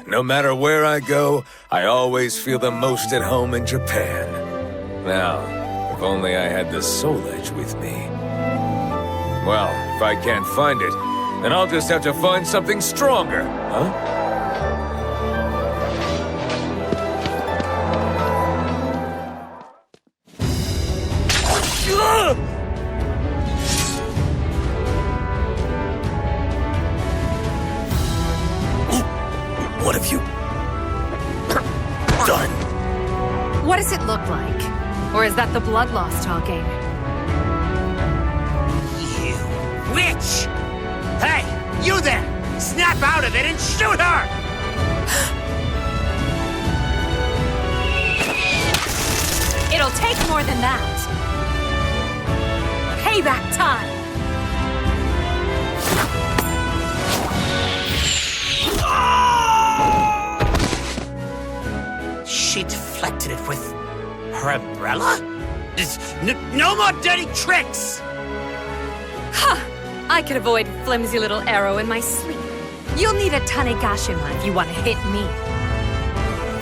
No matter where I go, I always feel the most at home in Japan. Now, if only I had the Soul Edge with me. Well, if I can't find it, then I'll just have to find something stronger, huh? What have you done? What does it look like? Or is that the blood loss talking? You witch! Hey, you there! Snap out of it and shoot her! It'll take more than that. Payback time! She deflected it with her umbrella? No more dirty tricks! Huh! I could avoid flimsy little arrow in my sleep. You'll need a Tanegashima if you want to hit me.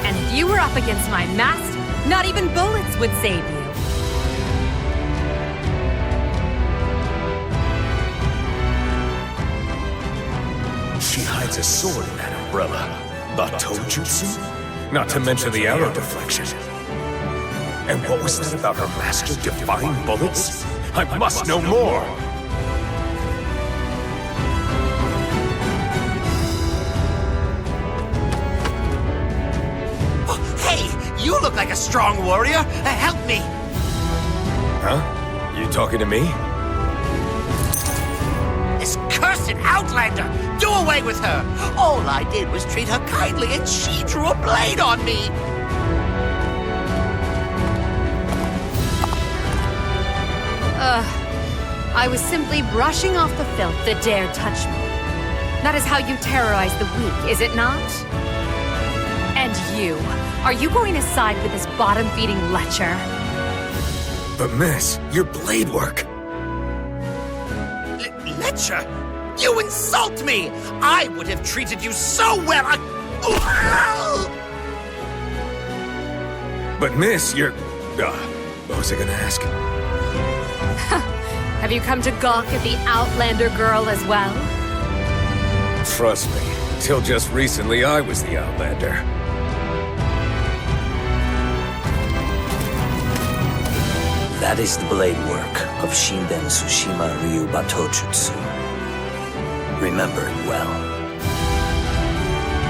And if you were up against my master, not even bullets would save you. She hides a sword in that umbrella. Batojutsu? Not to mention the arrow deflection. And what was that about her master defying bullets? I must know more! Oh, hey, you look like a strong warrior. Help me! Huh? You talking to me? This cursed Outlander! Do away with her! All I did was treat her kindly and she drew a blade on me! I was simply brushing off the filth that dared touch me. That is how you terrorize the weak, is it not? And you, are you going to side with this bottom-feeding lecher? But miss, your blade work! Lecher? You insult me! I would have treated you so well! But miss, you're... what was I gonna ask? Have you come to gawk at the Outlander girl as well? Trust me, till just recently I was the Outlander. That is the blade work of Shinden Tsushima Ryu Batojutsu. Remember it well.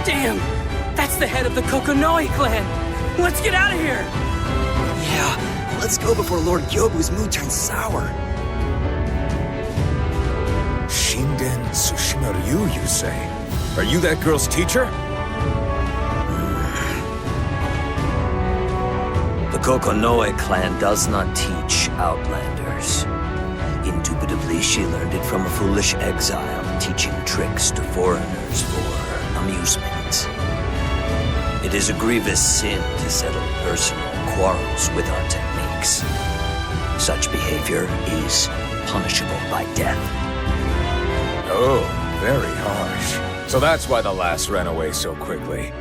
Damn! That's the head of the Kokonoe clan! Let's get out of here! Yeah, let's go before Lord Gyobu's mood turns sour. Shinden Tsushima Ryu, you say? Are you that girl's teacher? The Kokonoe clan does not teach Outlanders. Indubitably, she learned it from a foolish exile, teaching tricks to foreigners for amusement. It is a grievous sin to settle personal quarrels with our techniques. Such behavior is punishable by death. Oh, very harsh. So that's why the last ran away so quickly.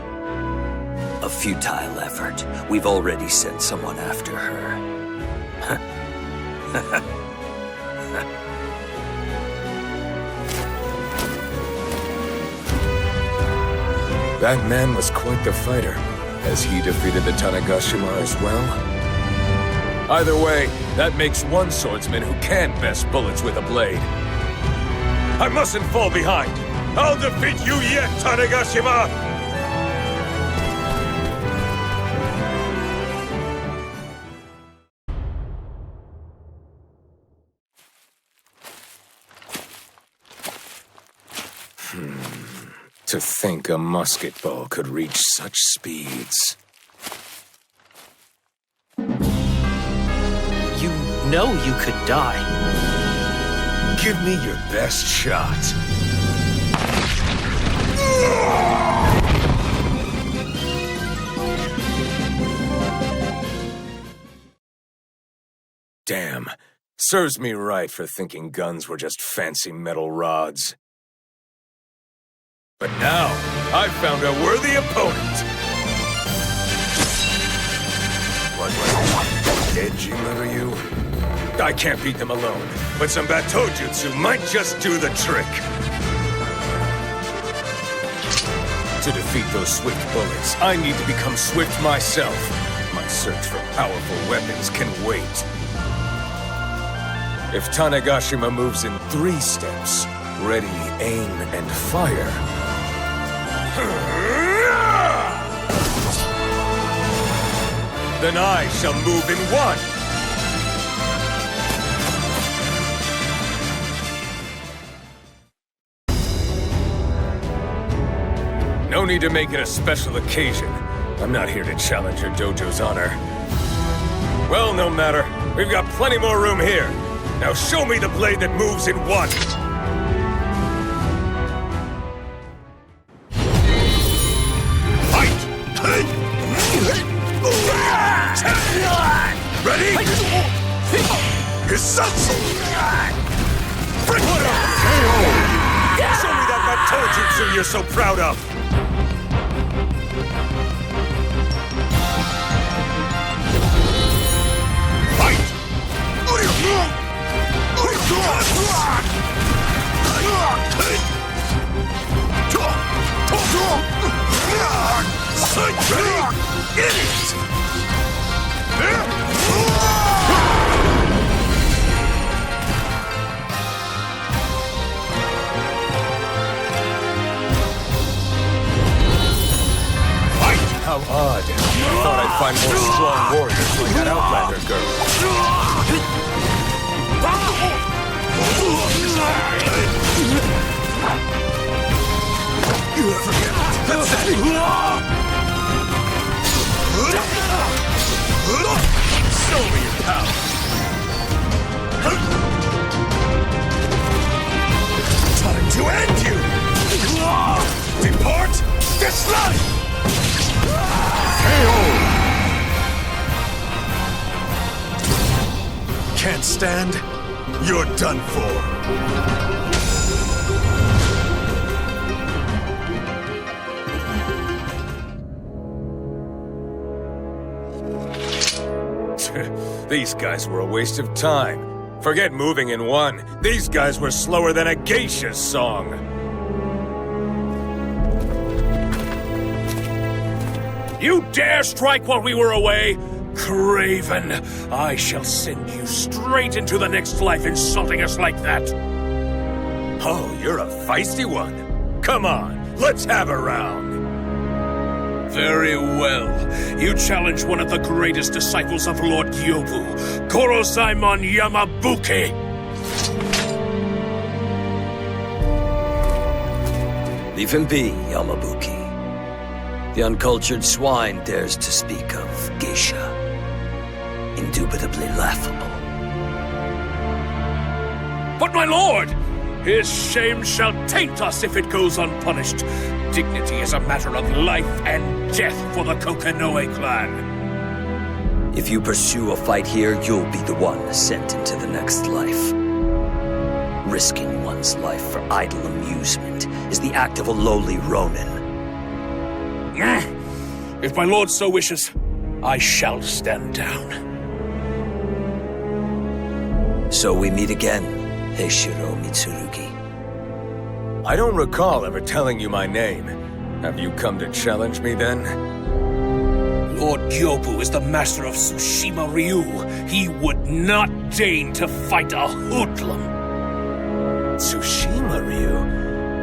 A futile effort. We've already sent someone after her. That man was quite the fighter. Has he defeated the Tanegashima as well? Either way, that makes one swordsman who can best bullets with a blade. I mustn't fall behind! I'll defeat you yet, Tanegashima! To think a musket ball could reach such speeds. You know you could die. Give me your best shot. Damn, Serves me right for thinking guns were just fancy metal rods. But now, I've found a worthy opponent! What? Edgy, are you? I can't beat them alone, but some Batojutsu might just do the trick! To defeat those swift bullets, I need to become swift myself. My search for powerful weapons can wait. If Tanegashima moves in 3 steps, ready, aim, and fire... then I shall move in 1! No need to make it a special occasion. I'm not here to challenge your dojo's honor. Well, no matter. We've got plenty more room here. Now show me the blade that moves in 1! Fight! Ready? Hisatsu! What up? Show me that Batojutsu you're so proud of! How odd. I thought I'd find more strong warriors like that Outlander girl. Show me your power. Time to end you! Depart this life! KO! Can't stand? You're done for. These guys were a waste of time. Forget moving in 1. These guys were slower than a geisha's song. You dare strike while we were away? Craven, I shall send you straight into the next life insulting us like that. Oh, you're a feisty one. Come on, let's have a round. Very well. You challenge one of the greatest disciples of Lord Yobu, Korosaemon Yamabuki. Leave him be, Yamabuki. The uncultured swine dares to speak of geisha. Indubitably laughable. But my lord! His shame shall taint us if it goes unpunished. Dignity is a matter of life and death for the Kokonoe clan. If you pursue a fight here, you'll be the one sent into the next life. Risking one's life for idle amusement is the act of a lowly ronin. If my lord so wishes, I shall stand down. So we meet again, Heishiro Mitsurugi. I don't recall ever telling you my name. Have you come to challenge me then? Lord Gyobu is the master of Tsushima Ryu. He would not deign to fight a hoodlum. Tsushima Ryu?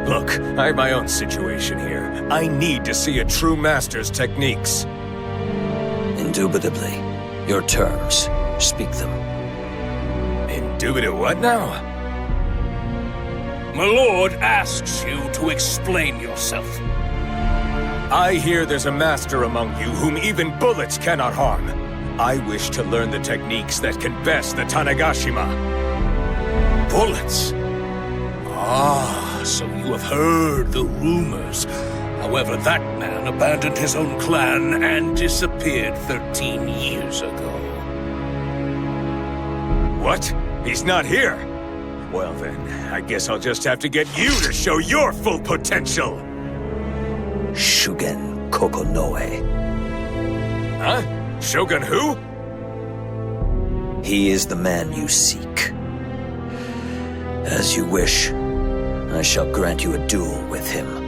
Look, I have my own situation here. I need to see a true master's techniques. Indubitably. Your terms. Speak them. Indubitably what now? My lord asks you to explain yourself. I hear there's a master among you whom even bullets cannot harm. I wish to learn the techniques that can best the Tanegashima. Bullets? Ah, so you have heard the rumors. However, that man abandoned his own clan and disappeared 13 years ago. What? He's not here. Well then, I guess I'll just have to get you to show your full potential. Shugen Kokonoe. Huh? Shogun who? He is the man you seek. As you wish, I shall grant you a duel with him.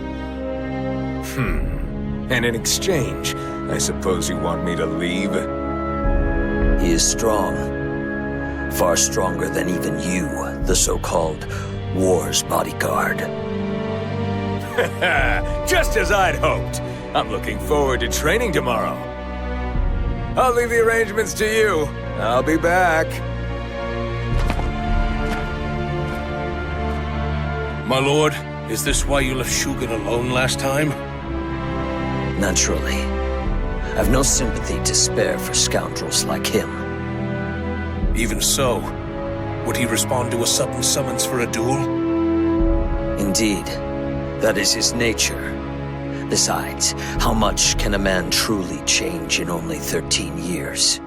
And in exchange, I suppose you want me to leave? He is strong. Far stronger than even you, the so-called war's bodyguard. Just as I'd hoped. I'm looking forward to training tomorrow. I'll leave the arrangements to you. I'll be back. My lord, is this why you left Shugen alone last time? Naturally. I've no sympathy to spare for scoundrels like him. Even so, would he respond to a sudden summons for a duel? Indeed, that is his nature. Besides, how much can a man truly change in only 13 years?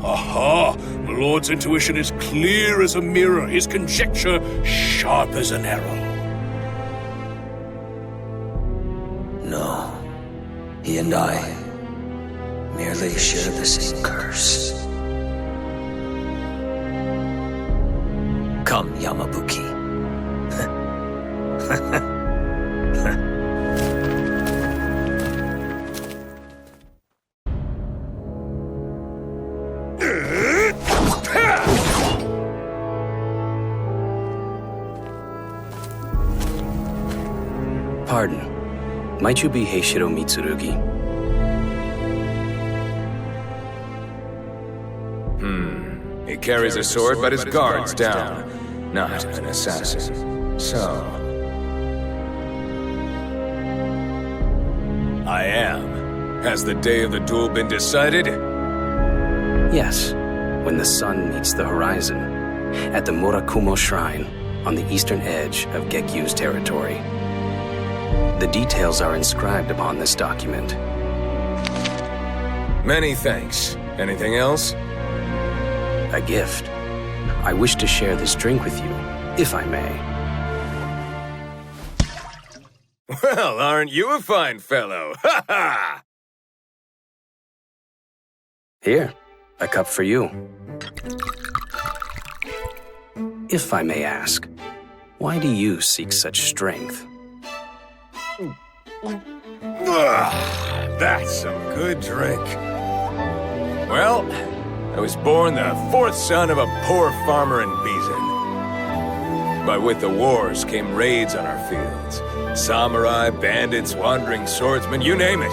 Aha! My lord's intuition is clear as a mirror, his conjecture sharp as an arrow. No. He and I merely share the same curse. Come, Yamabuki. Pardon. Might you be Heishiro Mitsurugi? He carries a sword, but his guard's down. Not an assassin. So... I am. Has the day of the duel been decided? Yes. When the sun meets the horizon. At the Murakumo Shrine, on the eastern edge of Gekyu's territory. The details are inscribed upon this document. Many thanks. Anything else? A gift. I wish to share this drink with you, if I may. Well, aren't you a fine fellow? Ha ha! Here, a cup for you. If I may ask, why do you seek such strength? That's some good drink. Well, I was born the fourth son of a poor farmer in Bizen. But with the wars came raids on our fields. Samurai, bandits, wandering swordsmen, you name it.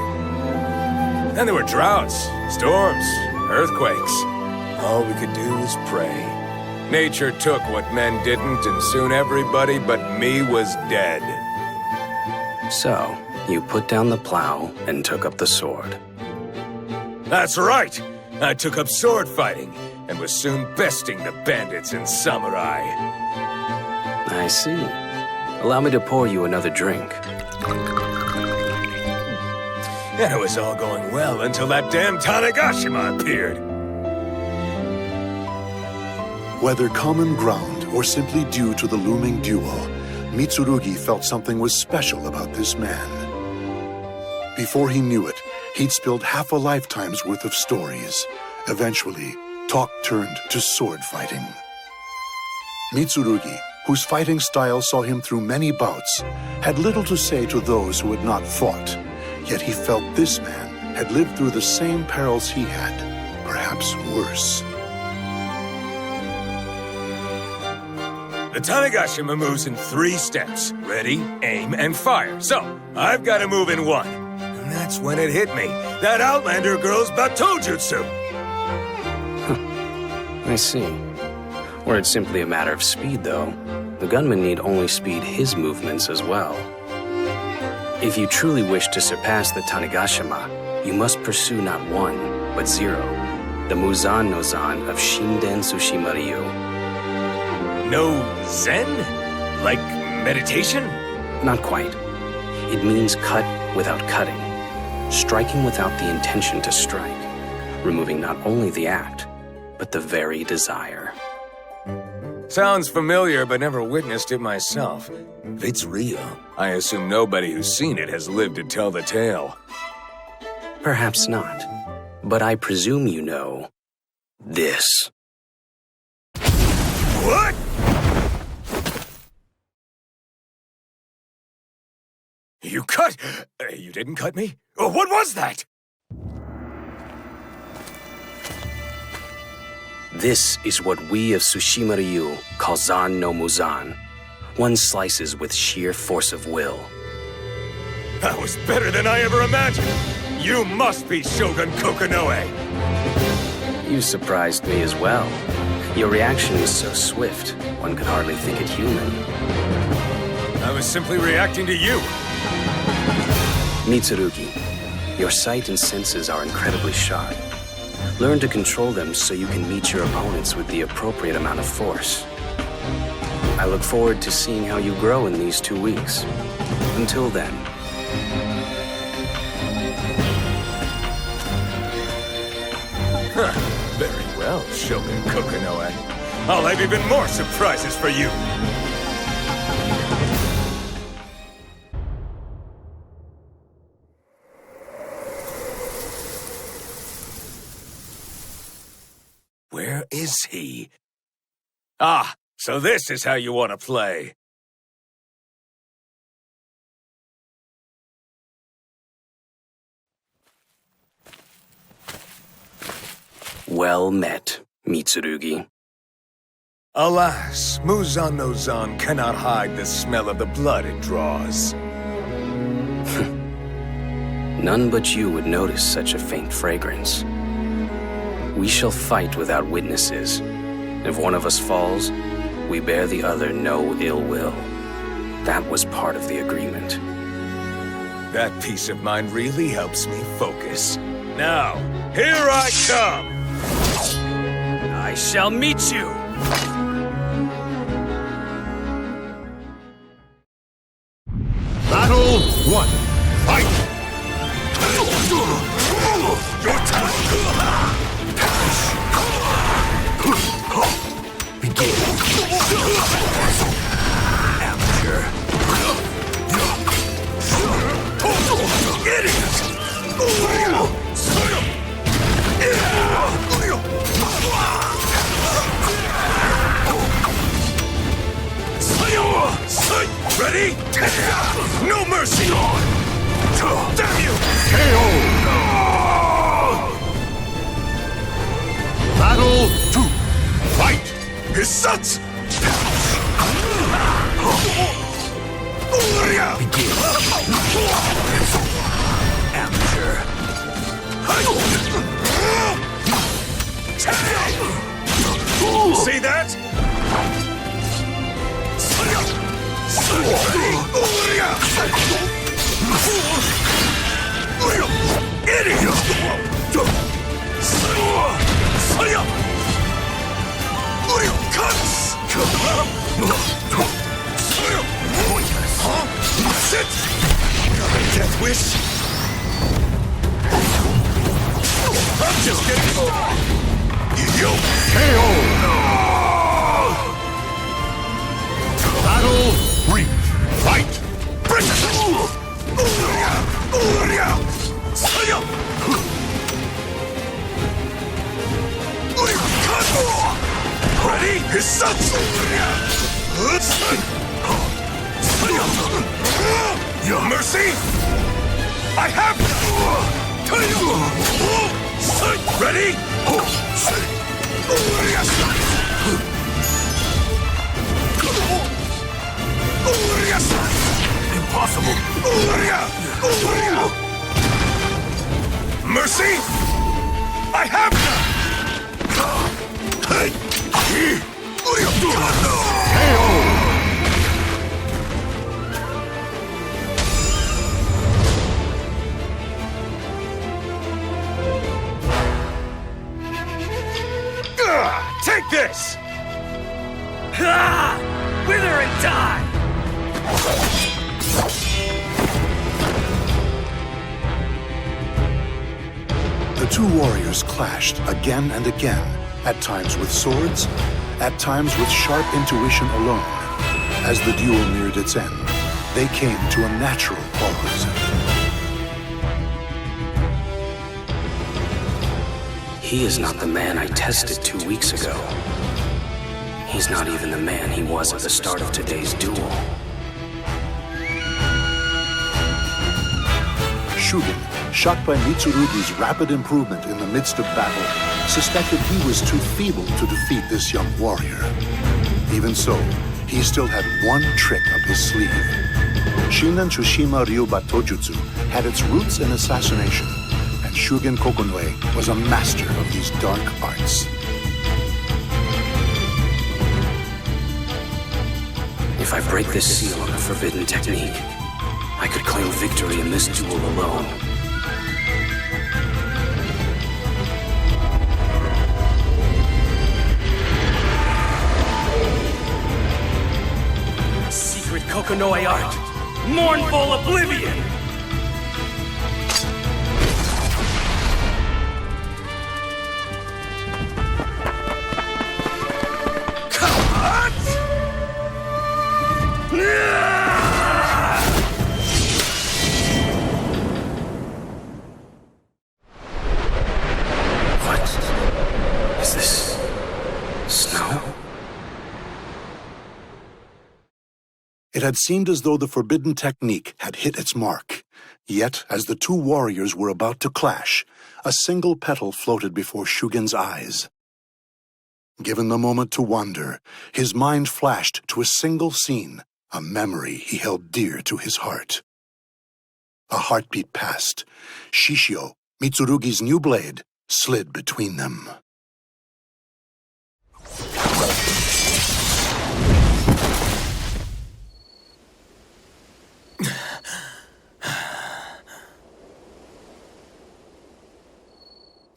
And there were droughts, storms, earthquakes. All we could do was pray. Nature took what men didn't, and soon everybody but me was dead. So, you put down the plow and took up the sword. That's right! I took up sword fighting, and was soon besting the bandits and samurai. I see. Allow me to pour you another drink. And it was all going well until that damn Tanegashima appeared. Whether common ground or simply due to the looming duel, Mitsurugi felt something was special about this man. Before he knew it, he'd spilled half a lifetime's worth of stories. Eventually, talk turned to sword fighting. Mitsurugi, whose fighting style saw him through many bouts, had little to say to those who had not fought. Yet he felt this man had lived through the same perils he had, perhaps worse. The Tanegashima moves in 3 steps. Ready, aim, and fire. So, I've got to move in 1. And that's when it hit me. That Outlander girl's Batojutsu. I see. Were it simply a matter of speed, though, the gunman need only speed his movements as well. If you truly wish to surpass the Tanegashima, you must pursue not 1, but 0. The Muzan no Zan of Shinden Tsushima Ryu. No zen? Like meditation? Not quite. It means cut without cutting. Striking without the intention to strike. Removing not only the act, but the very desire. Sounds familiar, but never witnessed it myself. If it's real, I assume nobody who's seen it has lived to tell the tale. Perhaps not. But I presume you know this. What? You cut? You didn't cut me? What was that? This is what we of Tsushima Ryu call Zan no Muzan. One slices with sheer force of will. That was better than I ever imagined. You must be Shogun Kokonoe. You surprised me as well. Your reaction was so swift, one could hardly think it human. I was simply reacting to you. Mitsurugi, your sight and senses are incredibly sharp. Learn to control them so you can meet your opponents with the appropriate amount of force. I look forward to seeing how you grow in these 2 weeks. Until then. Huh. Very well, Shogun Kokonoe. I'll have even more surprises for you. Where is he? Ah, so this is how you want to play. Well met, Mitsurugi. Alas, Muzan no Zan cannot hide the smell of the blood it draws. None but you would notice such a faint fragrance. We shall fight without witnesses. If one of us falls, we bear the other no ill will. That was part of the agreement. That peace of mind really helps me focus. Now, here I come! I shall meet you! Battle 1. Fight! Your time! Begin. Amateur. Idiot! Ready? No mercy! Damn you! KO! Battle 2. Fight! His sons! Begin. Amateur. See that? Idiot! Cuts! Sit! Got a death wish? I'm just getting started! You KO! Battle 3. Fight! Ready? His sons! Your mercy? I have Ready? Impossible! Mercy? I have Take this! Ah! Wither and die! The two warriors clashed again and again, at times with swords, at times with sharp intuition alone. As the duel neared its end, they came to a natural pause. He is not the man I tested 2 weeks ago. He's not even the man he was at the start of today's duel. Shugen, shocked by Mitsurugi's rapid improvement in the midst of battle, suspected he was too feeble to defeat this young warrior. Even so, he still had one trick up his sleeve. Shinen Tsushima Ryu Batojutsu had its roots in assassination, and Shugen Kokonoe was a master of these dark arts. If I break this seal on the forbidden technique, I could claim victory in this duel alone. Secret Kokonoe art. Mournful oblivion. It had seemed as though the forbidden technique had hit its mark. Yet, as the two warriors were about to clash, a single petal floated before Shugen's eyes. Given the moment to wonder, his mind flashed to a single scene, a memory he held dear to his heart. A heartbeat passed. Shishio, Mitsurugi's new blade, slid between them.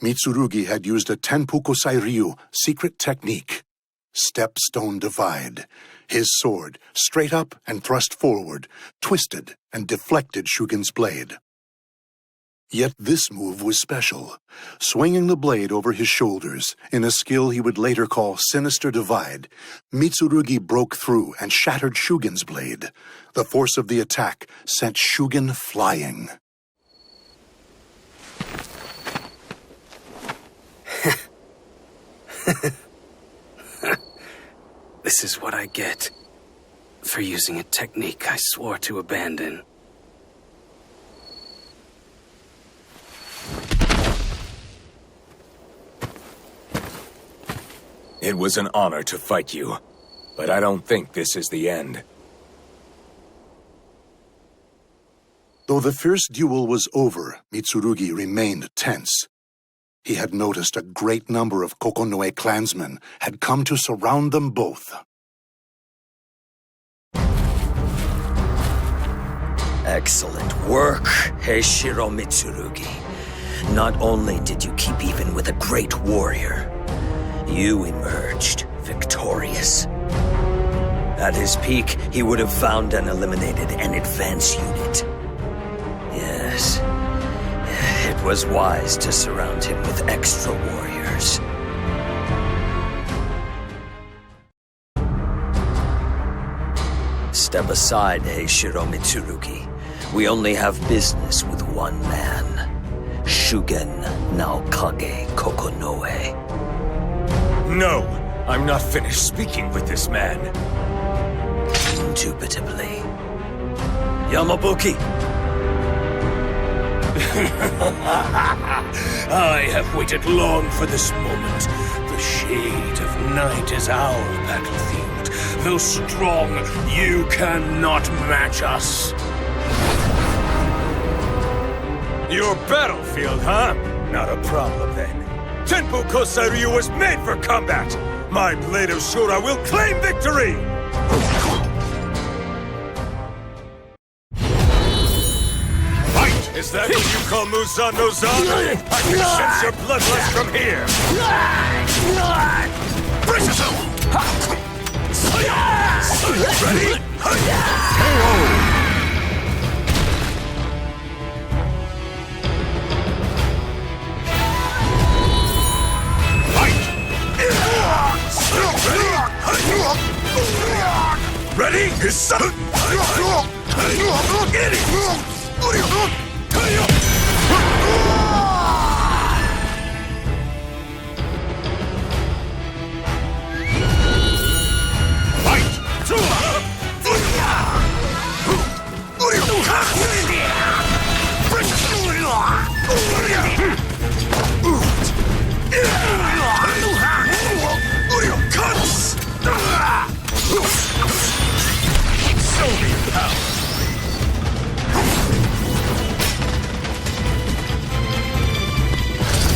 Mitsurugi had used a Tenpu-Kosai Ryu secret technique. Stepstone divide. His sword, straight up and thrust forward, twisted and deflected Shugen's blade. Yet this move was special. Swinging the blade over his shoulders, in a skill he would later call Sinister Divide, Mitsurugi broke through and shattered Shugen's blade. The force of the attack sent Shugen flying. This is what I get for using a technique I swore to abandon. It was an honor to fight you, but I don't think this is the end. Though the fierce duel was over, Mitsurugi remained tense. He had noticed a great number of Kokonoe clansmen had come to surround them both. Excellent work, Heishiro Mitsurugi. Not only did you keep even with a great warrior, you emerged victorious. At his peak, he would have found and eliminated an advance unit. Yes, it was wise to surround him with extra warriors. Step aside, Heishiro Mitsurugi. We only have business with one man. Shugen Naokage Kokonoe. No! I'm not finished speaking with this man. Indubitably. Yamabuki! I have waited long for this moment. The shade of night is our battlefield. Though strong, you cannot match us. Your battlefield, huh? Not a problem then. Tenpu Kosai Ryu was made for combat! My blade of Shura will claim victory! Fight! Is that what you call Muzan no Zan? I can sense your bloodlust from here! Brace yourself! Ready? KO! Ready? Ready? Get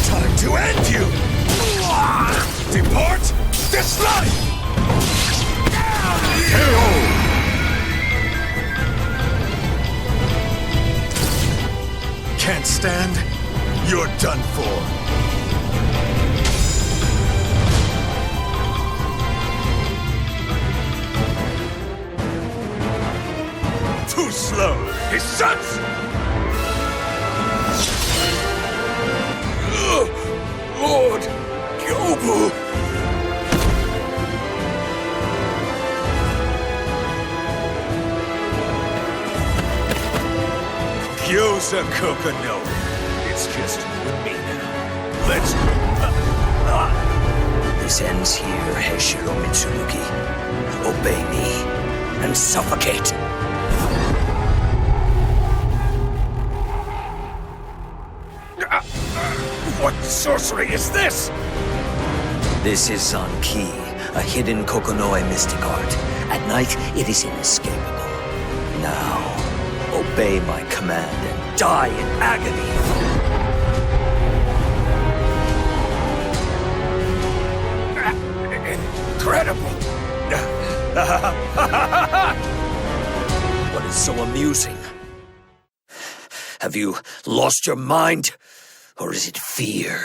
Time to end you! Depart this life! Can't stand? You're done for. Too slow! His sons! Lord Gyobu! Gyoza Kokono. It's just you and me now. Let's... This ends here, Heishiro Mitsurugi. Obey me and suffocate. What sorcery is this? This is Zanki, a hidden Kokonoe mystic art. At night, it is inescapable. Now, obey my command and die in agony. Incredible! What is so amusing? Have you lost your mind? Or is it fear?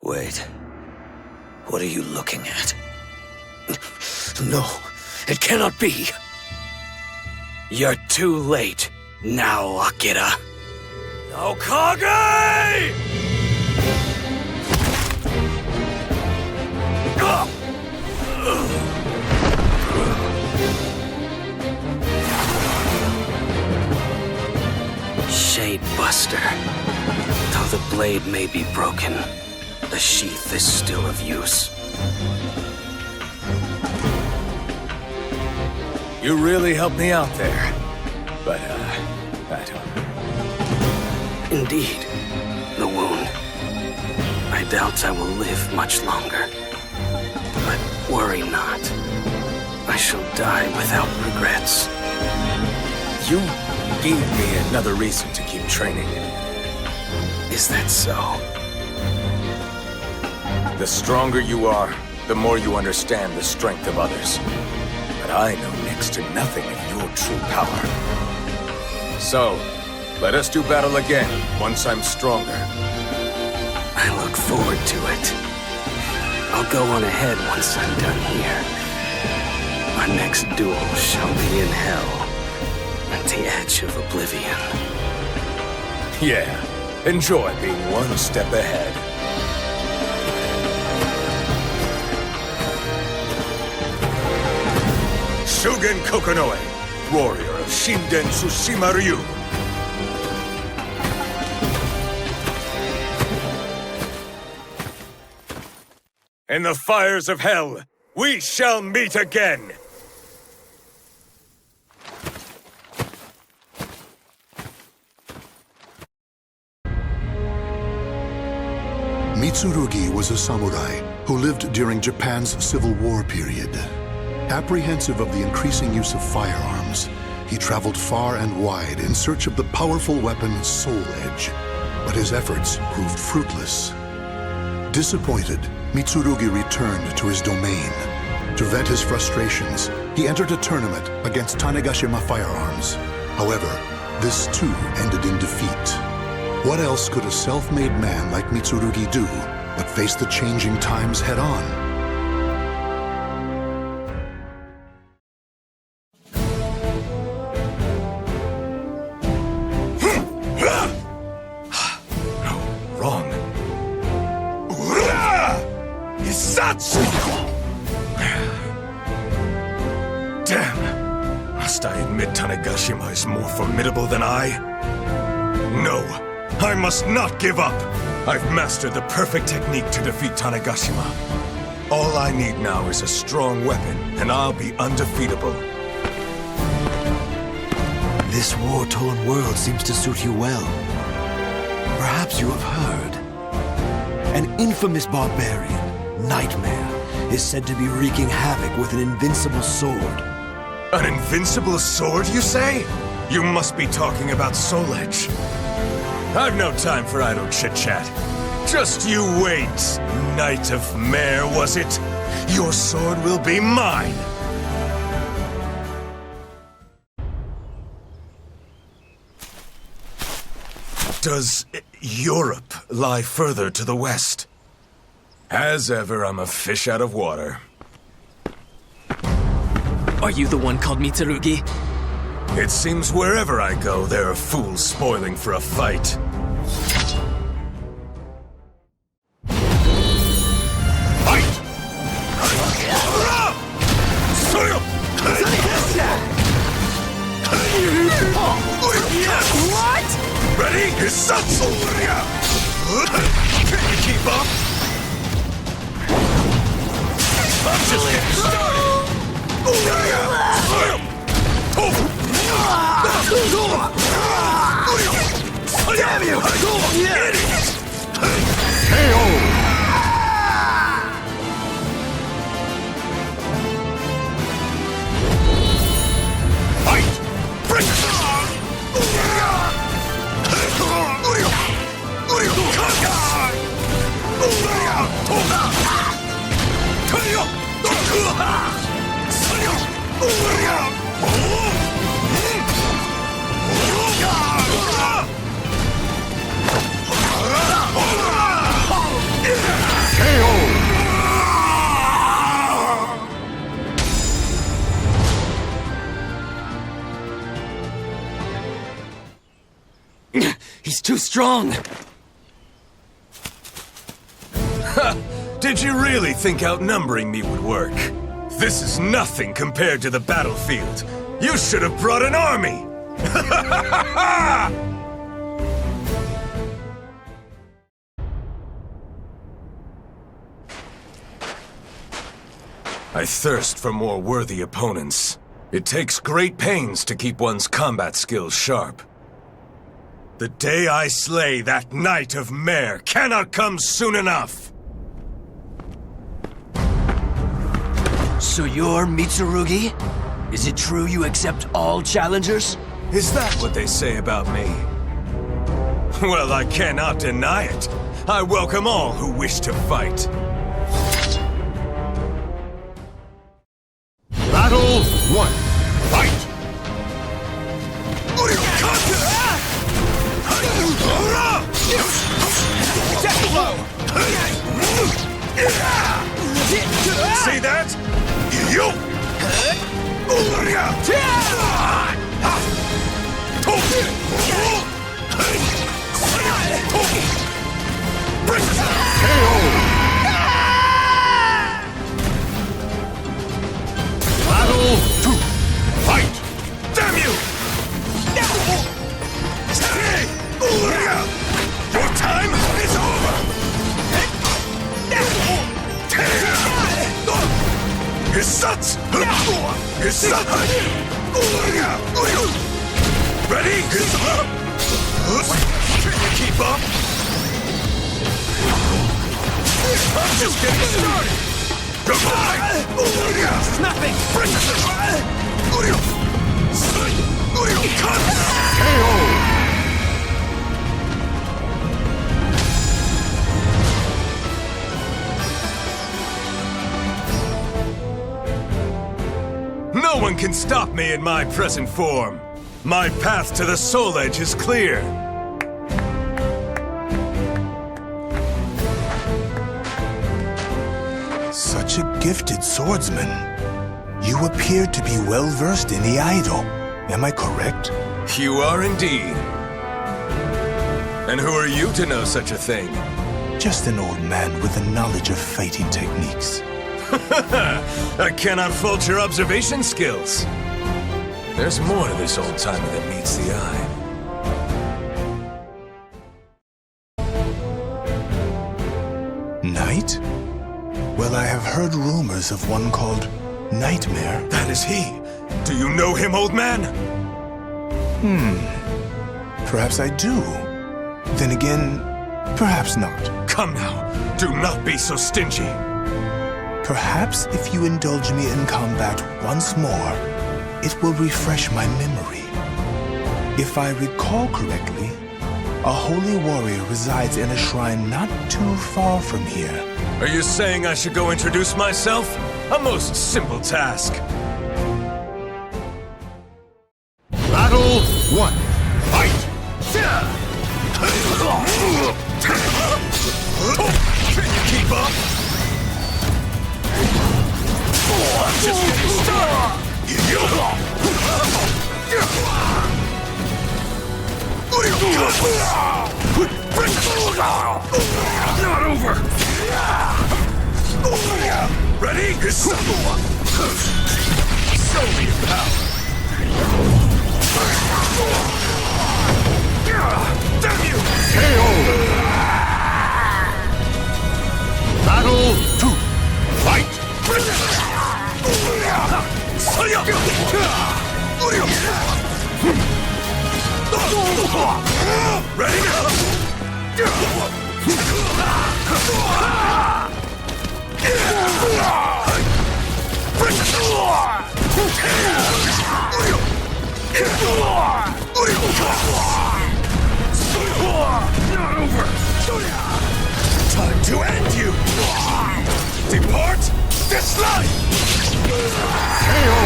Wait. What are you looking at? No, it cannot be. You're too late now, Akira. Okage! Shade Buster. Though the blade may be broken, the sheath is still of use. You really helped me out there. But, I don't... Indeed, the wound. I doubt I will live much longer. But worry not. I shall die without regrets. You gave me another reason to keep training. Is that so? The stronger you are, the more you understand the strength of others. But I know next to nothing of your true power. So, let us do battle again, once I'm stronger. I look forward to it. I'll go on ahead once I'm done here. Our next duel shall be in hell, at the edge of oblivion. Yeah, enjoy being one step ahead. Shugen Kokonoe, warrior of Shinden Tsushima Ryu. In the fires of hell, we shall meet again! Mitsurugi was a samurai who lived during Japan's Civil War period. Apprehensive of the increasing use of firearms, he traveled far and wide in search of the powerful weapon Soul Edge, but his efforts proved fruitless. Disappointed, Mitsurugi returned to his domain. To vent his frustrations, he entered a tournament against Tanegashima Firearms. However, this too ended in defeat. What else could a self-made man like Mitsurugi do but face the changing times head-on? Wrong. Must I admit Tanegashima is more formidable than I? No, I must not give up! I've mastered the perfect technique to defeat Tanegashima. All I need now is a strong weapon, and I'll be undefeatable. This war-torn world seems to suit you well. Perhaps you have heard. An infamous barbarian, Nightmare, is said to be wreaking havoc with an invincible sword. An invincible sword, you say? You must be talking about Soul Edge. I've no time for idle chit-chat. Just you wait, Knight of Mare, was it? Your sword will be mine! Does Europe lie further to the west? As ever, I'm a fish out of water. Are you the one called Mitsurugi? It seems wherever I go, there are fools spoiling for a fight. What? Ready? Hisatsu! Can you keep up? I'm just getting started! Damn you! Idiot! KO! Fight! Break! He's too strong! Did you really think outnumbering me would work? This is nothing compared to the battlefield. You should have brought an army! I thirst for more worthy opponents. It takes great pains to keep one's combat skills sharp. The day I slay that Knight of Mare cannot come soon enough! So you're Mitsurugi? Is it true you accept all challengers? Is that what they say about me? Well, I cannot deny it. I welcome all who wish to fight. Battle 1. Fight! Death blow! See that? You! Battle 2. Fight! Damn you! Your time is over! Hisatsu! Hisatsu! Ready? Can you keep up? I'm just getting started! Goodbye! This is nothing! KO! No one can stop me in my present form. My path to the Soul Edge is clear. Such a gifted swordsman. You appear to be well versed in the idol. Am I correct? You are indeed. And who are you to know such a thing? Just an old man with a knowledge of fighting techniques. I cannot fault your observation skills. There's more to this old-timer than meets the eye. Knight? Well, I have heard rumors of one called Nightmare. That is he. Do you know him, old man? Perhaps I do. Then again, perhaps not. Come now. Do not be so stingy. Perhaps if you indulge me in combat once more, it will refresh my memory. If I recall correctly, a holy warrior resides in a shrine not too far from here. Are you saying I should go introduce myself? A most simple task. Battle 1. Fight! Can you keep up? Just getting started. Not over. Ready? Show me your power. Damn you! KO! Battle 2. Fight! Ready? Not over! Time to end you! Depart this life! KO!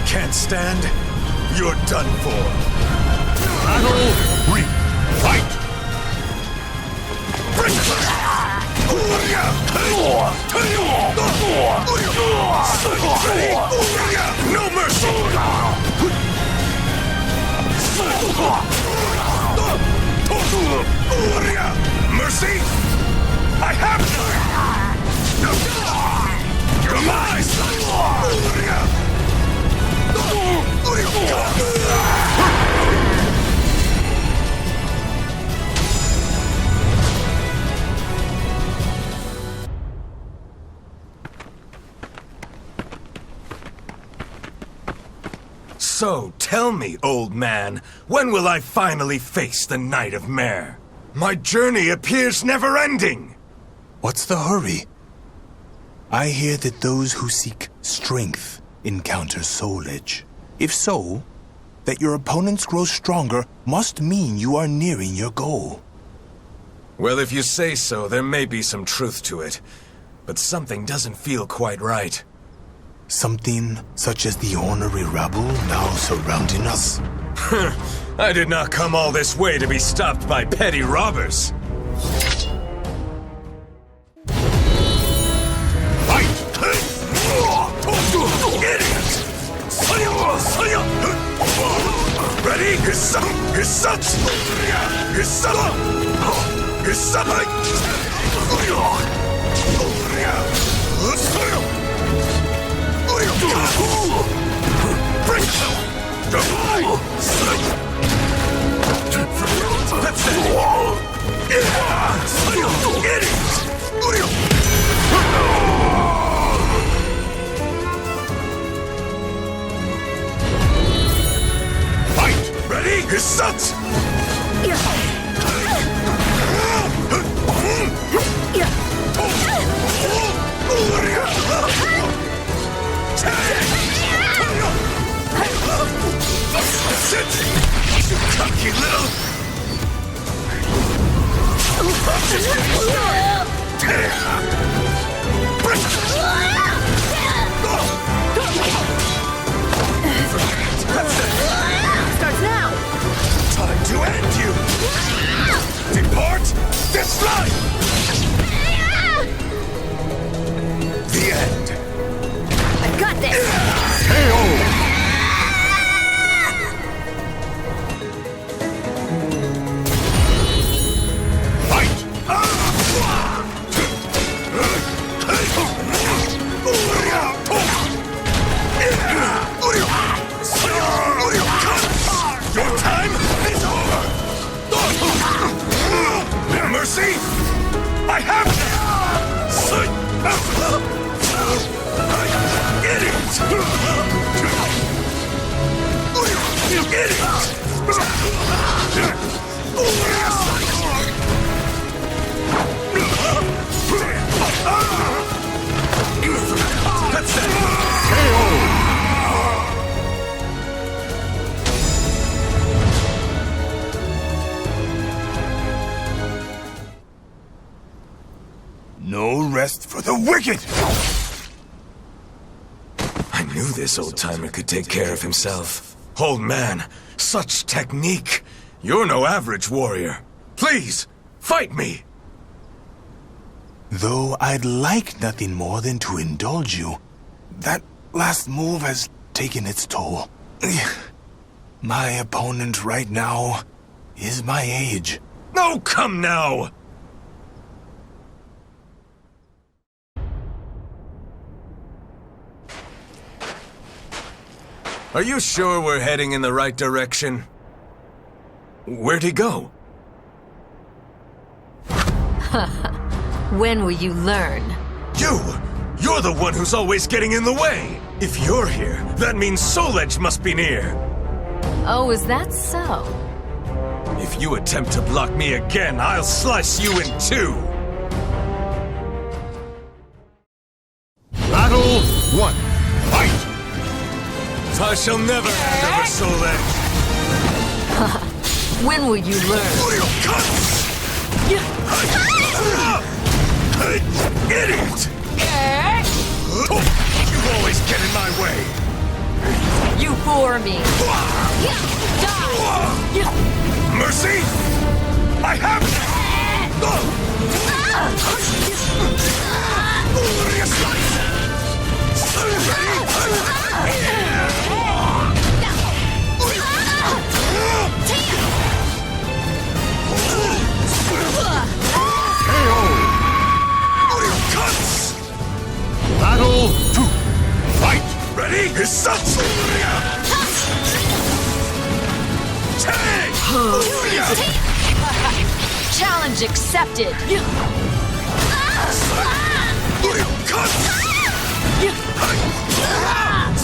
Can't stand? You're done for. Battle 3. Fight! No mercy! Mercy? I have none! Demise! So, tell me, old man, when will I finally face the Knight of Mare? My journey appears never-ending! What's the hurry? I hear that those who seek strength encounter soul edge. If so, that your opponents grow stronger must mean you are nearing your goal. Well, if you say so, there may be some truth to it. But something doesn't feel quite right. Something such as the ornery rabble now surrounding us? I did not come all this way to be stopped by petty robbers. Fight! Ready? Fight! Ready? No rest for the wicked! I knew this old-timer could take care of himself. Old man, such technique. You're no average warrior. Please, fight me! Though I'd like nothing more than to indulge you, that last move has taken its toll. My opponent right now is my age. No, come now! Are you sure we're heading in the right direction? Where'd he go? When will you learn? You're the one who's always getting in the way! If you're here, that means Soul Edge must be near! Oh, is that so? If you attempt to block me again, I'll slice you in two! Battle 1. Fight! I shall never hand over Soul Edge! When will you learn? Idiot! You always get in my way! You bore me! Mercy? I have... Battle 2. Fight! Ready? Challenge accepted!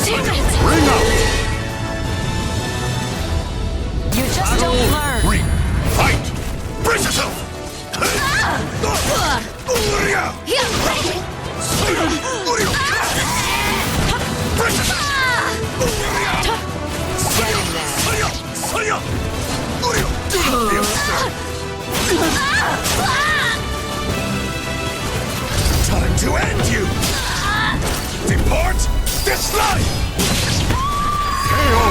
Damn it! Ring out! You just don't learn! 3. Fight! Brace yourself! Get in there! Time to end you! Depart this life! KO!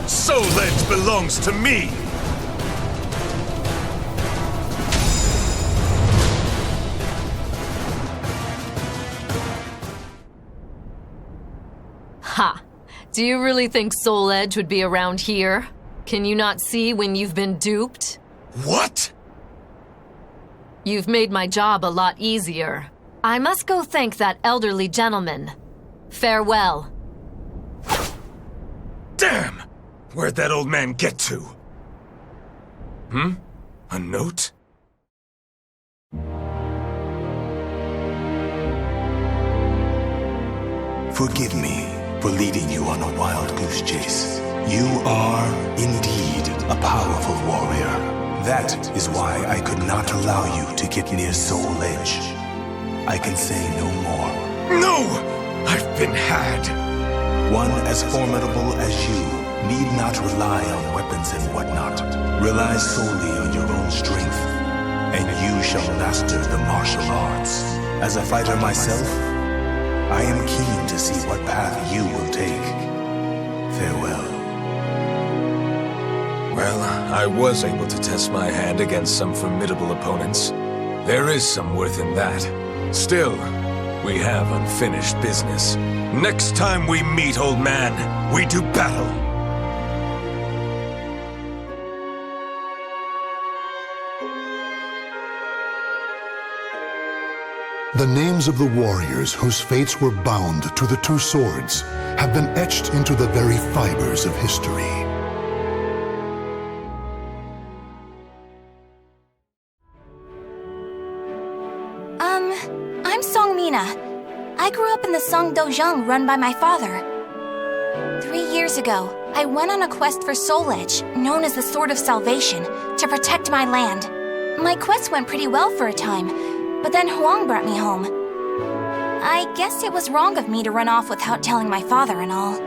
Soul Edge belongs to me! Ha! Do you really think Soul Edge would be around here? Can you not see when you've been duped? What? You've made my job a lot easier. I must go thank that elderly gentleman. Farewell. Damn! Where'd that old man get to? A note? Forgive me for leading you on a wild goose chase. You are, indeed, a powerful warrior. That is why I could not allow you to get near Soul Edge. I can say no more. No! I've been had! One as formidable as you need not rely on weapons and whatnot. Rely solely on your own strength, and you shall master the martial arts. As a fighter myself, I am keen to see what path you will take. Farewell. Well, I was able to test my hand against some formidable opponents. There is some worth in that. Still, we have unfinished business. Next time we meet, old man, we do battle. The names of the warriors whose fates were bound to the two swords have been etched into the very fibers of history. I'm Songmina. I grew up in the Song Dojang run by my father. 3 years ago, I went on a quest for Soul Edge, known as the Sword of Salvation, to protect my land. My quest went pretty well for a time, but then Huang brought me home. I guess it was wrong of me to run off without telling my father and all.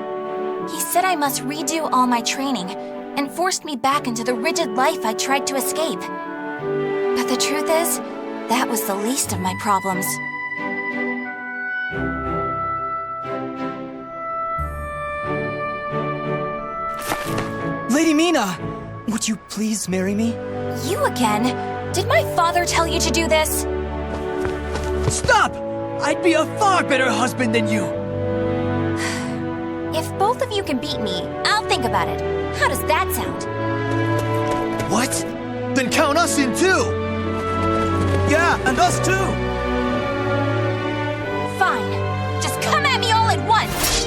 He said I must redo all my training, and forced me back into the rigid life I tried to escape. But The truth is, that was the least of my problems. Lady Mina! Would you please marry me? You again? Did my father tell you to do this? Stop! I'd be a far better husband than you! If both of you can beat me, I'll think about it. How does that sound? What? Then count us in too! Yeah, and us too! Fine. Just come at me all at once!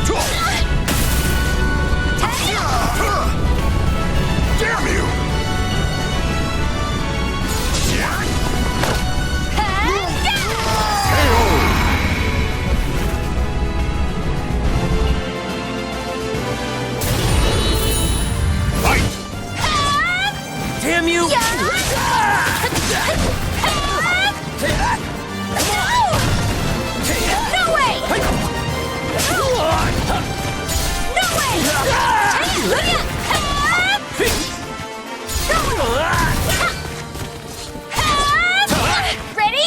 Go away! Damn you! Damn you! No way! Ready?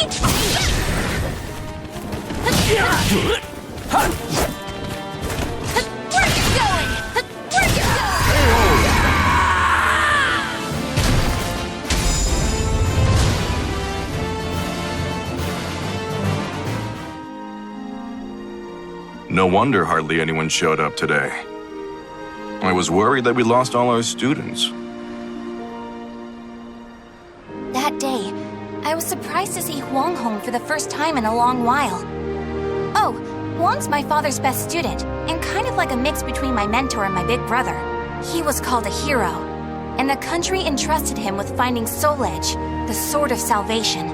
Where you going? Where you going? No wonder hardly anyone showed up today. I was worried that we lost all our students. That day, I was surprised to see Huang home for the first time in a long while. Oh, Huang's my father's best student, and kind of like a mix between my mentor and my big brother. He was called a hero, and the country entrusted him with finding Soul Edge, the Sword of Salvation.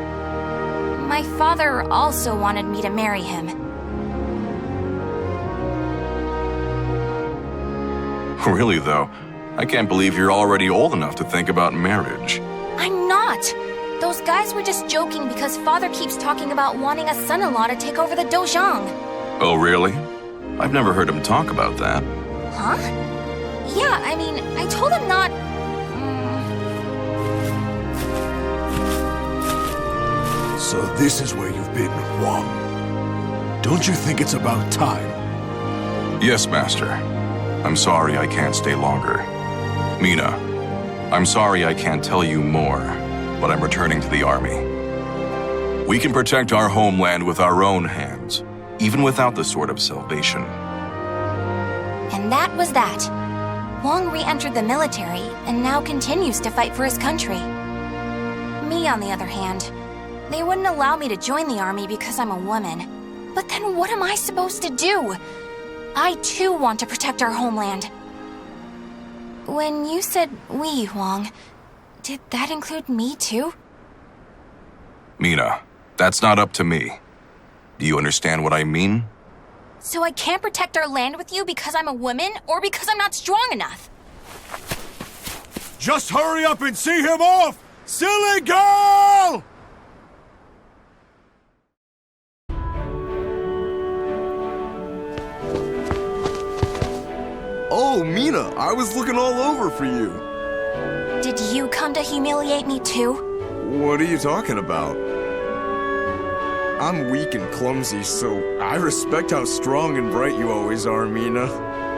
My father also wanted me to marry him. Really, though, I can't believe you're already old enough to think about marriage. I'm not! Those guys were just joking because father keeps talking about wanting a son-in-law to take over the Dojang. Oh, really? I've never heard him talk about that. Huh? Yeah, I mean, I told him not... So this is where you've been, Huang. Don't you think it's about time? Yes, Master. I'm sorry I can't stay longer. Mina, I'm sorry I can't tell you more, but I'm returning to the army. We can protect our homeland with our own hands, even without the Sword of Salvation. And that was that. Huang re-entered the military and now continues to fight for his country. Me, on the other hand, they wouldn't allow me to join the army because I'm a woman. But then what am I supposed to do? I too want to protect our homeland. When you said we, Huang, did that include me too? Mina, That's not up to me. Do you understand what I mean? So I can't protect our land with you because I'm a woman or because I'm not strong enough? Just hurry up and see him off! Silly girl! Oh, Mina, I was looking all over for you. Did you come to humiliate me too? What are you talking about? I'm weak and clumsy, so I respect how strong and bright you always are, Mina.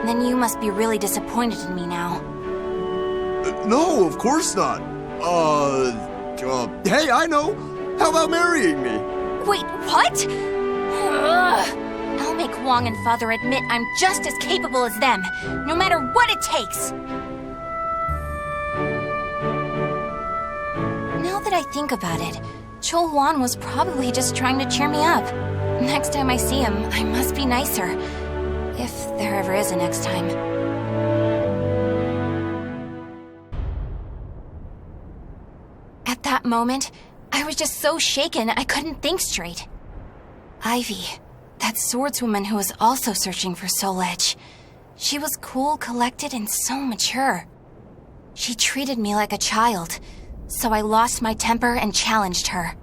Then you must be really disappointed in me now. No, of course not. Hey, I know. How about marrying me? Wait, what? Ugh. I'll make Wong and Father admit I'm just as capable as them, no matter what it takes. Now that I think about it, Chol Wan was probably just trying to cheer me up. Next time I see him, I must be nicer. If there ever is a next time. At that moment, I was just so shaken I couldn't think straight. Ivy, that swordswoman who was also searching for Soul Edge. She was cool, collected, and so mature. She treated me like a child, so I lost my temper and challenged her.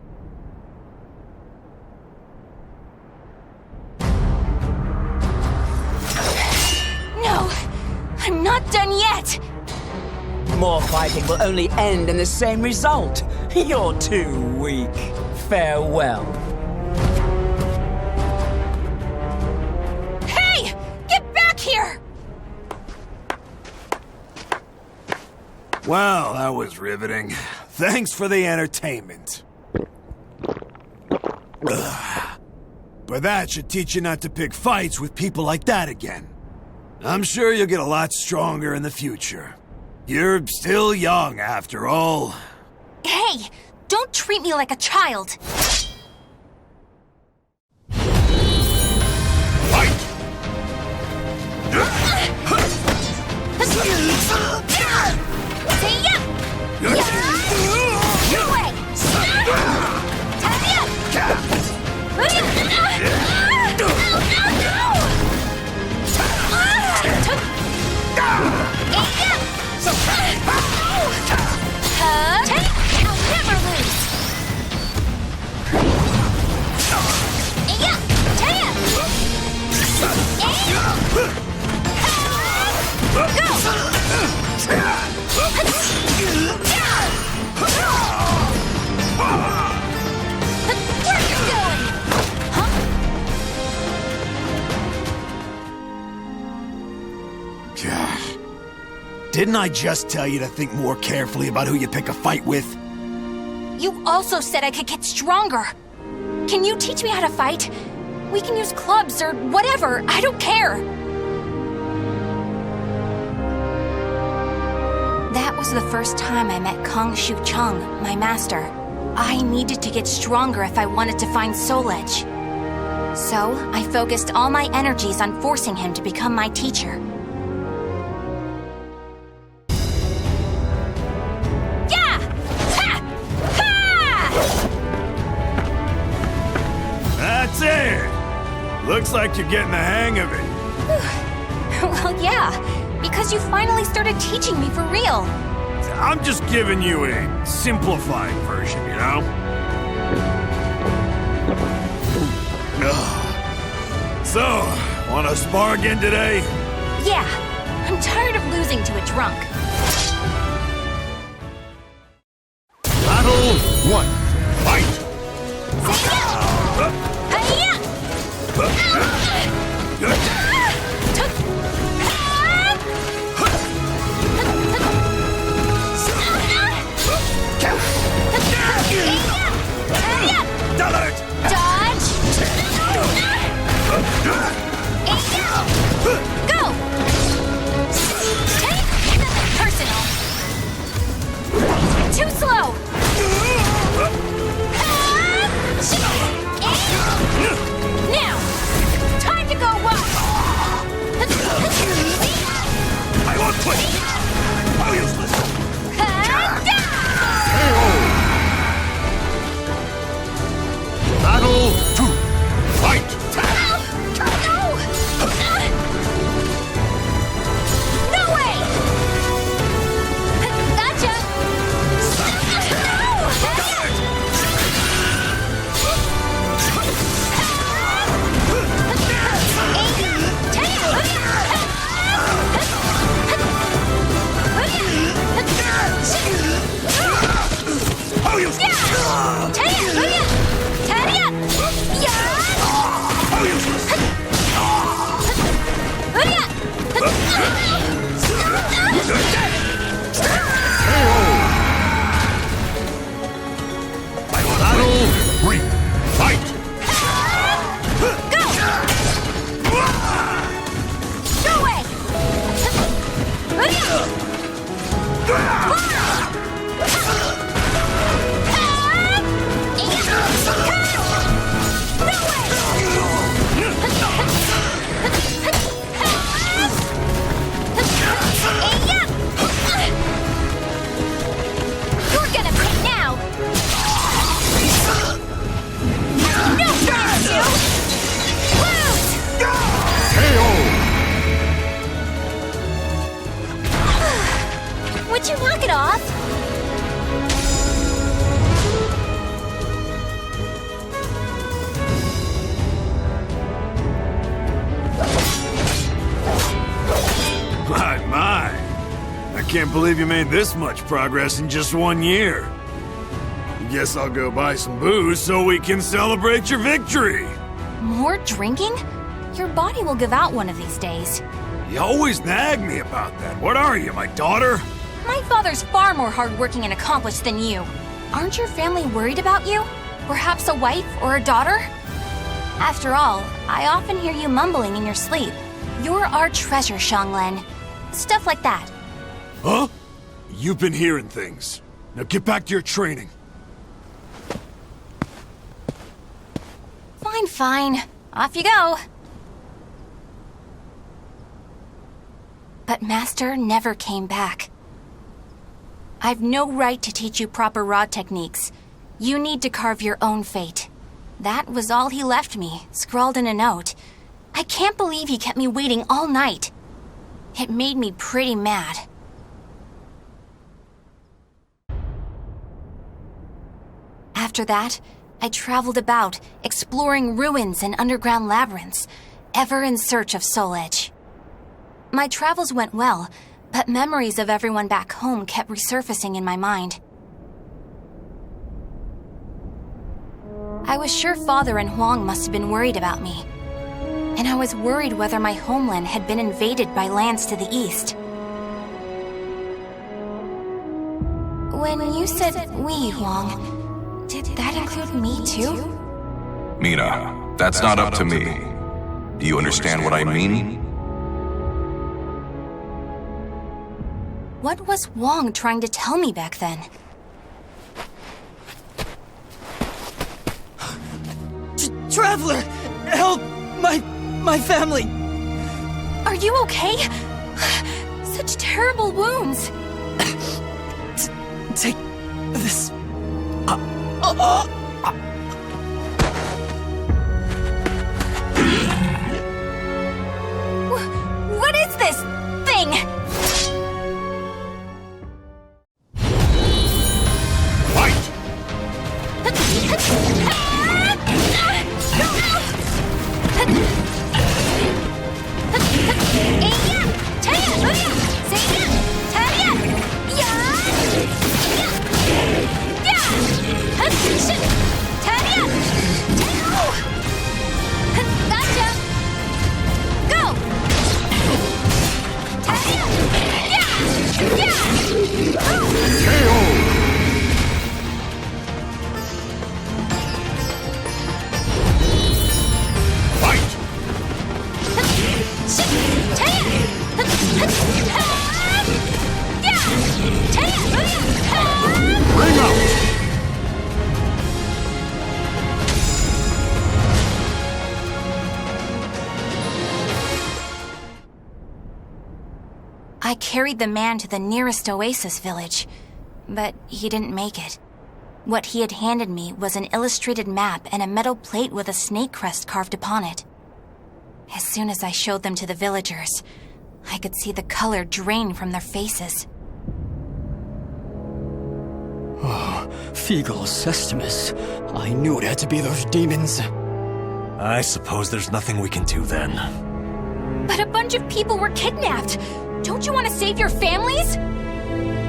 No! I'm not done yet! More fighting will only end in the same result. You're too weak. Farewell. Hey! Get back here! Well, that was riveting. Thanks for the entertainment. Ugh. But that should teach you not to pick fights with people like that again. I'm sure you'll get a lot stronger in the future. You're still young, after all. Hey! Don't treat me like a child! Fight! Your way! I'll never lose! Didn't I just tell you to think more carefully about who you pick a fight with? You also said I could get stronger. Can you teach me how to fight? We can use clubs or whatever, I don't care. That was the first time I met Kong Shu Chung, my master. I needed to get stronger if I wanted to find Soul Edge. So, I focused all my energies on forcing him to become my teacher. That's it! Looks like you're getting the hang of it. Well, yeah, because you finally started teaching me for real. I'm just giving you a simplified version, you know? So, wanna spar again today? Yeah, I'm tired of losing to a drunk. Battle 1. Fight! Dodge! Go! Nothing personal. Too slow! can't believe you made this much progress in just 1 year. Guess I'll go buy some booze so we can celebrate your victory. More drinking? Your body will give out one of these days. You always nag me about that. What are you, my daughter? My father's far more hardworking and accomplished than you. Aren't your family worried about you? Perhaps a wife or a daughter? After all, I often hear you mumbling in your sleep. You're our treasure, Xianglen. Stuff like that. Huh? You've been hearing things. Now get back to your training. Fine, fine. Off you go. But Master never came back. I've no right to teach you proper rod techniques. You need to carve your own fate. That was all he left me, scrawled in a note. I can't believe he kept me waiting all night. It made me pretty mad. After that, I traveled about, exploring ruins and underground labyrinths, ever in search of Soul Edge. My travels went well, but memories of everyone back home kept resurfacing in my mind. I was sure Father and Huang must have been worried about me. And I was worried whether my homeland had been invaded by lands to the east. When you said we, Huang, did that include me too? Mina, that's not up to me. Do you understand what I mean? What was Huang trying to tell me back then? Traveler! Help! My family! Are you okay? Such terrible wounds! Take this... What is this thing? I carried the man to the nearest oasis village, but he didn't make it. What he had handed me was an illustrated map and a metal plate with a snake crest carved upon it. As soon as I showed them to the villagers, I could see the color drain from their faces. Oh, Feegle Sestimus. I knew it had to be those demons. I suppose there's nothing we can do then. But a bunch of people were kidnapped! Don't you want to save your families?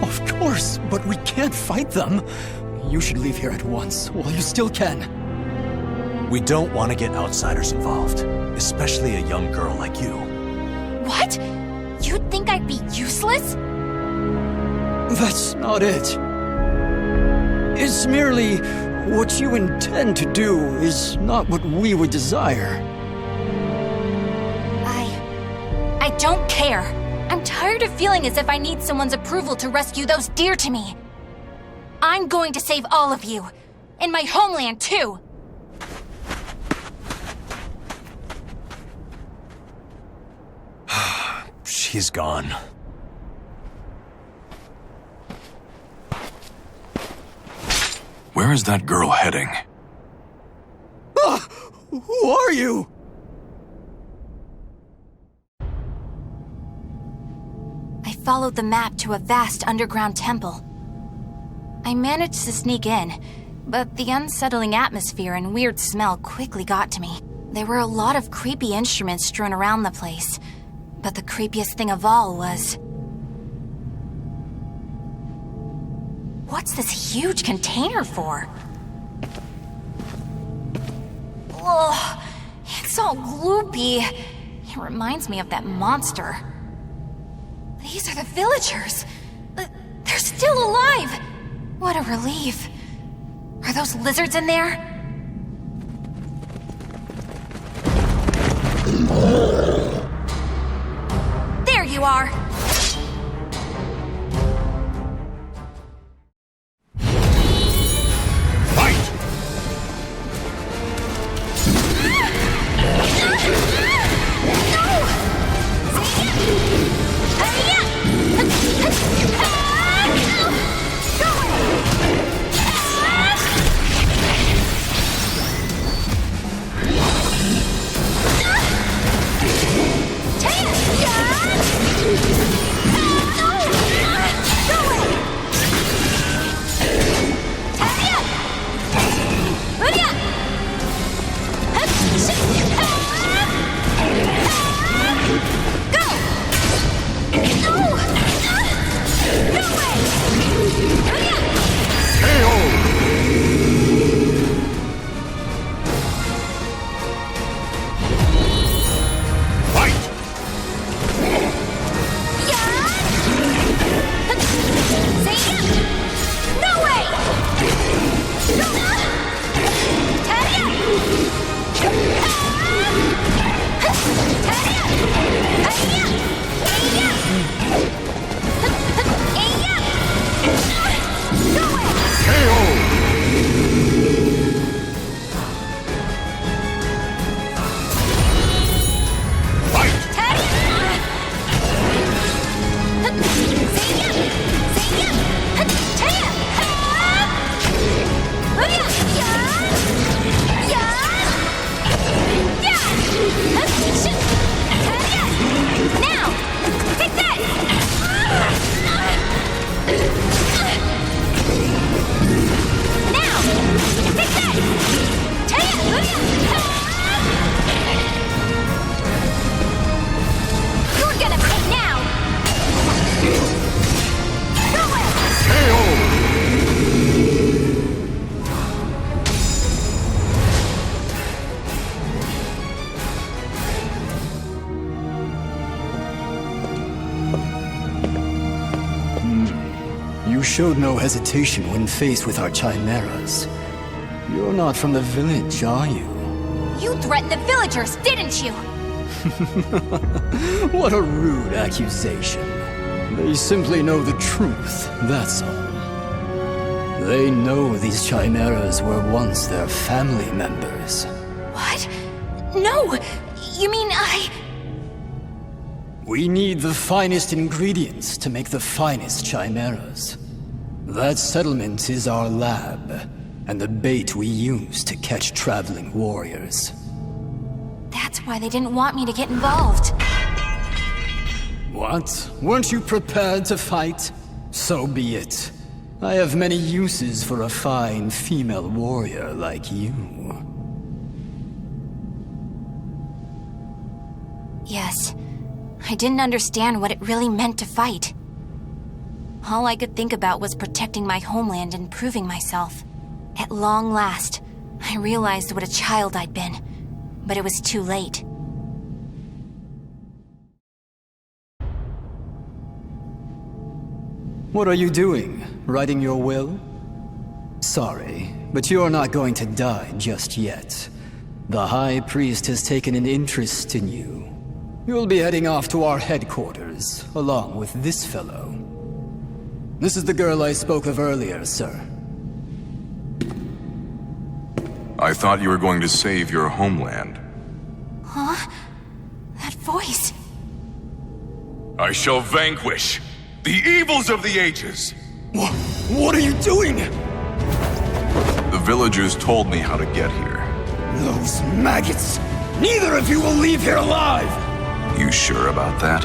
Of course, but we can't fight them. You should leave here at once, while you still can. We don't want to get outsiders involved, especially a young girl like you. What? You'd think I'd be useless? That's not it. It's merely what you intend to do is not what we would desire. I don't care. I'm tired of feeling as if I need someone's approval to rescue those dear to me. I'm going to save all of you. And my homeland, too. She's gone. Where is that girl heading? Who are you? I followed the map to a vast underground temple. I managed to sneak in, but the unsettling atmosphere and weird smell quickly got to me. There were a lot of creepy instruments strewn around the place, but the creepiest thing of all was... What's this huge container for? Ugh, it's all gloopy. It reminds me of that monster. These are the villagers. They're still alive! What a relief. Are those lizards in there? There you are! You showed no hesitation when faced with our chimeras. You're not from the village, are you? You threatened the villagers, didn't you? What a rude accusation. They simply know the truth, that's all. They know these chimeras were once their family members. What? No! You mean We need the finest ingredients to make the finest chimeras. That settlement is our lab, and the bait we use to catch traveling warriors. That's why they didn't want me to get involved. What? Weren't you prepared to fight? So be it. I have many uses for a fine female warrior like you. Yes. I didn't understand what it really meant to fight. All I could think about was protecting my homeland and proving myself. At long last, I realized what a child I'd been, but it was too late. What are you doing? Writing your will? Sorry, but you're not going to die just yet. The High Priest has taken an interest in you. You'll be heading off to our headquarters, along with this fellow. This is the girl I spoke of earlier, sir. I thought you were going to save your homeland. Huh? That voice... I shall vanquish the evils of the ages! What are you doing? The villagers told me how to get here. Those maggots! Neither of you will leave here alive! You sure about that?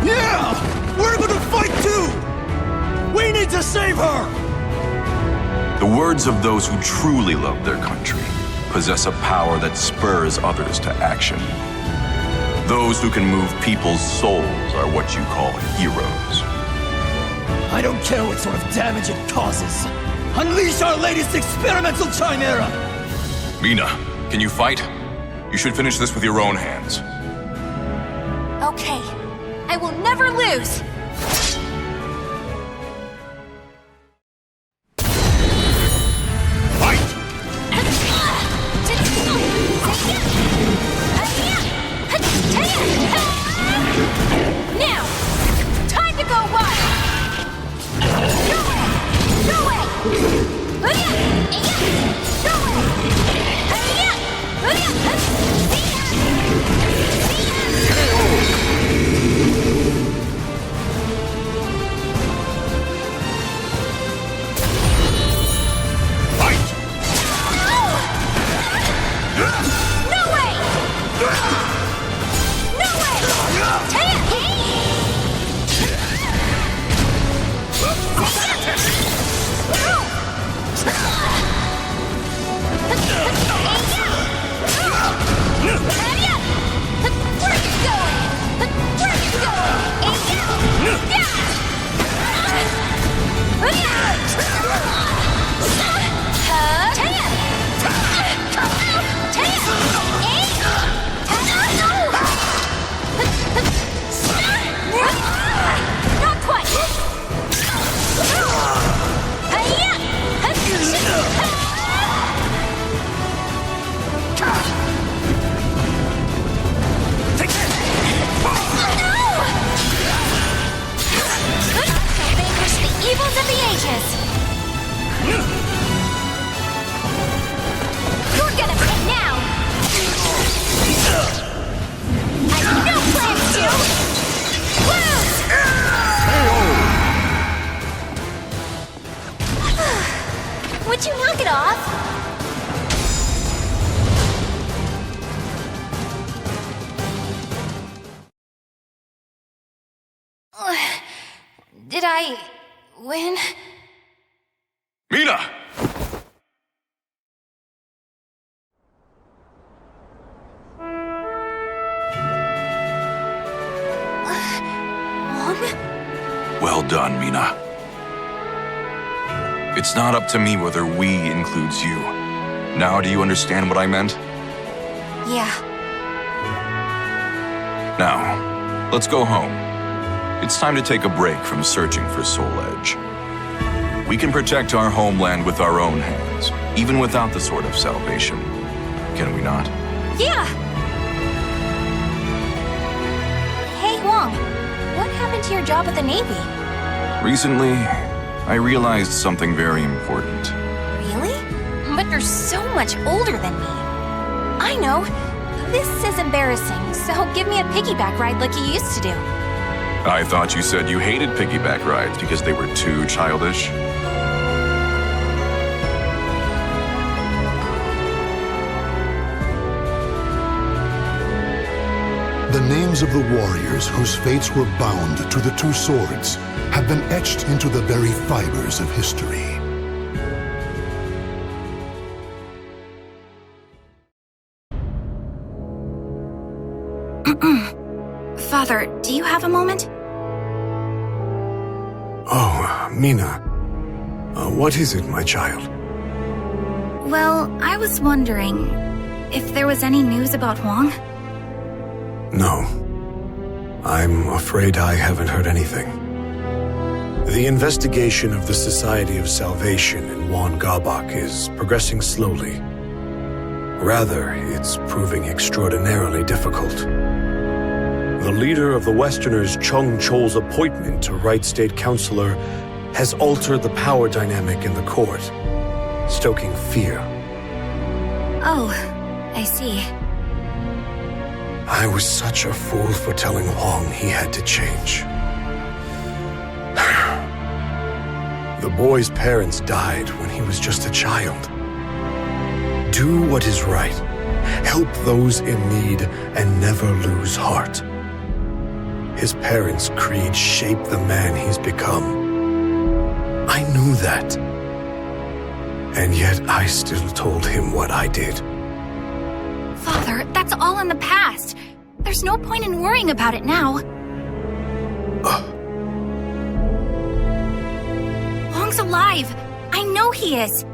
Yeah! We're gonna fight too! We need to save her! The words of those who truly love their country possess a power that spurs others to action. Those who can move people's souls are what you call heroes. I don't care what sort of damage it causes. Unleash our latest experimental chimera! Mina, can you fight? You should finish this with your own hands. Okay. I will never lose! Now! Time to go wild! Go away! Go away! Go away! Would you knock it off? Did I win? Mina! Well done, Mina. It's not up to me whether we includes you. Now do you understand what I meant? Yeah. Now, let's go home. It's time to take a break from searching for Soul Edge. We can protect our homeland with our own hands, even without the Sword of Salvation. Can we not? Yeah! Hey, Wong. What happened to your job at the Navy? Recently, I realized something very important. Really? But you're so much older than me. I know. This is embarrassing, so give me a piggyback ride like you used to do. I thought you said you hated piggyback rides because they were too childish. The names of the warriors whose fates were bound to the two swords have been etched into the very fibers of history. Father, do you have a moment? Oh, Mina. What is it, my child? Well, I was wondering if there was any news about Wong? No. I'm afraid I haven't heard anything. The investigation of the Society of Salvation in Wan Gabak is progressing slowly. Rather, it's proving extraordinarily difficult. The leader of the Westerners, Chung Chol's appointment to Right State Councilor has altered the power dynamic in the court, stoking fear. Oh, I see. I was such a fool for telling Wong he had to change. The boy's parents died when he was just a child. Do what is right. Help those in need and never lose heart. His parents' creed shaped the man he's become. I knew that. And yet I still told him what I did. Father, that's all in the past. There's no point in worrying about it now. Huang's alive. I know he is.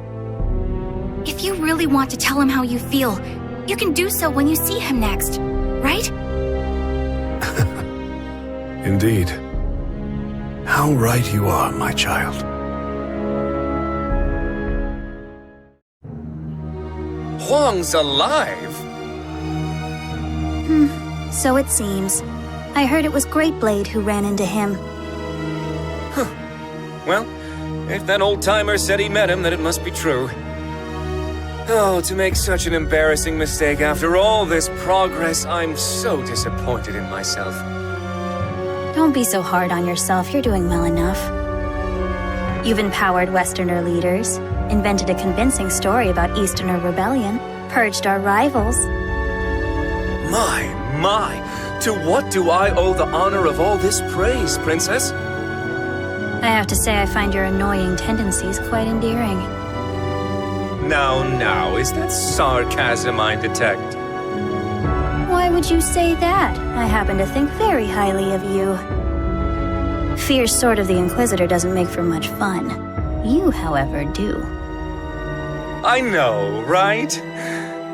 If you really want to tell him how you feel, you can do so when you see him next, right? Indeed. How right you are, my child. Huang's alive? So it seems. I heard it was Greatblade who ran into him. Well, if that old-timer said he met him, then it must be true. Oh, to make such an embarrassing mistake after all this progress, I'm so disappointed in myself. Don't be so hard on yourself, you're doing well enough. You've empowered Westerner leaders, invented a convincing story about Easterner rebellion, purged our rivals. My. To what do I owe the honor of all this praise, Princess? I have to say I find your annoying tendencies quite endearing. Now, is that sarcasm I detect? Why would you say that? I happen to think very highly of you. Fierce Sword of the Inquisitor doesn't make for much fun. You, however, do. I know, right?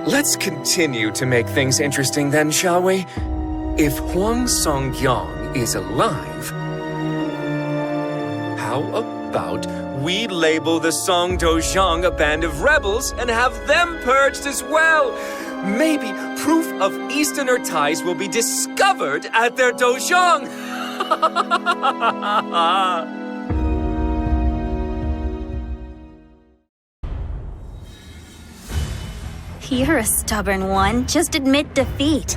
Let's continue to make things interesting then, shall we? If Huang Songyang is alive, how about we label the Song Dozhang a band of rebels and have them purged as well? Maybe proof of Easterner ties will be discovered at their Dozhang. You're a stubborn one. Just admit defeat.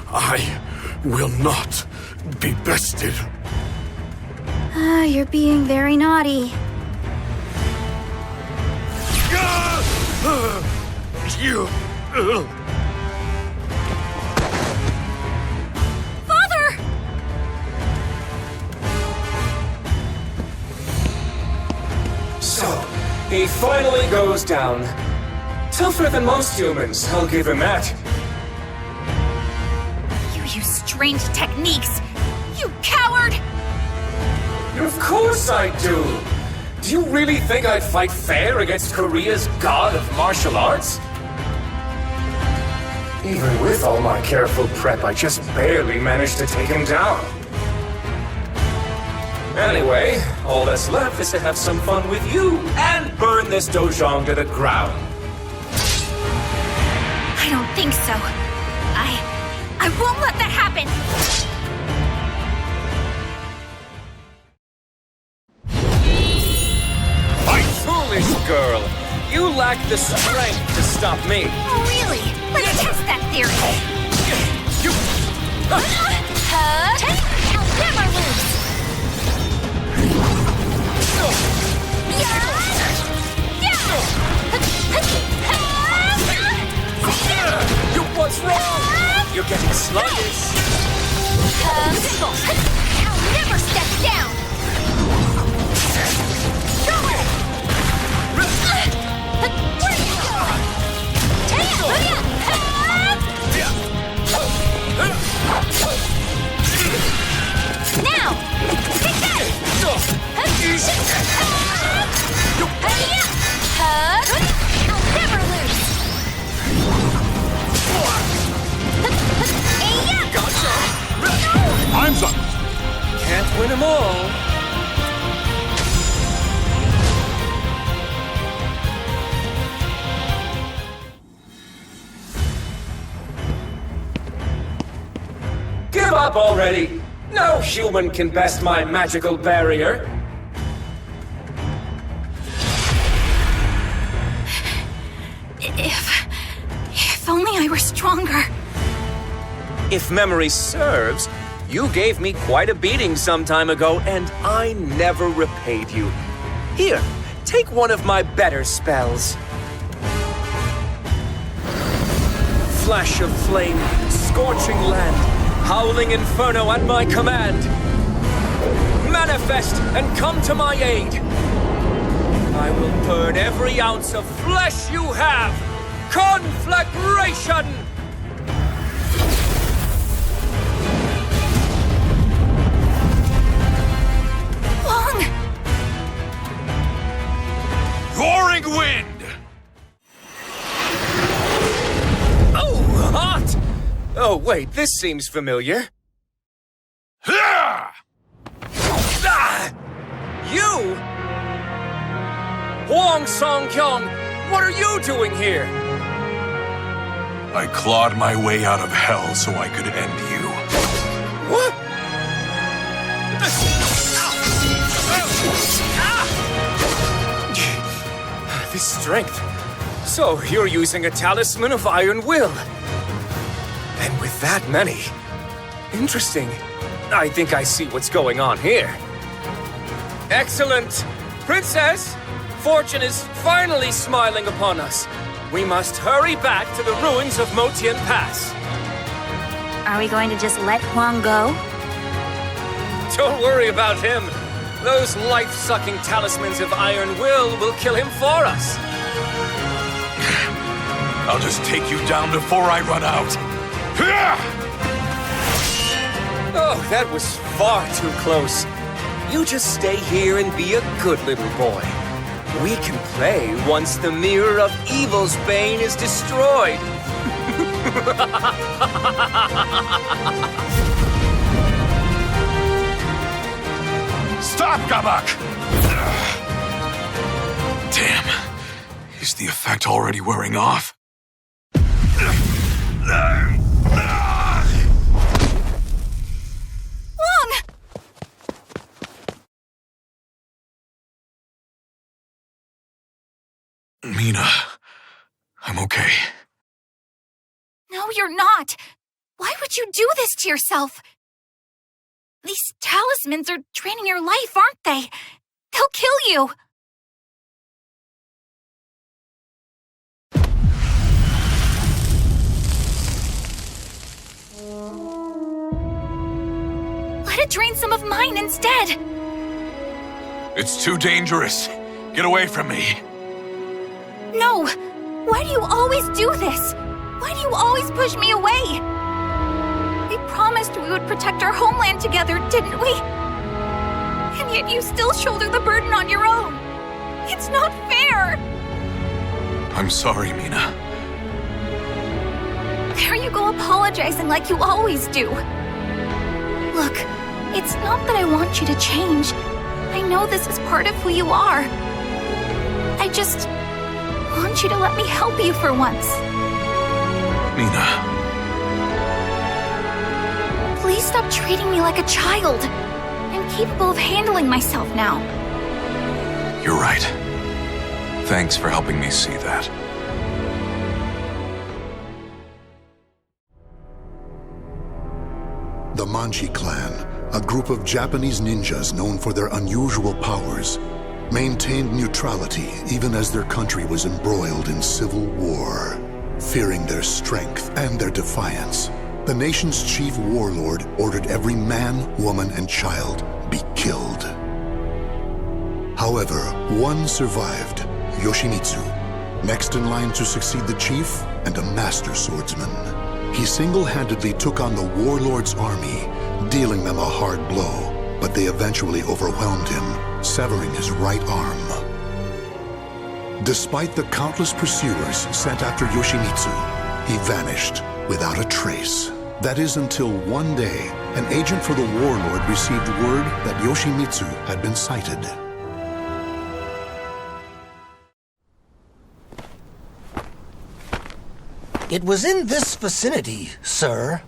I will not be bested. You're being very naughty. Father! So, he finally goes down. Tougher than most humans, I'll give him that. You use strange techniques! You coward! Of course I do! Do you really think I'd fight fair against Korea's god of martial arts? Even with all my careful prep, I just barely managed to take him down. Anyway, all that's left is to have some fun with you and burn this Dozhang to the ground. I don't think so. I won't let that happen! Foolish girl! You lack the strength to stop me! Oh, really? Let's test that theory! You... I'll never lose! What's wrong? You're getting sluggish. I'll never step down! Go it! Where are you going? Now! Take that! I'll never lose! Gotcha! Time's up! Can't win them all. Give up already! No human can best my magical barrier. If only I were stronger. If memory serves, you gave me quite a beating some time ago, and I never repaid you. Here, take one of my better spells. Flash of flame, scorching land, howling inferno at my command. Manifest and come to my aid. I will burn every ounce of flesh you have Conflagration! Long! Roaring wind! Oh, hot! Oh, wait, this seems familiar. Ah! You? Huang Song-kyung, what are you doing here? I clawed my way out of hell so I could end you. What? This strength. So, you're using a talisman of iron will. And with that many. Interesting. I think I see what's going on here. Excellent! Princess! Fortune is finally smiling upon us. We must hurry back to the ruins of Motian Pass. Are we going to just let Huang go? Don't worry about him. Those life-sucking talismans of iron will kill him for us. I'll just take you down before I run out. Oh, that was far too close. You just stay here and be a good little boy. We can play once the Mirror of Evil's Bane is destroyed. Stop, Gabak! Damn. Is the effect already wearing off? Mina, I'm okay. No, you're not. Why would you do this to yourself? These talismans are draining your life, aren't they? They'll kill you. Let it drain some of mine instead. It's too dangerous. Get away from me. No! Why do you always do this? Why do you always push me away? We promised we would protect our homeland together, didn't we? And yet you still shoulder the burden on your own. It's not fair! I'm sorry, Mina. There you go apologizing like you always do. Look, it's not that I want you to change. I know this is part of who you are. I just want you to let me help you for once. Mina. Please stop treating me like a child. I'm capable of handling myself now. You're right. Thanks for helping me see that. The Manji clan, a group of Japanese ninjas known for their unusual powers, maintained neutrality even as their country was embroiled in civil war. Fearing their strength and their defiance, the nation's chief warlord ordered every man, woman, and child be killed. However, one survived, Yoshimitsu, next in line to succeed the chief and a master swordsman. He single-handedly took on the warlord's army, dealing them a hard blow, but they eventually overwhelmed him, severing his right arm. Despite the countless pursuers sent after Yoshimitsu, he vanished without a trace. That is until one day, an agent for the warlord received word that Yoshimitsu had been sighted. It was in this vicinity, sir.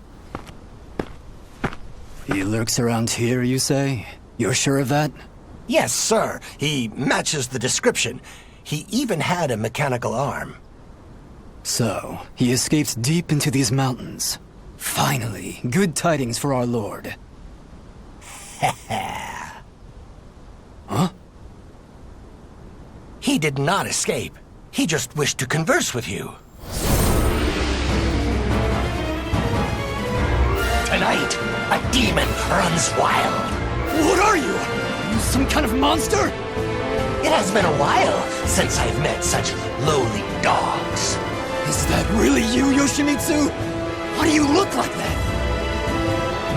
He lurks around here, you say? You're sure of that? Yes, sir. He matches the description. He even had a mechanical arm. So, he escaped deep into these mountains. Finally, good tidings for our lord. Huh? He did not escape. He just wished to converse with you. Tonight, a demon runs wild. What are you? Are you some kind of monster? It has been a while since I've met such lowly dogs. Is that really you, Yoshimitsu? Why do you look like that?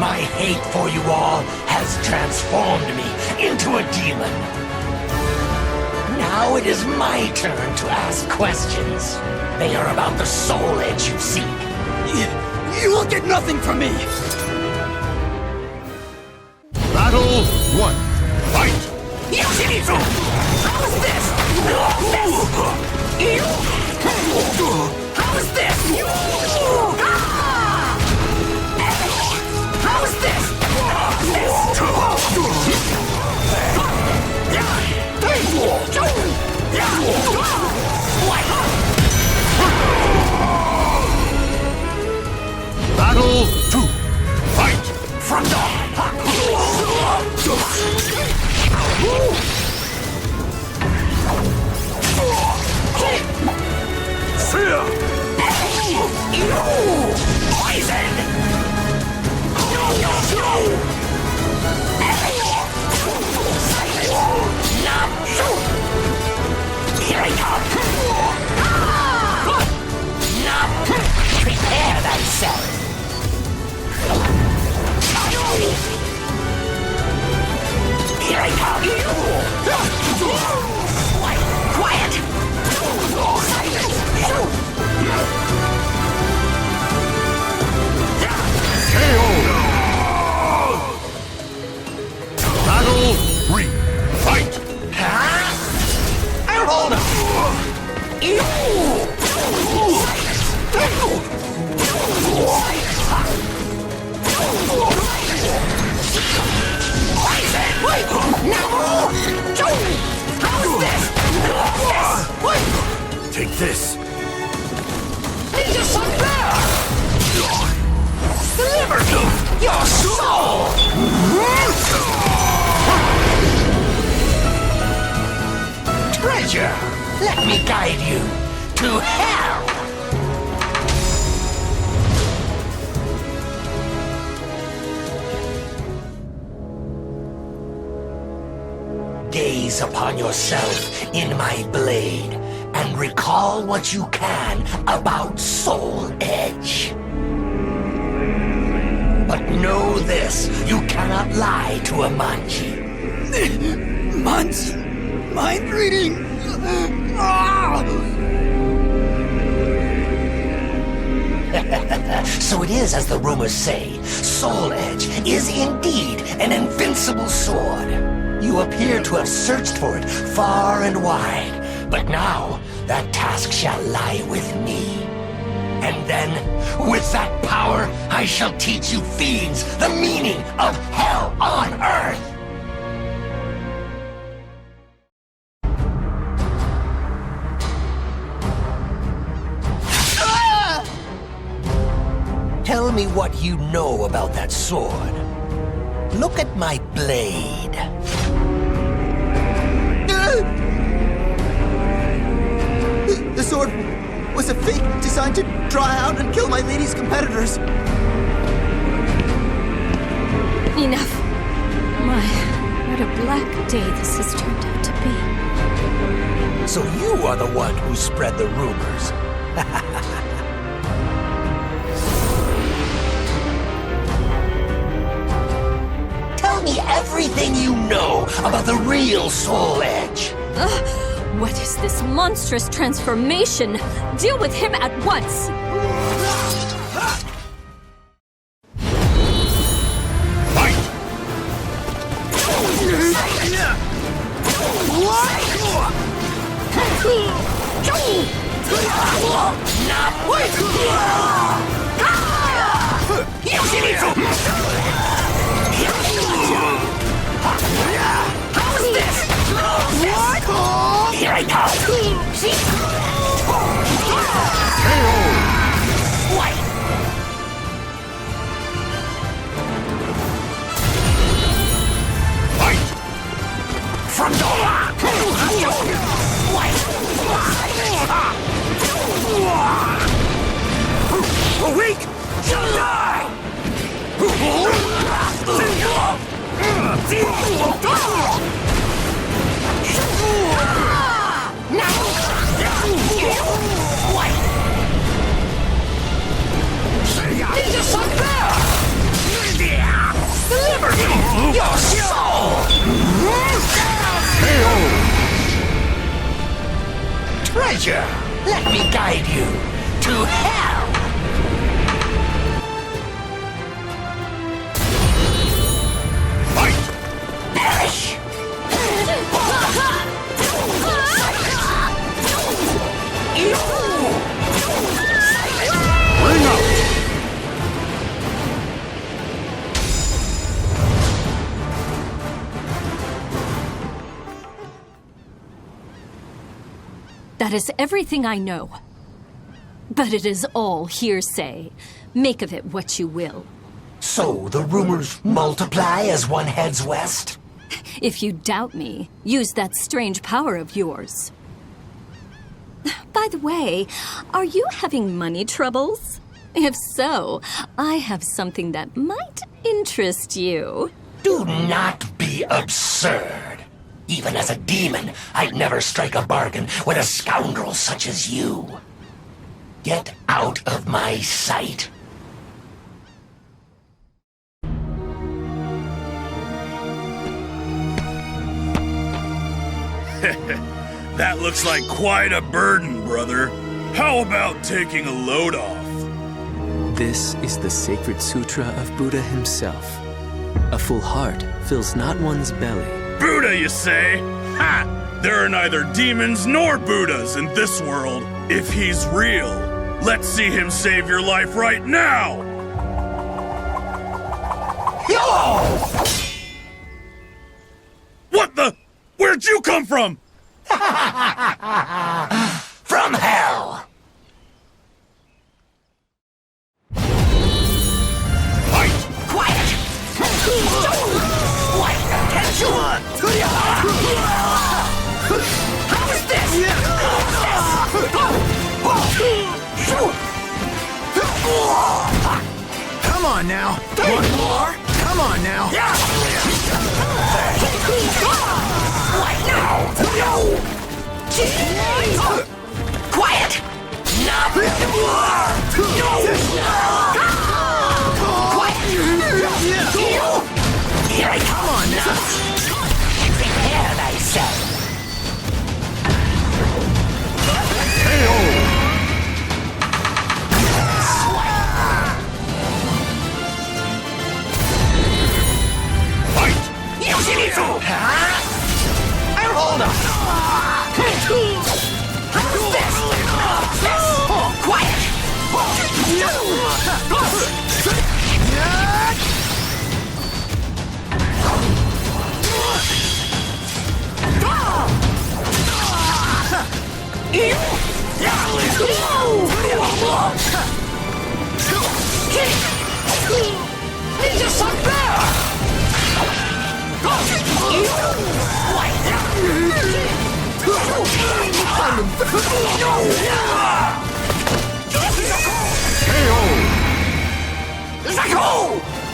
My hate for you all has transformed me into a demon. Now it is my turn to ask questions. They are about the soul edge you seek. You will get nothing from me! Battle 1. Fight! Yoshimitsu! How is this? How is this? How is this? Battle 2. Fight! From dawn! Fear! Poison! Here I come! Prepare thyself! Here I come! Quiet! KO! Battle 3. Fight! Hold on! Take this. Need some there! Deliver me your soul! Treasure, let me guide you to hell! Gaze upon yourself in my blade and recall what you can about Soul Edge. But know this, you cannot lie to a Manji. Manji? Mind reading? So it is as the rumors say, Soul Edge is indeed an invincible sword. You appear to have searched for it far and wide, but now that task shall lie with me. And then, with that power, I shall teach you fiends the meaning of hell on earth! Tell me what you know about that sword. Look at my blade. The sword was a fake designed to draw out and kill my lady's competitors. Enough. My, what a black day this has turned out to be. So you are the one who spread the rumors. Tell me everything you know about the real Soul Edge. What is this monstrous transformation? Deal with him at once! Fight! How is this? What? Here I come! What? Fight! From Duro! Awake! Shall die! pleasure. Let me guide you to hell. Fight! Perish! Bring out! That is everything I know. But it is all hearsay. Make of it what you will. So the rumors multiply as one heads west? If you doubt me, use that strange power of yours. By the way, are you having money troubles? If so, I have something that might interest you. Do not be absurd. Even as a demon, I'd never strike a bargain with a scoundrel such as you. Get out of my sight. That looks like quite a burden, brother. How about taking a load off? This is the sacred sutra of Buddha himself. A full heart fills not one's belly. Buddha, you say? Ha! There are neither demons nor Buddhas in this world. If he's real, let's see him save your life right now! What the? Where'd you come from? From hell! Fight! Quiet! What? Attention! How is this? Come on now. One more. Come on now. What now? No! Quiet! No! Quiet! Here I come on now! Prepare thyself! Fight! Yoshimitsu! Hold on! This! Quiet! Ninja Sun Bear!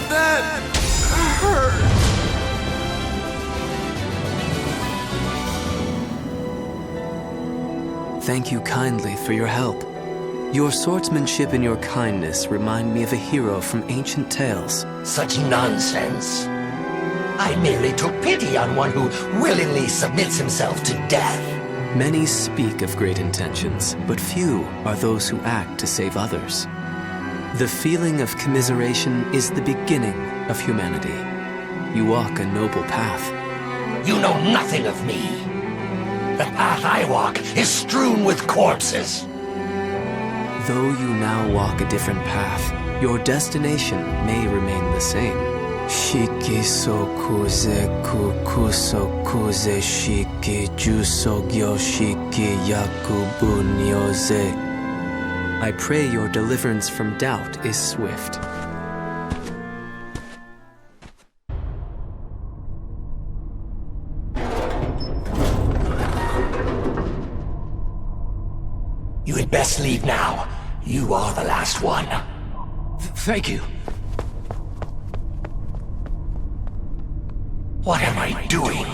That hurt. Thank you kindly for your help. Your swordsmanship and your kindness remind me of a hero from ancient tales. Such nonsense. I merely took pity on one who willingly submits himself to death. Many speak of great intentions, but few are those who act to save others. The feeling of commiseration is the beginning of humanity. You walk a noble path. You know nothing of me. The path I walk is strewn with corpses. Though you now walk a different path, your destination may remain the same. Shiki sokuze kukuso kuze shiki jusogyo shiki yakubu nyoze. I pray your deliverance from doubt is swift. You had best leave now. You are the last one. Thank you. What am I doing?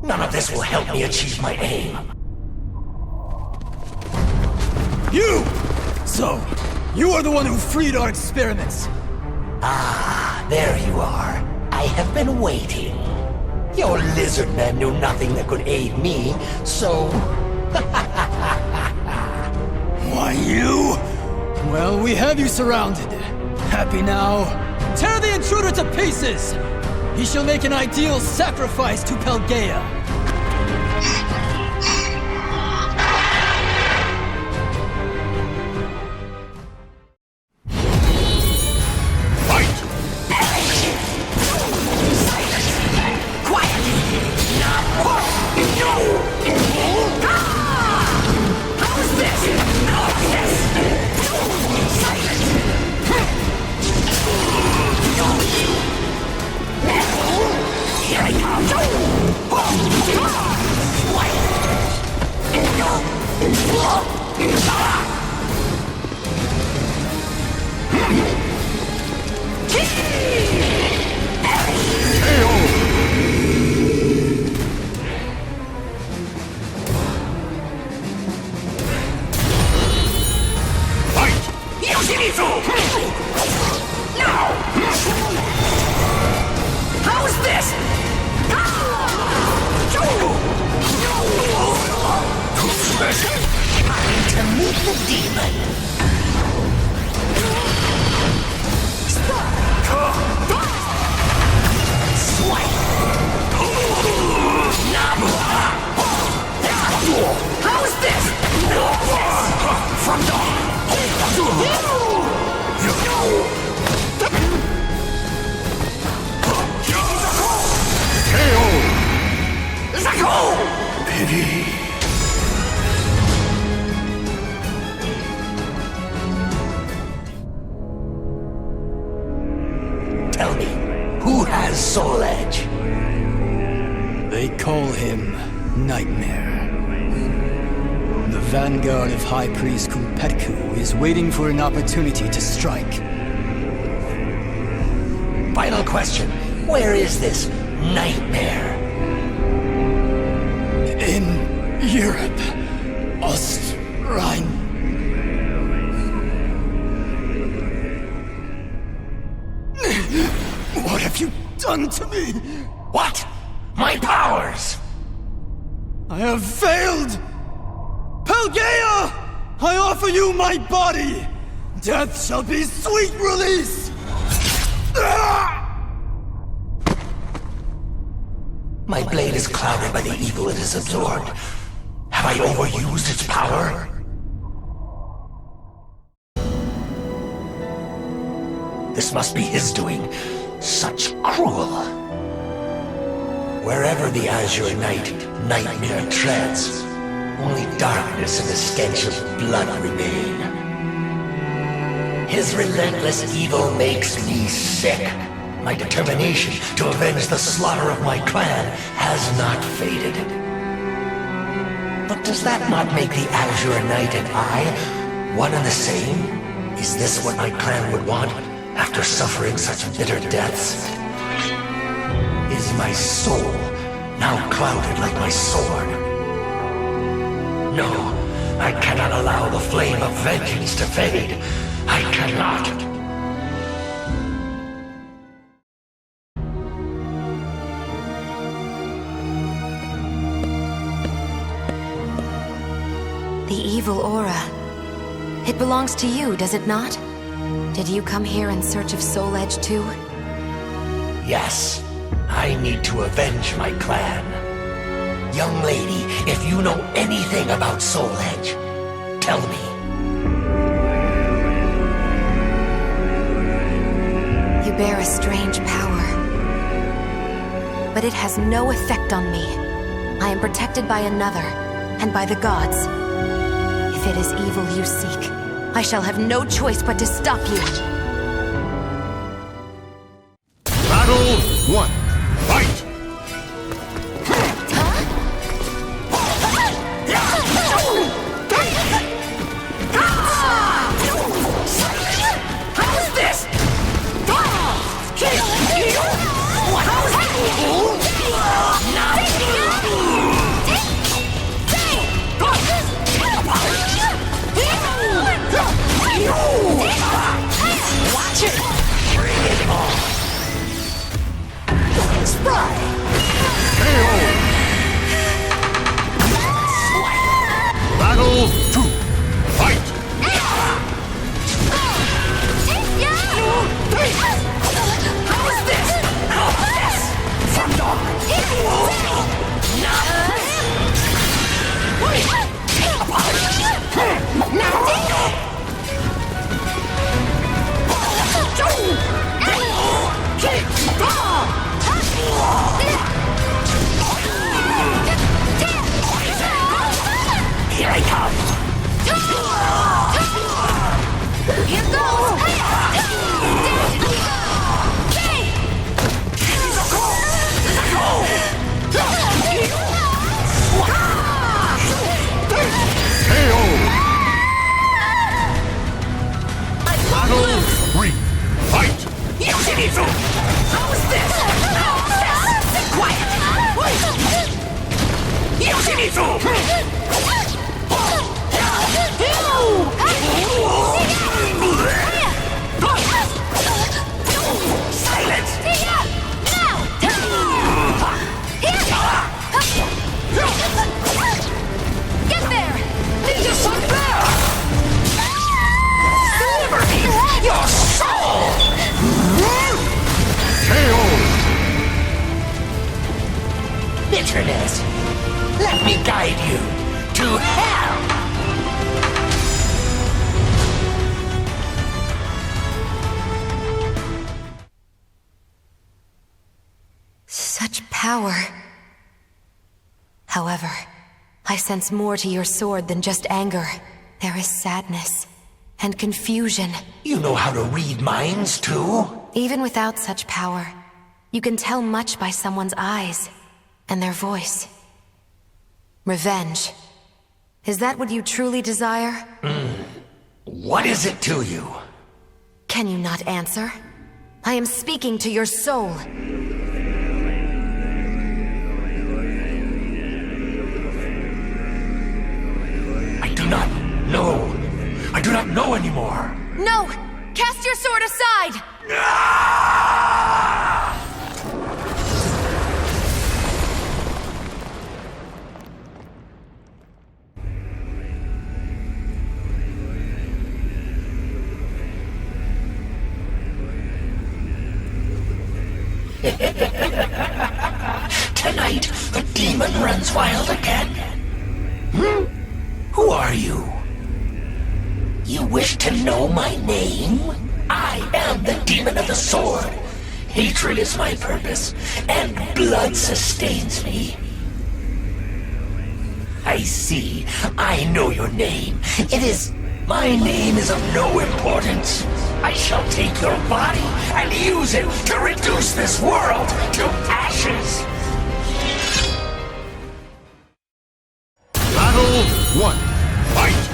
None of this will help me achieve my aim. You! So, you are the one who freed our experiments. Ah, there you are. I have been waiting. Your lizard men knew nothing that could aid me, so Why, you? Well, we have you surrounded. Happy now? Tear the intruder to pieces! He shall make an ideal sacrifice to Pelgaea. Tell me, who has Soul Edge? They call him Nightmare. The vanguard of High Priest Kumpetku is waiting for an opportunity to strike. Final question. Where is this Nightmare? In Europe. Ostrine. What have you done to me? What? My powers! I have failed! Pelgaea! I offer you my body! Death shall be sweet release! My blade is clouded by the evil it has absorbed. Have I overused its power? This must be his doing. Such cruel. Wherever the Azure Nightmare treads, only darkness and the stench of blood remain. His relentless evil makes me sick. My determination to avenge the slaughter of my clan has not faded. But does that not make the Azure Knight and I one and the same? Is this what my clan would want after suffering such bitter deaths? Is my soul now clouded like my sword? No, I cannot allow the flame of vengeance to fade. I cannot. The evil aura. It belongs to you, does it not? Did you come here in search of Soul Edge too? Yes, I need to avenge my clan. Young lady, if you know anything about Soul Edge, tell me. You bear a strange power. But it has no effect on me. I am protected by another, and by the gods. If it is evil you seek, I shall have no choice but to stop you. Battle 1. Fight! How's this? Watch it! Bring it on! Get there! Ninja Sunbear! Your soul! Bitterness, let me guide you to hell! Such power. However, I sense more to your sword than just anger. There is sadness and confusion. You know how to read minds, too? Even without such power, you can tell much by someone's eyes and their voice. Revenge. Is that what you truly desire? What is it to you? Can you not answer? I am speaking to your soul. I do not know anymore. No! Cast your sword aside! Tonight, the demon runs wild again. Who are you? You wish to know my name? I am the demon of the sword. Hatred is my purpose, and blood sustains me. I see. I know your name. My name is of no importance. I shall take your body and use it to reduce this world to ashes. Battle 1. Fight!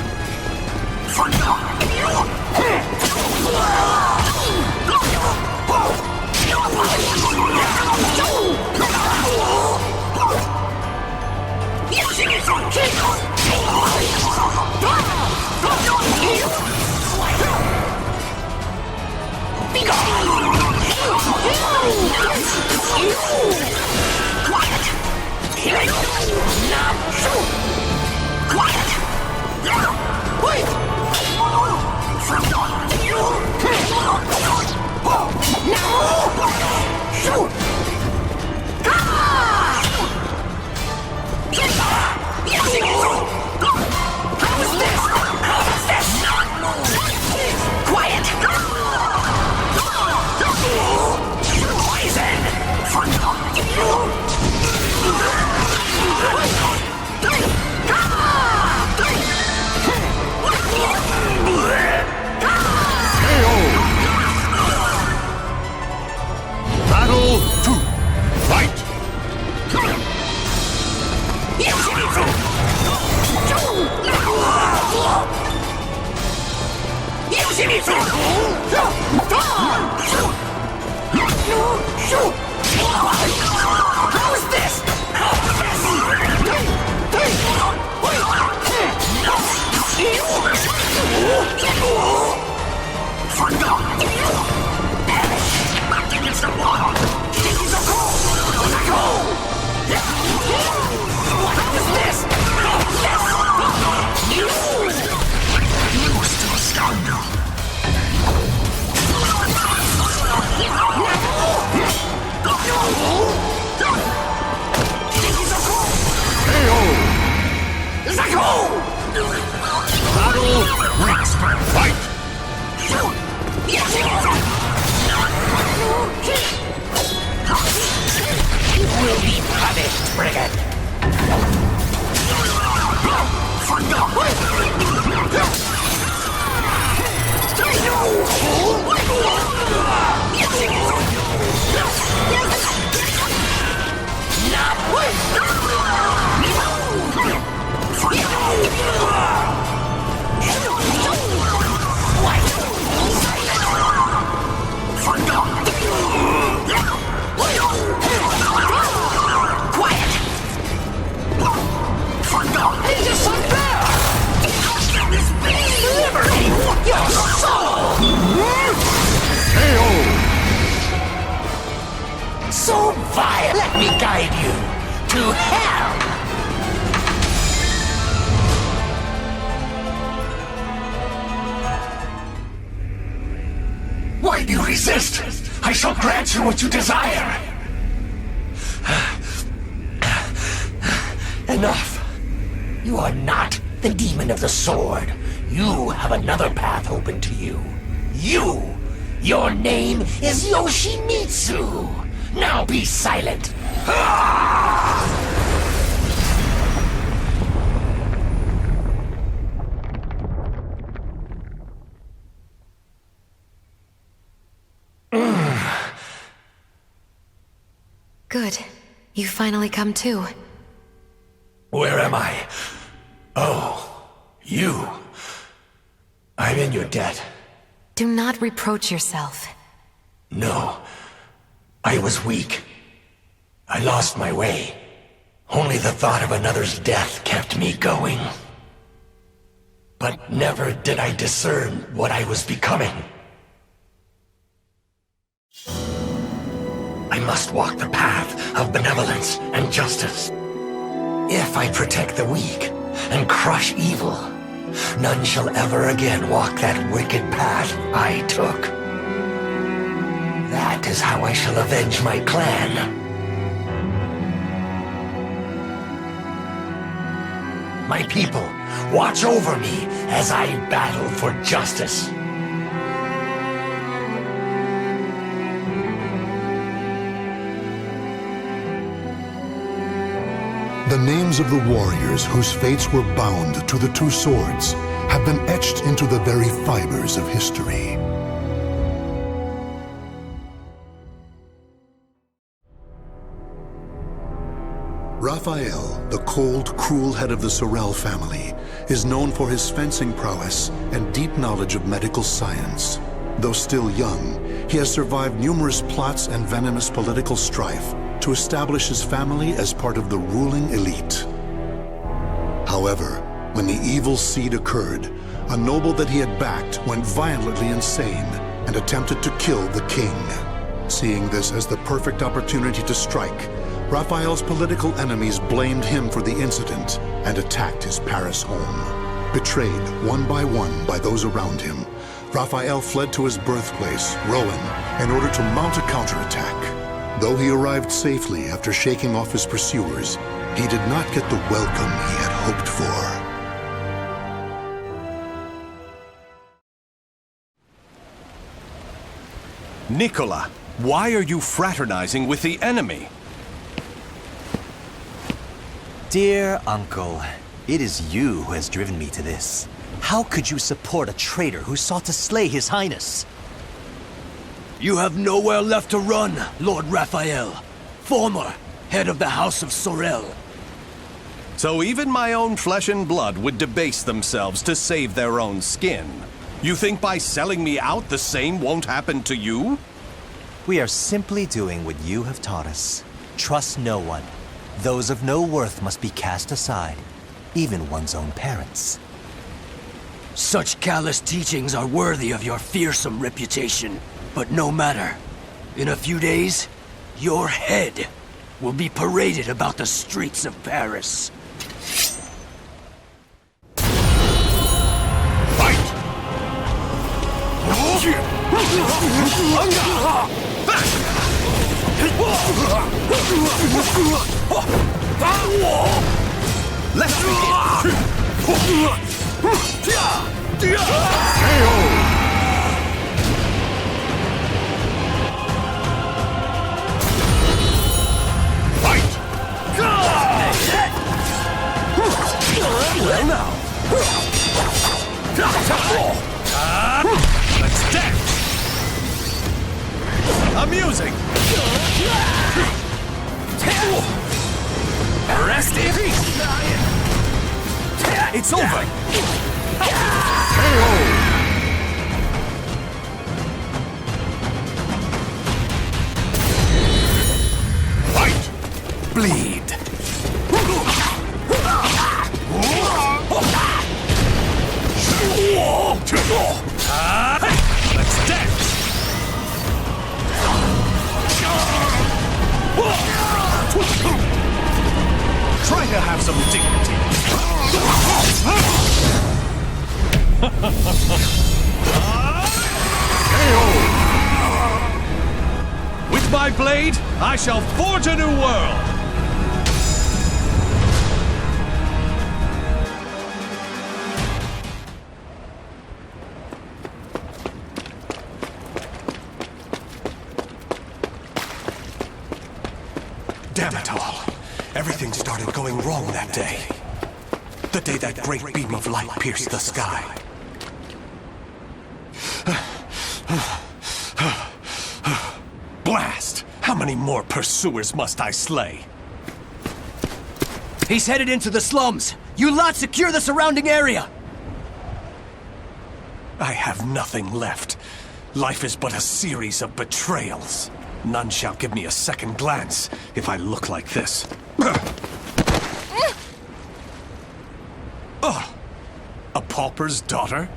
Battle 2. Fight! How is this? so vile. Let me guide you to hell. Why do you resist? I shall grant you what you desire. Enough. You are not the demon of the sword. You have another path open to you. Your name is Yoshimitsu. Now be silent. Good. You finally come to. Where am I? Oh, you. I'm in your debt. Do not reproach yourself. No. I was weak. I lost my way. Only the thought of another's death kept me going. But never did I discern what I was becoming. I must walk the path of benevolence and justice. If I protect the weak and crush evil, none shall ever again walk that wicked path I took. That is how I shall avenge my clan. My people, watch over me as I battle for justice. The names of the warriors whose fates were bound to the two swords have been etched into the very fibers of history. Raphael, the cold, cruel head of the Sorel family, is known for his fencing prowess and deep knowledge of medical science. Though still young, he has survived numerous plots and venomous political strife to establish his family as part of the ruling elite. However, when the evil seed occurred, a noble that he had backed went violently insane and attempted to kill the king. Seeing this as the perfect opportunity to strike, Raphael's political enemies blamed him for the incident and attacked his Paris home. Betrayed one by those around him, Raphael fled to his birthplace, Rouen, in order to mount a counterattack. Though he arrived safely after shaking off his pursuers, he did not get the welcome he had hoped for. Nicola, why are you fraternizing with the enemy? Dear Uncle, it is you who has driven me to this. How could you support a traitor who sought to slay His Highness? You have nowhere left to run, Lord Raphael, former head of the House of Sorel. So even my own flesh and blood would debase themselves to save their own skin. You think by selling me out the same won't happen to you? We are simply doing what you have taught us. Trust no one. Those of no worth must be cast aside, even one's own parents. Such callous teachings are worthy of your fearsome reputation. But no matter. In a few days, your head will be paraded about the streets of Paris. Let's begin! Well now. Let's dance. Amusing. Rest in peace. It's over. Fight. Bleed. Let's dance! to have some dignity. With my blade, I shall forge a new world! Damn it all. Everything started going wrong that day. The day that great beam of light pierced the sky. Blast! How many more pursuers must I slay? He's headed into the slums. You lot secure the surrounding area. I have nothing left. Life is but a series of betrayals. None shall give me a second glance if I look like this. A pauper's daughter?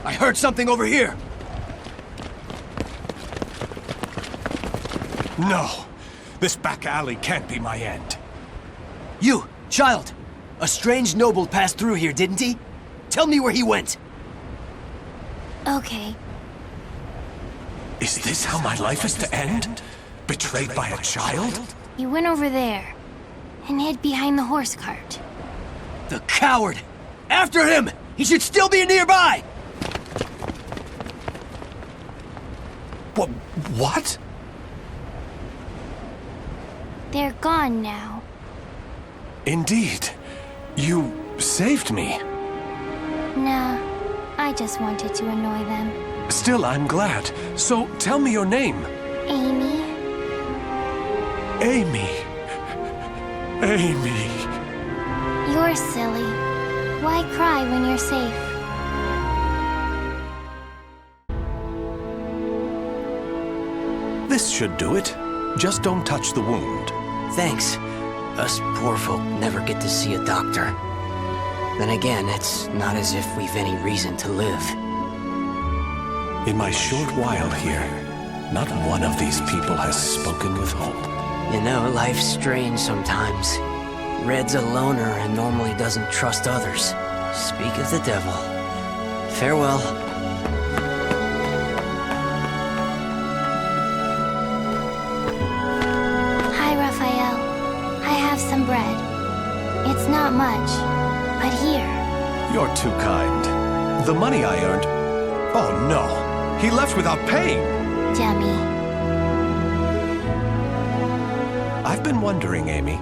I heard something over here. No. This back alley can't be my end. You, child. A strange noble passed through here, didn't he? Tell me where he went. Okay. Is this how my life is to end? Betrayed by a child? He went over there and hid behind the horse cart. The coward! After him! He should still be nearby! What? They're gone now. Indeed. You saved me. Nah, I just wanted to annoy them. Still, I'm glad. So, tell me your name. Amy? Amy. Amy. You're silly. Why cry when you're safe? This should do it. Just don't touch the wound. Thanks. Us poor folk never get to see a doctor. Then again, it's not as if we've any reason to live. In my short while here, not one of these people has spoken with hope. You know, life's strange sometimes. Red's a loner and normally doesn't trust others. Speak of the devil. Farewell. Hi, Raphael. I have some bread. It's not much, but here. You're too kind. The money I earned... Oh no! He left without paying! Dummy. I've been wondering, Amy.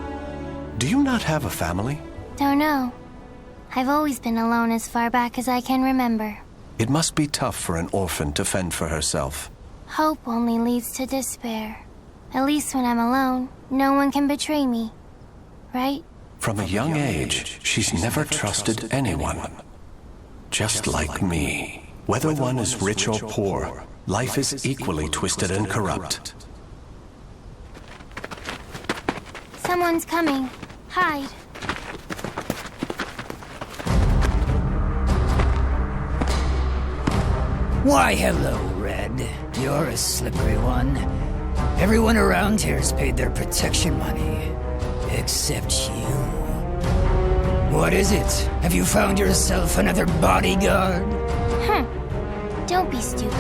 Do you not have a family? Don't know. I've always been alone as far back as I can remember. It must be tough for an orphan to fend for herself. Hope only leads to despair. At least when I'm alone, no one can betray me. Right? From a young age, she's never trusted anyone. Just like me. Whether one is rich or poor, life is equally twisted and corrupt. Someone's coming. Hide. Why, hello, Red. You're a slippery one. Everyone around here's paid their protection money. Except you. What is it? Have you found yourself another bodyguard? Don't be stupid.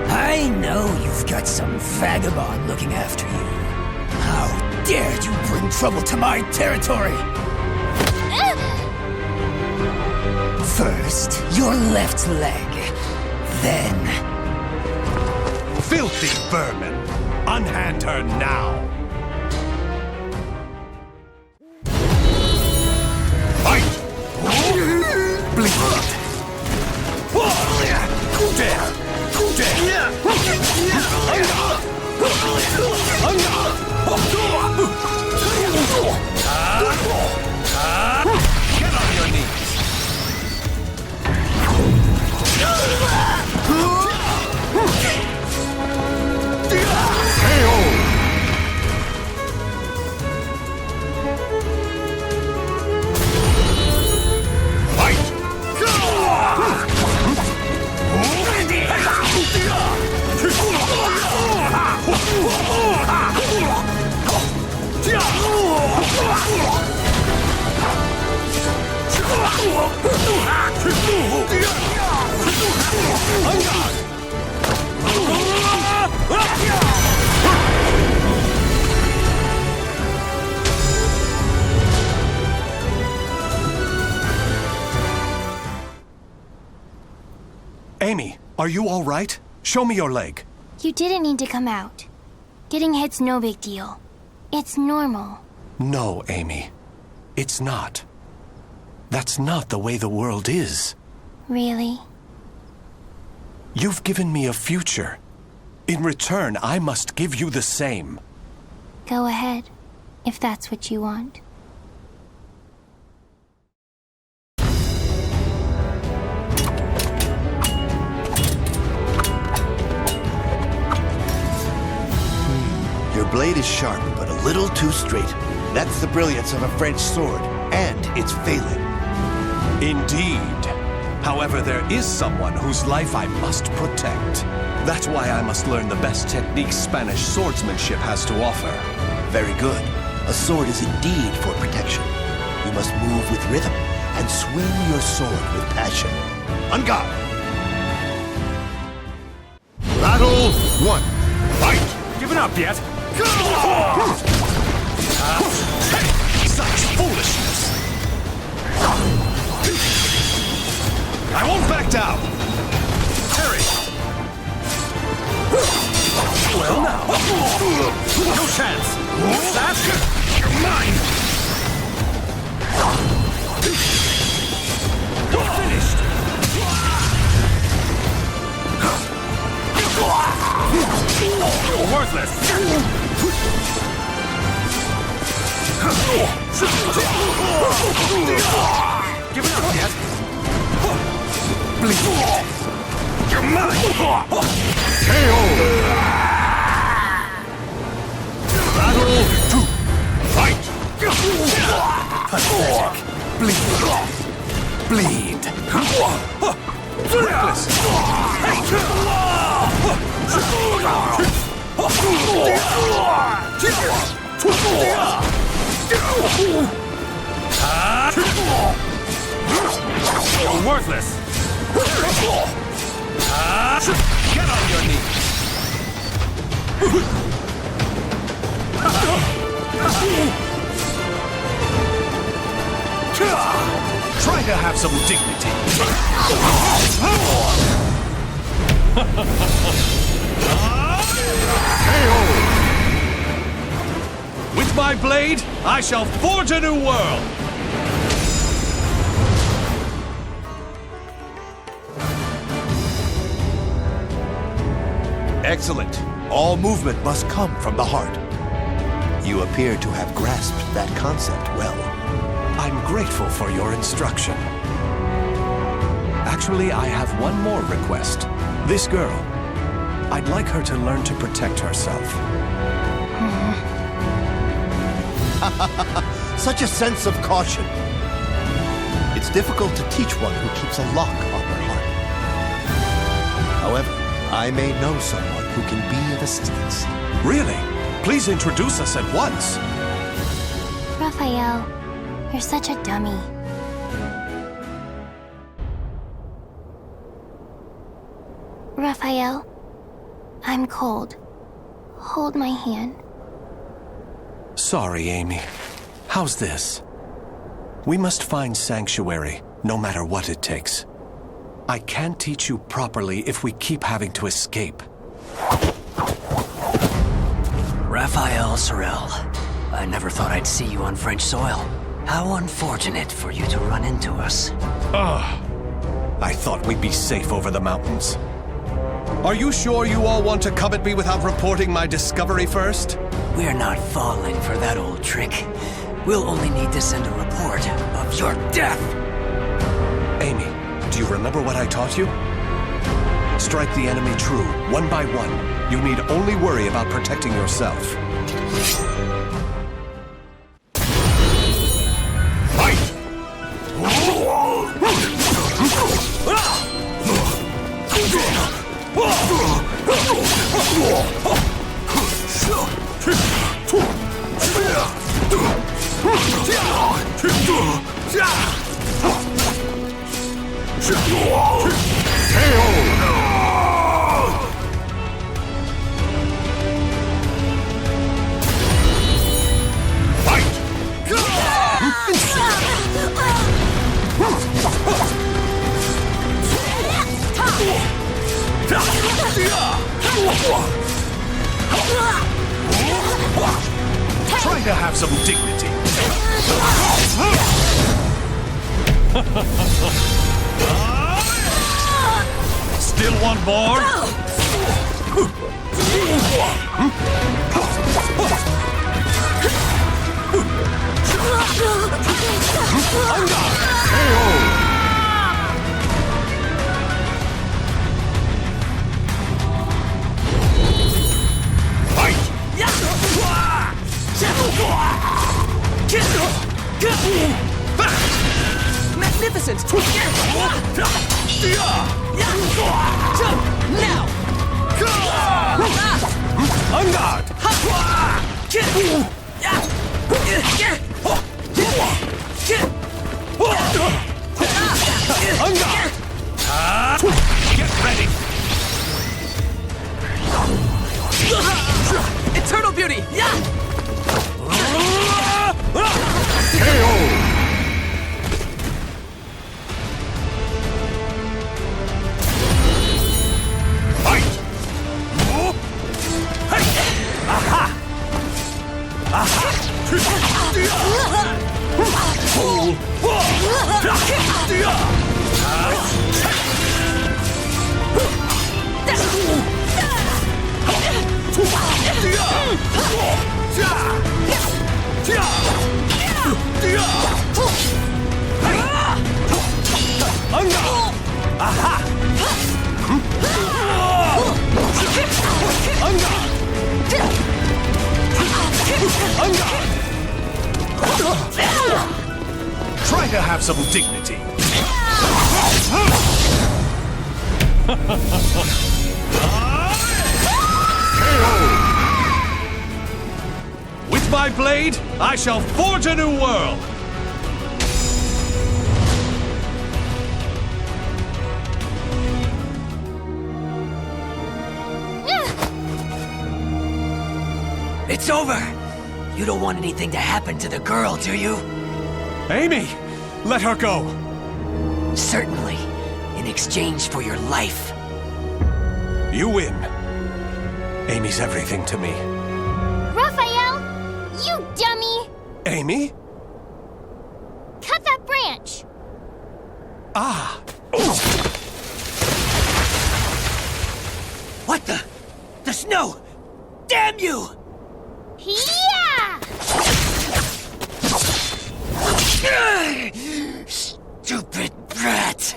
I know you've got some vagabond looking after you. How dare you bring trouble to my territory? First, your left leg. Then... Filthy vermin! Unhand her now! Fight! Bleed! Who dare? Who dare? Get on your knees! Amy, are you all right? Show me your leg. You didn't need to come out. Getting hit's no big deal. It's normal. No, Amy. It's not. That's not the way the world is. Really? You've given me a future. In return, I must give you the same. Go ahead, if that's what you want. Your blade is sharp, but a little too straight. That's the brilliance of a French sword, and it's failing. Indeed. However, there is someone whose life I must protect. That's why I must learn the best techniques Spanish swordsmanship has to offer. Very good. A sword is indeed for protection. You must move with rhythm and swing your sword with passion. On guard! Battle 1. Fight! Giving up yet? Such foolishness! I won't back down! Harry! Well now. No chance! What's that? You're mine! You're finished! You're worthless! Giving up yet? Bleed! You're mine! KO! Battle 2. Fight! Pathetic. Bleed. Bleed. Reckless! You're worthless! Get on your knees! Try to have some dignity. With my blade, I shall forge a new world! Excellent. All movement must come from the heart. You appear to have grasped that concept well. I'm grateful for your instruction. Actually, I have one more request. This girl, I'd like her to learn to protect herself. Such a sense of caution. It's difficult to teach one who keeps a lock on her heart. However, I may know someone who can be of assistance. Really? Please introduce us at once. Raphael, you're such a dummy. Raphael, I'm cold. Hold my hand. Sorry, Amy. How's this? We must find sanctuary, no matter what it takes. I can't teach you properly if we keep having to escape. Raphael Sorel, I never thought I'd see you on French soil. How unfortunate for you to run into us. I thought we'd be safe over the mountains. Are you sure you all want to come at me without reporting my discovery first? We're not falling for that old trick. We'll only need to send a report of your death. Amy, do you remember what I taught you? Strike the enemy true, one by one. You need only worry about protecting yourself. Fight! KO! Try to have some dignity. Still want more? Magnificent! Now! On guard! On guard! Get ready! Eternal beauty! KO! Fight! Aha! Aha! Try to have some dignity. With my blade, I shall forge a new world. It's over! You don't want anything to happen to the girl, do you? Amy, let her go. Certainly, in exchange for your life. You win. Amy's everything to me. Raphael! You dummy! Amy? Cut that branch! Ah! What the? The snow! Damn you! Yeah! Stupid brat!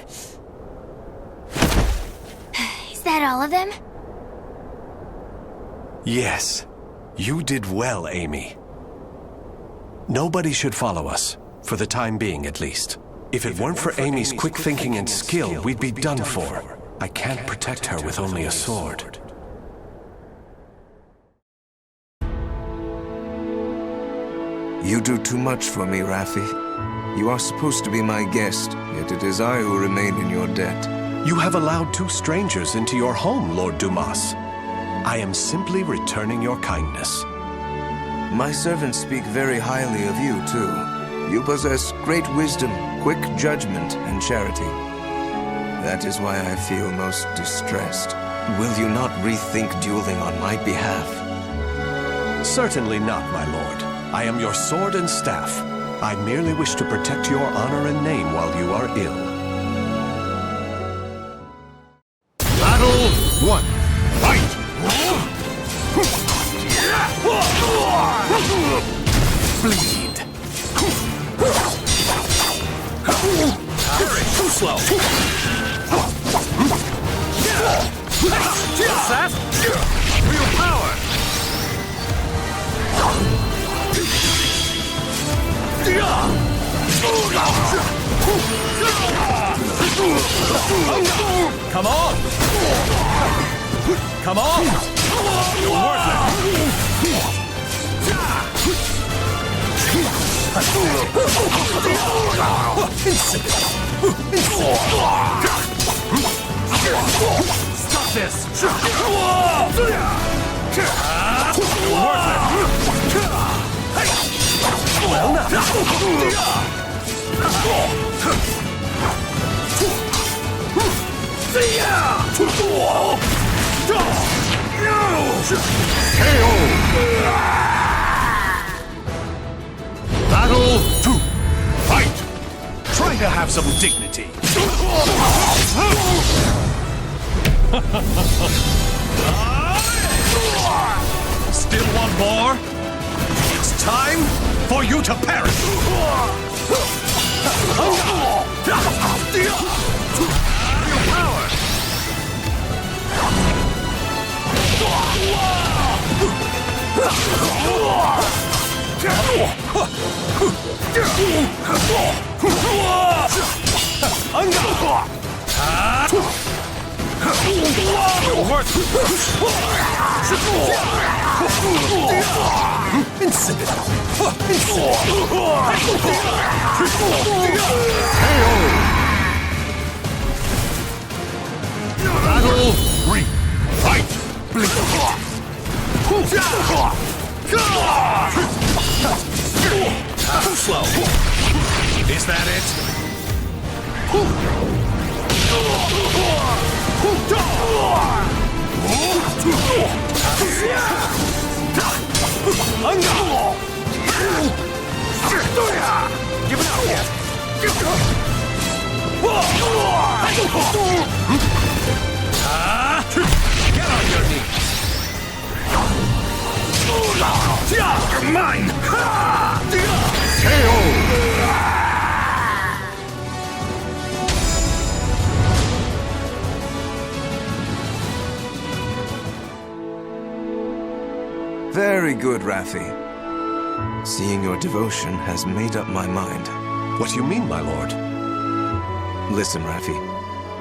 Is that all of them? Yes. You did well, Amy. Nobody should follow us, for the time being at least. If it weren't for Amy's quick thinking and skill, we'd be done for. I can't protect her with only a sword. You do too much for me, Raffi. You are supposed to be my guest, yet it is I who remain in your debt. You have allowed two strangers into your home, Lord Dumas. I am simply returning your kindness. My servants speak very highly of you, too. You possess great wisdom, quick judgment, and charity. That is why I feel most distressed. Will you not rethink dueling on my behalf? Certainly not, my lord. I am your sword and staff. I merely wish to protect your honor and name while you are ill. Battle 1. Fight! Bleed. Too slow. Fast. Real power. Come on! Come on! You're worthless. Stop this! You're worthless. Well now. Battle 2. Fight! Try to have some dignity. Still one more? It's time for you to perish! Your power! You're worth insipid! Battle 3. Fight! Too slow. Is that it? Give it up yet. Get on your knees. You're mine. Very good, Raffi. Seeing your devotion has made up my mind. What do you mean, my lord? Listen, Raffi.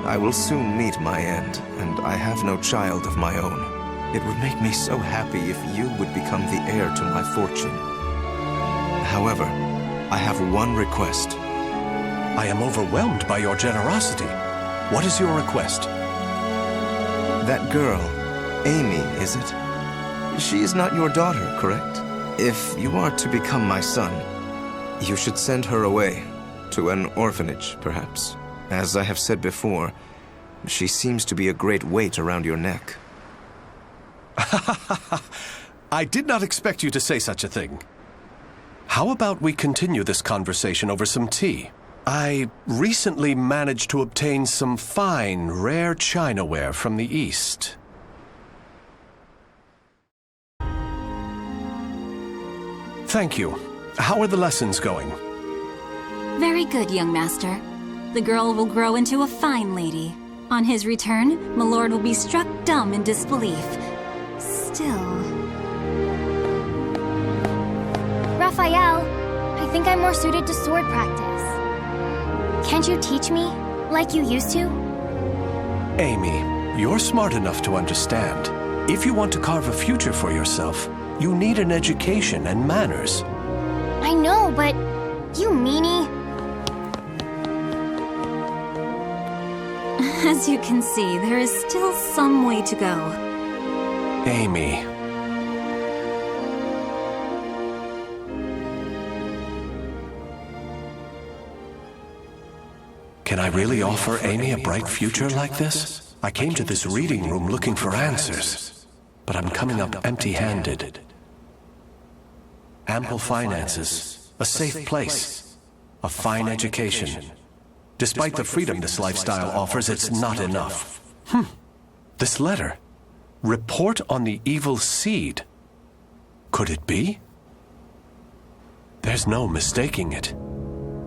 I will soon meet my end, and I have no child of my own. It would make me so happy if you would become the heir to my fortune. However, I have one request. I am overwhelmed by your generosity. What is your request? That girl, Amy, is it? She is not your daughter, correct? If you are to become my son, you should send her away, to an orphanage, perhaps. As I have said before, she seems to be a great weight around your neck. I did not expect you to say such a thing. How about we continue this conversation over some tea? I recently managed to obtain some fine, rare chinaware from the East. Thank you. How are the lessons going? Very good, young master. The girl will grow into a fine lady. On his return, my lord will be struck dumb in disbelief. Still... Raphael, I think I'm more suited to sword practice. Can't you teach me, like you used to? Amy, you're smart enough to understand. If you want to carve a future for yourself, you need an education and manners. I know, but you meanie. As you can see, there is still some way to go. Amy. Can I really offer Amy a bright future like this? I came to this reading room looking for answers, but I'm coming up empty-handed. Ample finances, a safe place, a fine education. Despite the freedom this lifestyle offers, it's not enough. This letter. Report on the evil seed. Could it be? There's no mistaking it.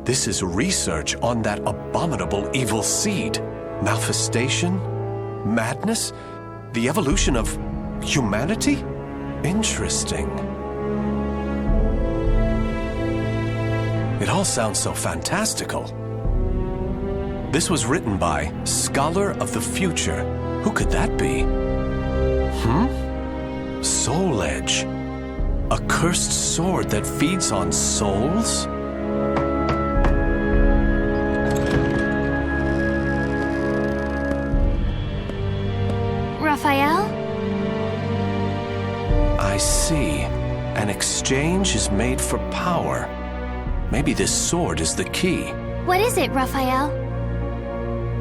This is research on that abominable evil seed. Malfestation? Madness? The evolution of humanity? Interesting. It all sounds so fantastical. This was written by Scholar of the Future. Who could that be? Soul Edge. A cursed sword that feeds on souls? Raphael? I see. An exchange is made for power. Maybe this sword is the key. What is it, Raphael?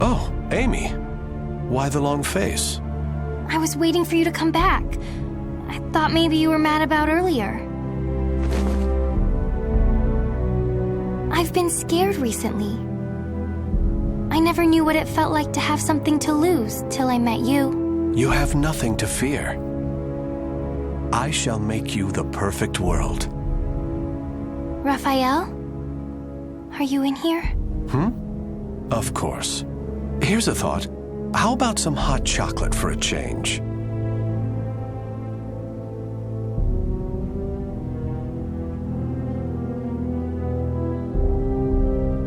Oh, Amy. Why the long face? I was waiting for you to come back. I thought maybe you were mad about earlier. I've been scared recently. I never knew what it felt like to have something to lose till I met you. You have nothing to fear. I shall make you the perfect world. Raphael? Are you in here? Of course. Here's a thought. How about some hot chocolate for a change?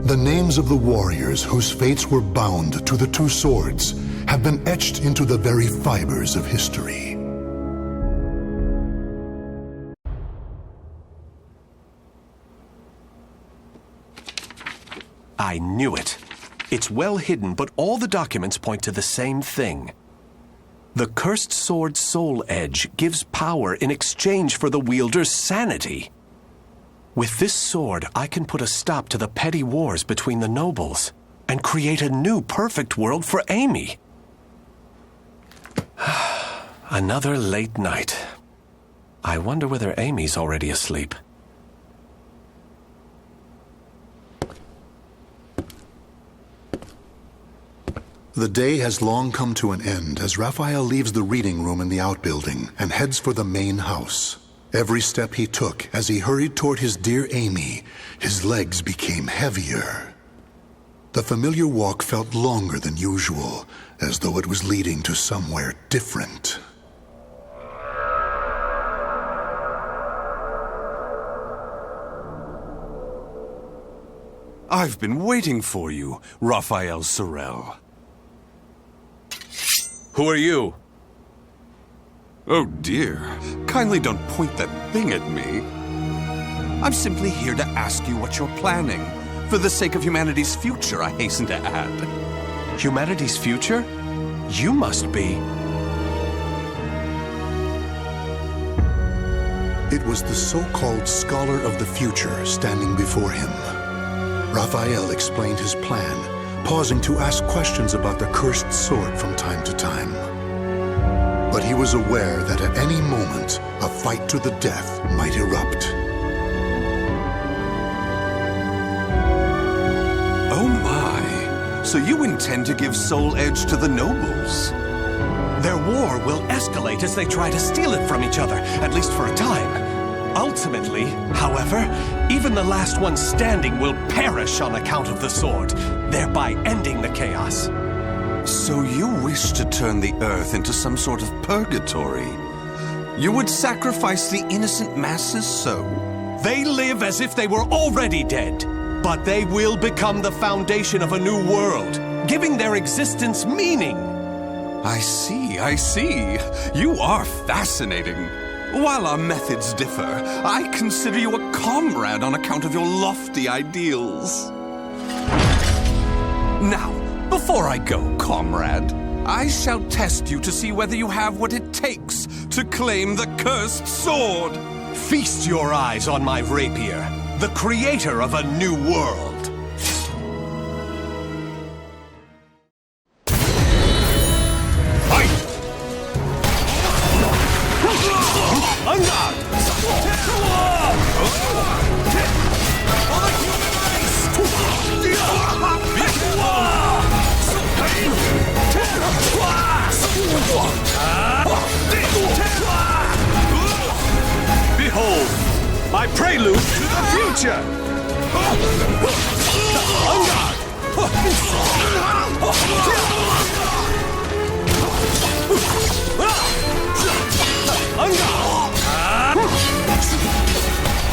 The names of the warriors whose fates were bound to the two swords have been etched into the very fibers of history. I knew it. It's well hidden, but all the documents point to the same thing. The cursed sword Soul Edge gives power in exchange for the wielder's sanity. With this sword, I can put a stop to the petty wars between the nobles and create a new perfect world for Amy. Another late night. I wonder whether Amy's already asleep. The day has long come to an end as Raphael leaves the reading room in the outbuilding and heads for the main house. Every step he took as he hurried toward his dear Amy, his legs became heavier. The familiar walk felt longer than usual, as though it was leading to somewhere different. I've been waiting for you, Raphael Sorel. Who are you? Oh dear, kindly don't point that thing at me. I'm simply here to ask you what you're planning. For the sake of humanity's future, I hasten to add. Humanity's future? You must be. It was the so-called Scholar of the Future standing before him. Raphael explained his plan, pausing to ask questions about the cursed sword from time to time. But he was aware that at any moment, a fight to the death might erupt. Oh my, so you intend to give Soul Edge to the nobles? Their war will escalate as they try to steal it from each other, at least for a time. Ultimately, however, even the last one standing will perish on account of the sword, thereby ending the chaos. So you wish to turn the Earth into some sort of purgatory? You would sacrifice the innocent masses so? They live as if they were already dead, but they will become the foundation of a new world, giving their existence meaning. I see, I see. You are fascinating. While our methods differ, I consider you a comrade on account of your lofty ideals. Now, before I go, comrade, I shall test you to see whether you have what it takes to claim the cursed sword. Feast your eyes on my rapier, the creator of a new world. Fight! On guard! For the human Behold, my prelude to the future! On guard! On guard!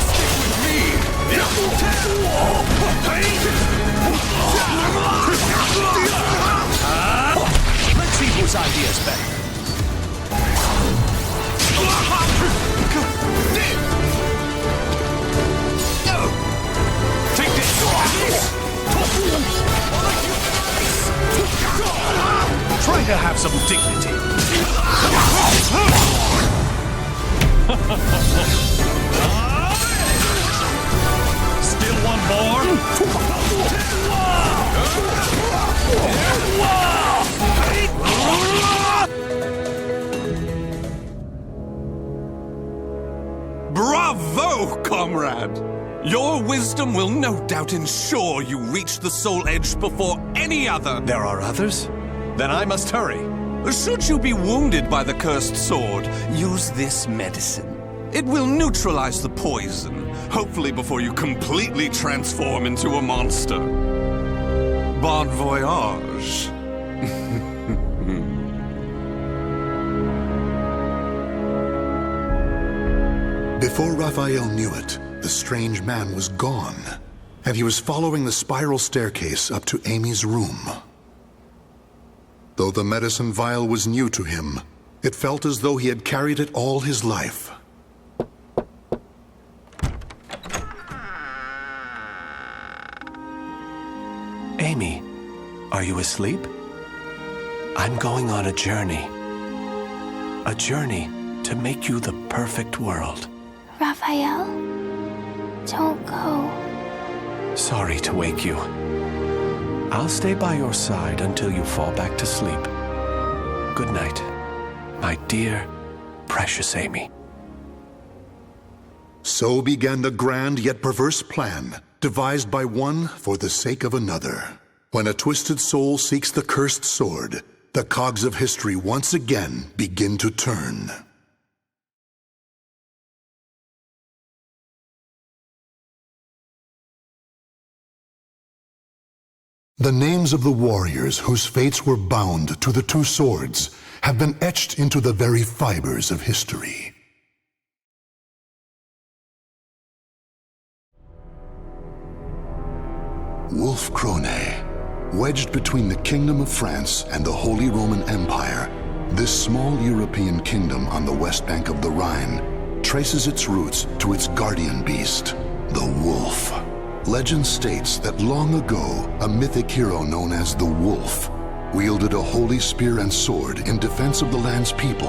Stick with me! Let's see whose idea is better. Take this! Try to have some dignity. Still one more? comrade. Your wisdom will no doubt ensure you reach the Soul Edge before any other. There are others? Then I must hurry. Should you be wounded by the cursed sword, use this medicine. It will neutralize the poison, hopefully before you completely transform into a monster. Bon voyage. Before Raphael knew it, the strange man was gone, and he was following the spiral staircase up to Amy's room. Though the medicine vial was new to him, it felt as though he had carried it all his life. Amy, are you asleep? I'm going on a journey. A journey to make you the perfect world. Raphael, don't go. Sorry to wake you. I'll stay by your side until you fall back to sleep. Good night, my dear, precious Amy. So began the grand yet perverse plan, devised by one for the sake of another. When a twisted soul seeks the cursed sword, the cogs of history once again begin to turn. The names of the warriors whose fates were bound to the two swords have been etched into the very fibers of history. Wolf Krone, wedged between the Kingdom of France and the Holy Roman Empire, this small European kingdom on the west bank of the Rhine traces its roots to its guardian beast, the wolf. Legend states that long ago, a mythic hero known as the Wolf wielded a holy spear and sword in defense of the land's people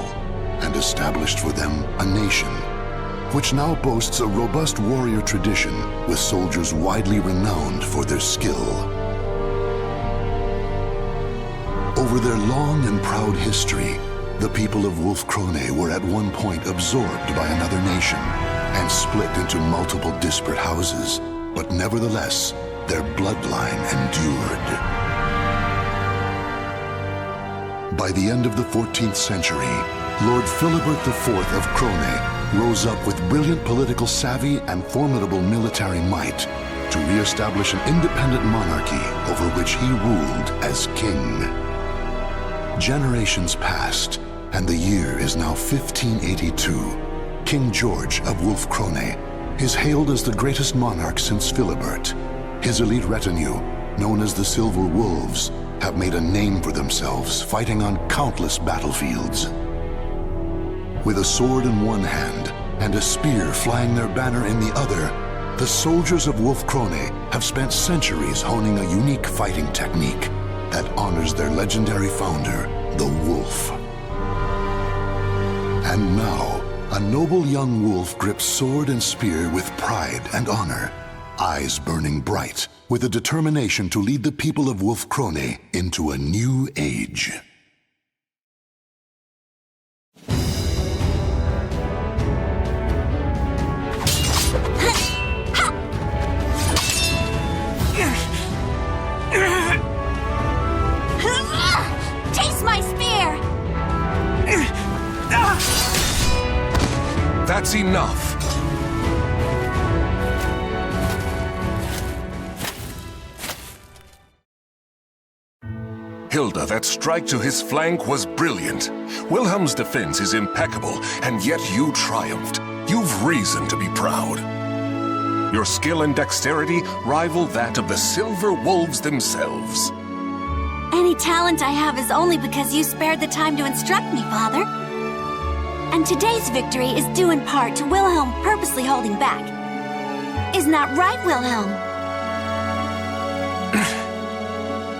and established for them a nation, which now boasts a robust warrior tradition with soldiers widely renowned for their skill. Over their long and proud history, the people of Wolf Krone were at one point absorbed by another nation and split into multiple disparate houses. But nevertheless, their bloodline endured. By the end of the 14th century, Lord Philibert IV of Krone rose up with brilliant political savvy and formidable military might to re-establish an independent monarchy over which he ruled as king. Generations passed, and the year is now 1582. King George of Wolf Krone is hailed as the greatest monarch since Philibert. His elite retinue, known as the Silver Wolves, have made a name for themselves fighting on countless battlefields. With a sword in one hand and a spear flying their banner in the other, the soldiers of Wolf Krone have spent centuries honing a unique fighting technique that honors their legendary founder, the Wolf. And now, a noble young wolf grips sword and spear with pride and honor, eyes burning bright, with a determination to lead the people of Wolf Krone into a new age. Taste my spear! That's enough. Hilda, that strike to his flank was brilliant. Wilhelm's defense is impeccable, and yet you triumphed. You've reason to be proud. Your skill and dexterity rival that of the Silver Wolves themselves. Any talent I have is only because you spared the time to instruct me, Father. And today's victory is due in part to Wilhelm purposely holding back. Isn't that right, Wilhelm?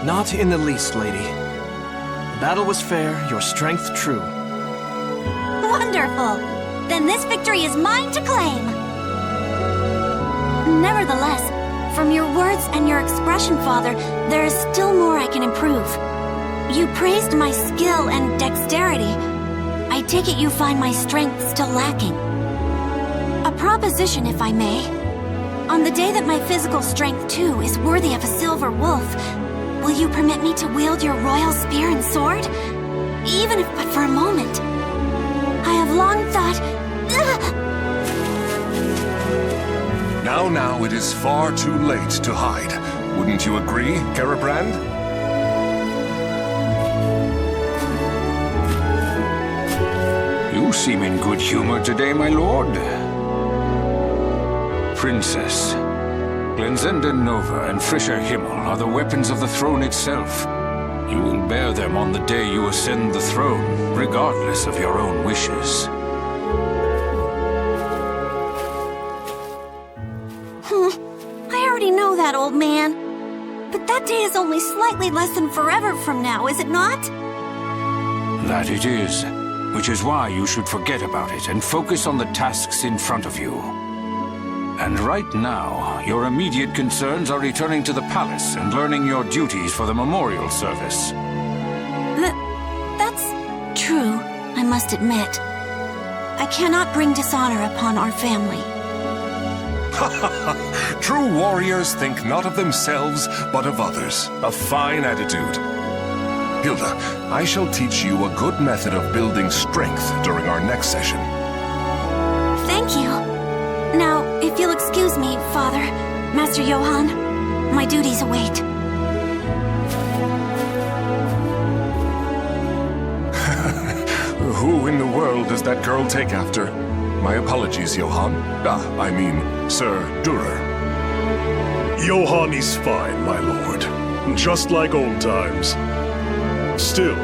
Not in the least, lady. The battle was fair, your strength true. Wonderful! Then this victory is mine to claim! Nevertheless, from your words and your expression, Father, there is still more I can improve. You praised my skill and dexterity. I take it you find my strength still lacking. A proposition, if I may. On the day that my physical strength, too, is worthy of a silver wolf, will you permit me to wield your royal spear and sword? Even if but for a moment. I have long thought... Now, it is far too late to hide. Wouldn't you agree, Garabrand? You seem in good humor today, my lord. Princess, Glenzenda Nova and Frischer Himmel are the weapons of the throne itself. You will bear them on the day you ascend the throne, regardless of your own wishes. I already know that, old man. But that day is only slightly less than forever from now, is it not? That it is, which is why you should forget about it and focus on the tasks in front of you. And right now, your immediate concerns are returning to the palace and learning your duties for the memorial service. That's true, I must admit. I cannot bring dishonor upon our family. True warriors think not of themselves, but of others. A fine attitude. Hilda, I shall teach you a good method of building strength during our next session. Thank you. Now, if you'll excuse me, Father, Master Johann, my duties await. Who in the world does that girl take after? My apologies, Johann. I mean, Sir Durer. Johann is fine, my lord. Just like old times. Still,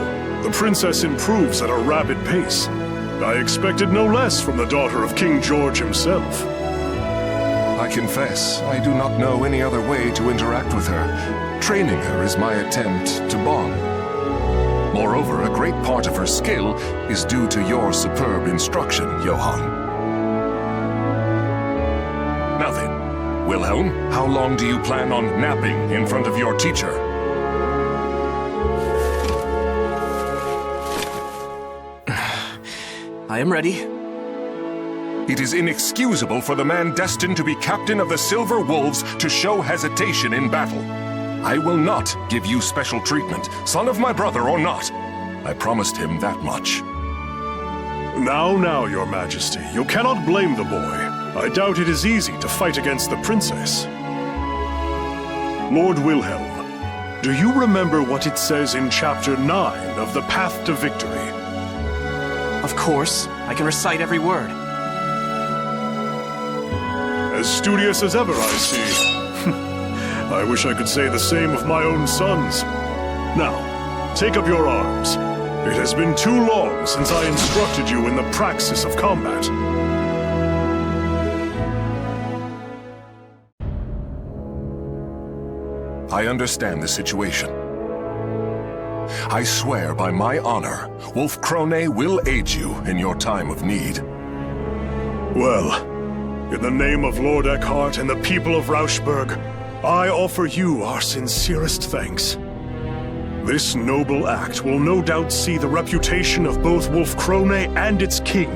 the princess improves at a rapid pace. I expected no less from the daughter of King George himself. I confess, I do not know any other way to interact with her. Training her is my attempt to bond. Moreover, a great part of her skill is due to your superb instruction, Johann. Now then, Wilhelm, how long do you plan on napping in front of your teacher? I am ready. It is inexcusable for the man destined to be captain of the Silver Wolves to show hesitation in battle. I will not give you special treatment, son of my brother or not. I promised him that much. Now, your majesty, you cannot blame the boy. I doubt it is easy to fight against the princess. Lord Wilhelm, do you remember what it says in Chapter 9 of The Path to Victory? Of course. I can recite every word. As studious as ever, I see. I wish I could say the same of my own sons. Now, take up your arms. It has been too long since I instructed you in the praxis of combat. I understand the situation. I swear by my honor, Wolf Krone will aid you in your time of need. Well, in the name of Lord Eckhart and the people of Rauschburg, I offer you our sincerest thanks. This noble act will no doubt see the reputation of both Wolf Krone and its king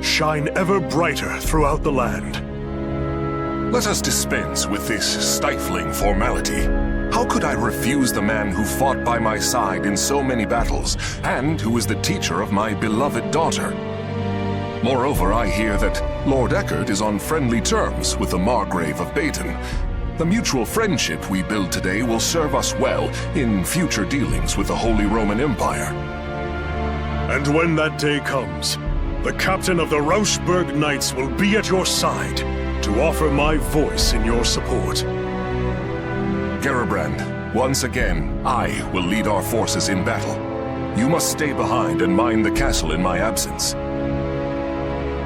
shine ever brighter throughout the land. Let us dispense with this stifling formality. How could I refuse the man who fought by my side in so many battles, and who is the teacher of my beloved daughter? Moreover, I hear that Lord Eckhart is on friendly terms with the Margrave of Baden. The mutual friendship we build today will serve us well in future dealings with the Holy Roman Empire. And when that day comes, the captain of the Rauschburg Knights will be at your side to offer my voice in your support. Garabrand, once again, I will lead our forces in battle. You must stay behind and mind the castle in my absence.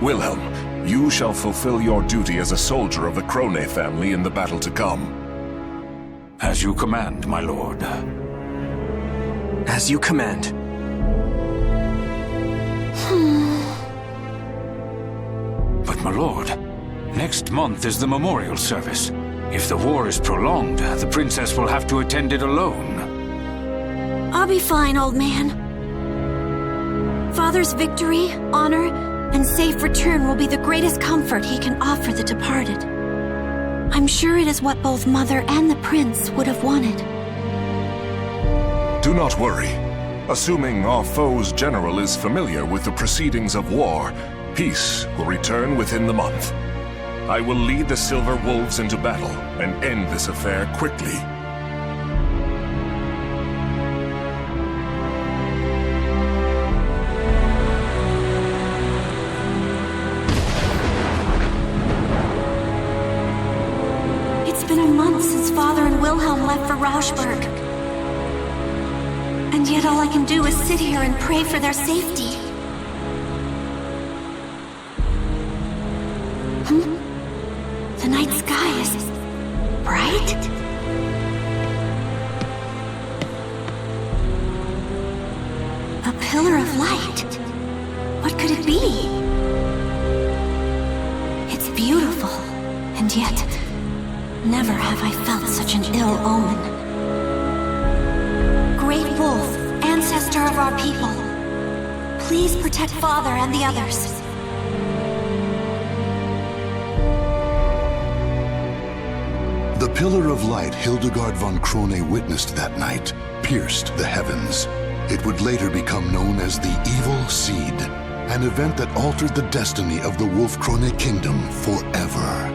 Wilhelm, you shall fulfill your duty as a soldier of the Krone family in the battle to come. As you command, my lord. As you command. But my lord, next month is the memorial service. If the war is prolonged, the princess will have to attend it alone. I'll be fine, old man. Father's victory, honor, and safe return will be the greatest comfort he can offer the departed. I'm sure it is what both Mother and the Prince would have wanted. Do not worry. Assuming our foe's general is familiar with the proceedings of war, peace will return within the month. I will lead the Silver Wolves into battle and end this affair quickly. It's been a month since Father and Wilhelm left for Rauschberg. And yet all I can do is sit here and pray for their safety. The night sky is bright? A pillar of light. What could it be? It's beautiful, and yet never have I felt such an ill omen. Great Wolf, ancestor of our people, please protect Father and the others. The pillar of light Hildegard von Krone witnessed that night pierced the heavens. It would later become known as the Evil Seed, an event that altered the destiny of the Wolf Krone Kingdom forever.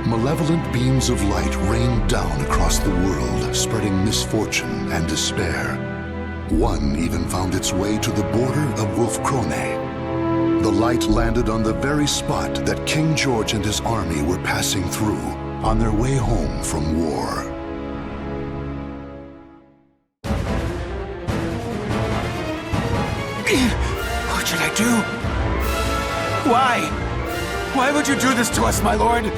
Malevolent beams of light rained down across the world, spreading misfortune and despair. One even found its way to the border of Wolf Krone. The light landed on the very spot that King George and his army were passing through on their way home from war. What should I do? Why? Why would you do this to us, my lord?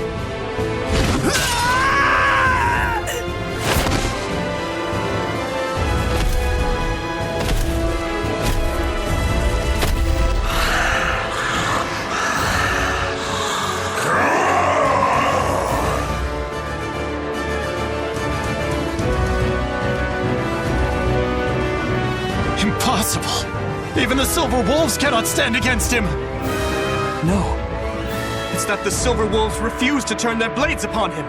Impossible! Even the Silver Wolves cannot stand against him! No. It's that the Silver Wolves refuse to turn their blades upon him!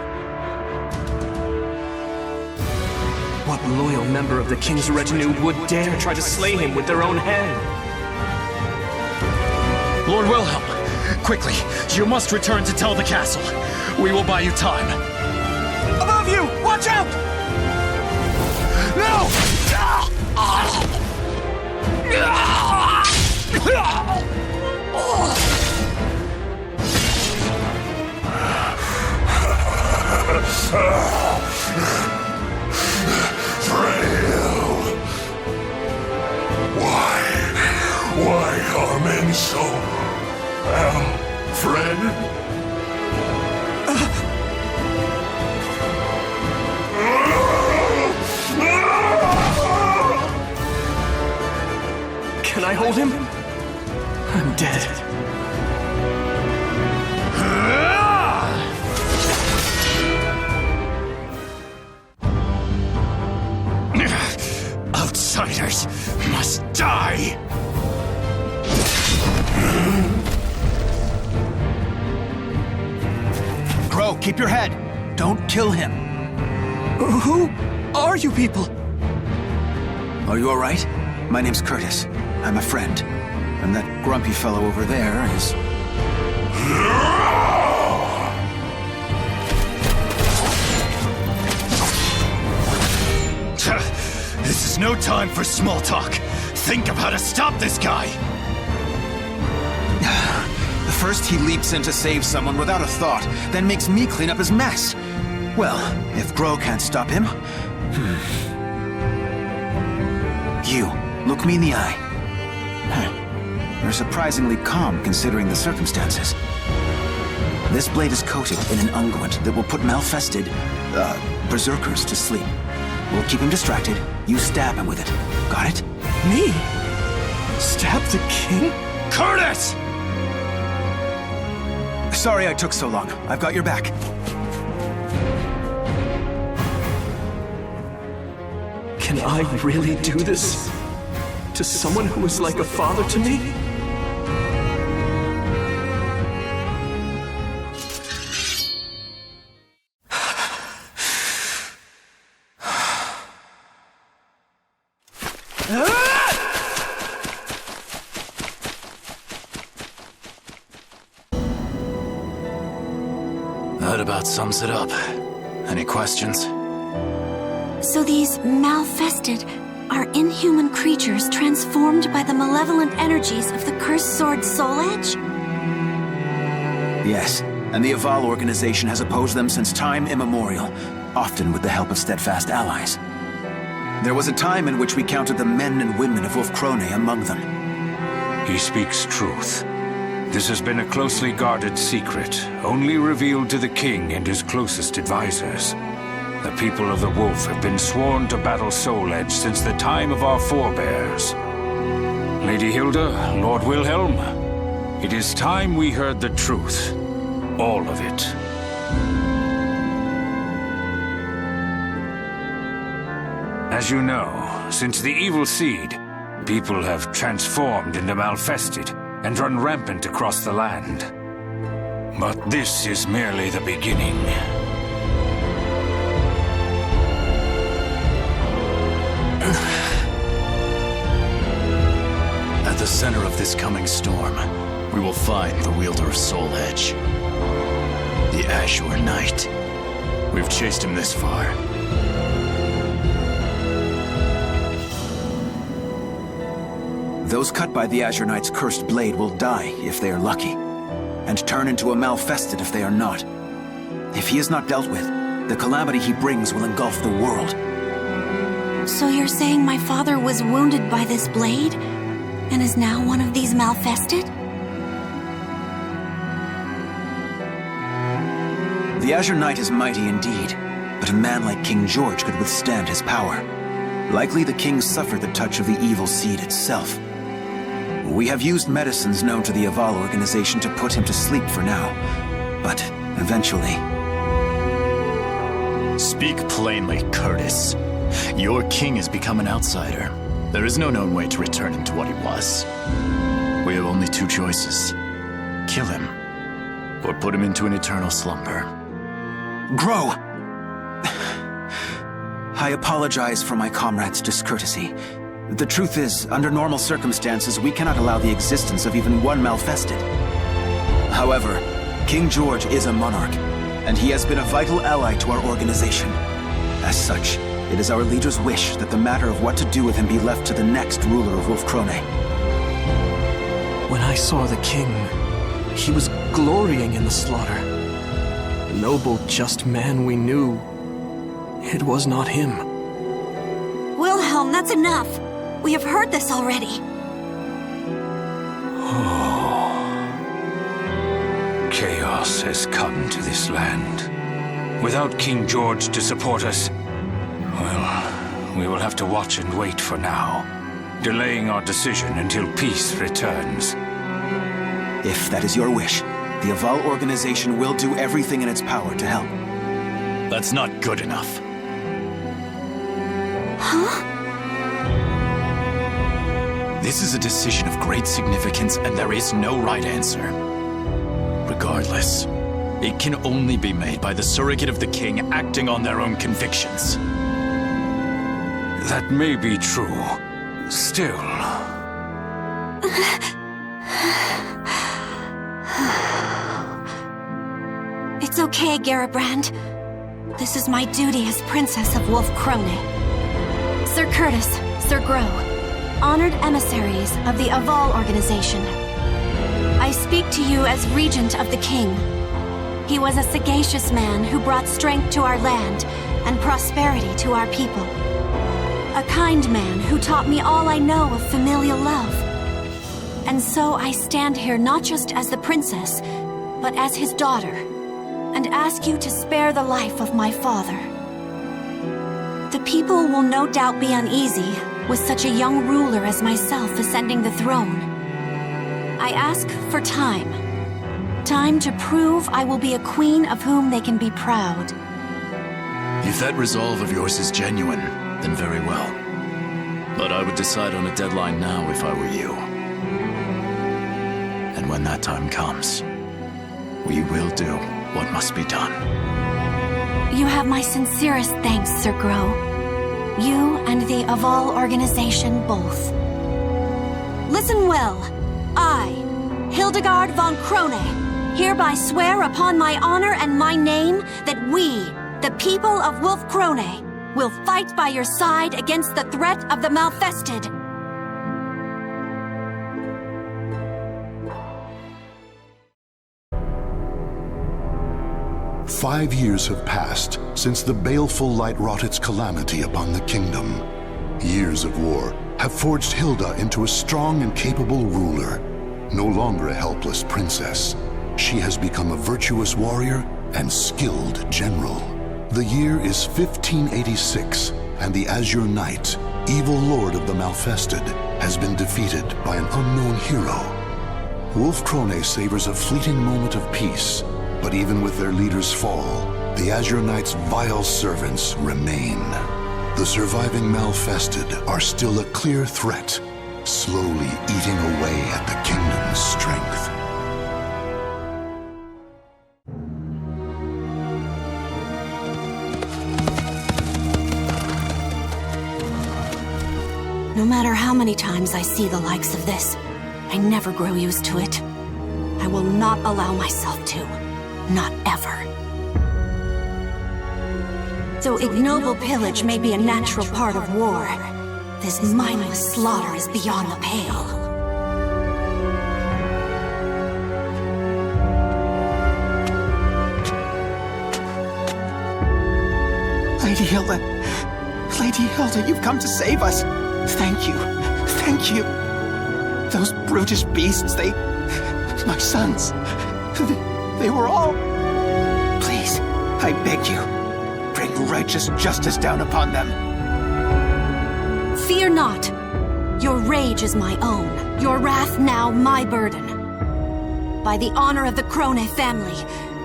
What loyal member of the King's retinue would dare try to slay him with their own hand? Lord Wilhelm, quickly, you must return to tell the castle. We will buy you time. Above you! Watch out! No! Frail. Why are men so... Fred? Can I hold him? I'm dead. Outsiders must die! Grow, keep your head. Don't kill him. Who are you people? Are you all right? My name's Curtis. I'm a friend. And that grumpy fellow over there is... This is no time for small talk. Think of how to stop this guy! First he leaps in to save someone without a thought, then makes me clean up his mess. Well, if Grow can't stop him... You, look me in the eye. You're surprisingly calm considering the circumstances. This blade is coated in an unguent that will put malfested, berserkers to sleep. We'll keep him distracted. You stab him with it. Got it? Me? Stab the king? Curtis! Sorry I took so long. I've got your back. Can I really do this? To someone who is like a father to me? That about sums it up. Any questions? So these Malfested are inhuman creatures transformed by the malevolent energies of the cursed sword Soul Edge? Yes, and the Aval organization has opposed them since time immemorial, often with the help of steadfast allies. There was a time in which we counted the men and women of Wolfkrone among them. He speaks truth. This has been a closely guarded secret, only revealed to the king and his closest advisors. The people of the Wolf have been sworn to battle Soul Edge since the time of our forebears. Lady Hilda, Lord Wilhelm, it is time we heard the truth. All of it. As you know, since the evil seed, people have transformed into Malfested and run rampant across the land. But this is merely the beginning. At the center of this coming storm, we will find the wielder of Soul Edge. The Azure Knight. We've chased him this far. Those cut by the Azure Knight's cursed blade will die if they are lucky, and turn into a Malfested if they are not. If he is not dealt with, the calamity he brings will engulf the world. So you're saying my father was wounded by this blade, and is now one of these Malfested? The Azure Knight is mighty indeed, but a man like King George could withstand his power. Likely the king suffered the touch of the evil seed itself. We have used medicines known to the Aval organization to put him to sleep for now, but eventually... Speak plainly, Curtis. Your king has become an outsider. There is no known way to return him to what he was. We have only two choices. Kill him, or put him into an eternal slumber. Grow! I apologize for my comrade's discourtesy. The truth is, under normal circumstances, we cannot allow the existence of even one Malfested. However, King George is a monarch, and he has been a vital ally to our organization. As such, it is our leader's wish that the matter of what to do with him be left to the next ruler of Wolfkrone. When I saw the king, he was glorying in the slaughter. The noble, just man we knew, it was not him. Wilhelm, that's enough! We have heard this already. Chaos has come to this land. Without King George to support us, well, we will have to watch and wait for now, delaying our decision until peace returns. If that is your wish, the Aval organization will do everything in its power to help. That's not good enough. Huh? This is a decision of great significance, and there is no right answer. Regardless, it can only be made by the surrogate of the king acting on their own convictions. That may be true. Still... It's okay, Garabrand. This is my duty as Princess of Wolfkrone. Sir Curtis, Sir Grow, honored emissaries of the Aval organization. I speak to you as Regent of the King. He was a sagacious man who brought strength to our land and prosperity to our people. A kind man who taught me all I know of familial love. And so I stand here not just as the princess, but as his daughter, and ask you to spare the life of my father. The people will no doubt be uneasy with such a young ruler as myself ascending the throne. I ask for time. Time to prove I will be a queen of whom they can be proud. If that resolve of yours is genuine, then very well. But I would decide on a deadline now if I were you. And when that time comes, we will do what must be done. You have my sincerest thanks, Sir Grow. You and the Aval organization both. Listen well. I, Hildegard von Krone, hereby swear upon my honor and my name that we, the people of Wolf Krone, will fight by your side against the threat of the Malfested. "5 years have passed since the baleful light wrought its calamity upon the kingdom. Years of war have forged Hilda into a strong and capable ruler. No longer a helpless princess, she has become a virtuous warrior and skilled general. The year is 1586, and the Azure Knight, evil lord of the Malfested, has been defeated by an unknown hero. Wolf Krone savors a fleeting moment of peace, but even with their leader's fall, the Azure Knight's vile servants remain. The surviving Malfested are still a clear threat, slowly eating away at the kingdom's strength." No matter how many times I see the likes of this, I never grow used to it. I will not allow myself to. Not ever. Though ignoble pillage may be a natural part of war, this mindless slaughter is beyond the pale. Lady Hilda. Lady Hilda, you've come to save us. Thank you. Thank you. Those brutish beasts, my sons. They were all... Please, I beg you, bring righteous justice down upon them. Fear not. Your rage is my own. Your wrath now my burden. By the honor of the Krone family,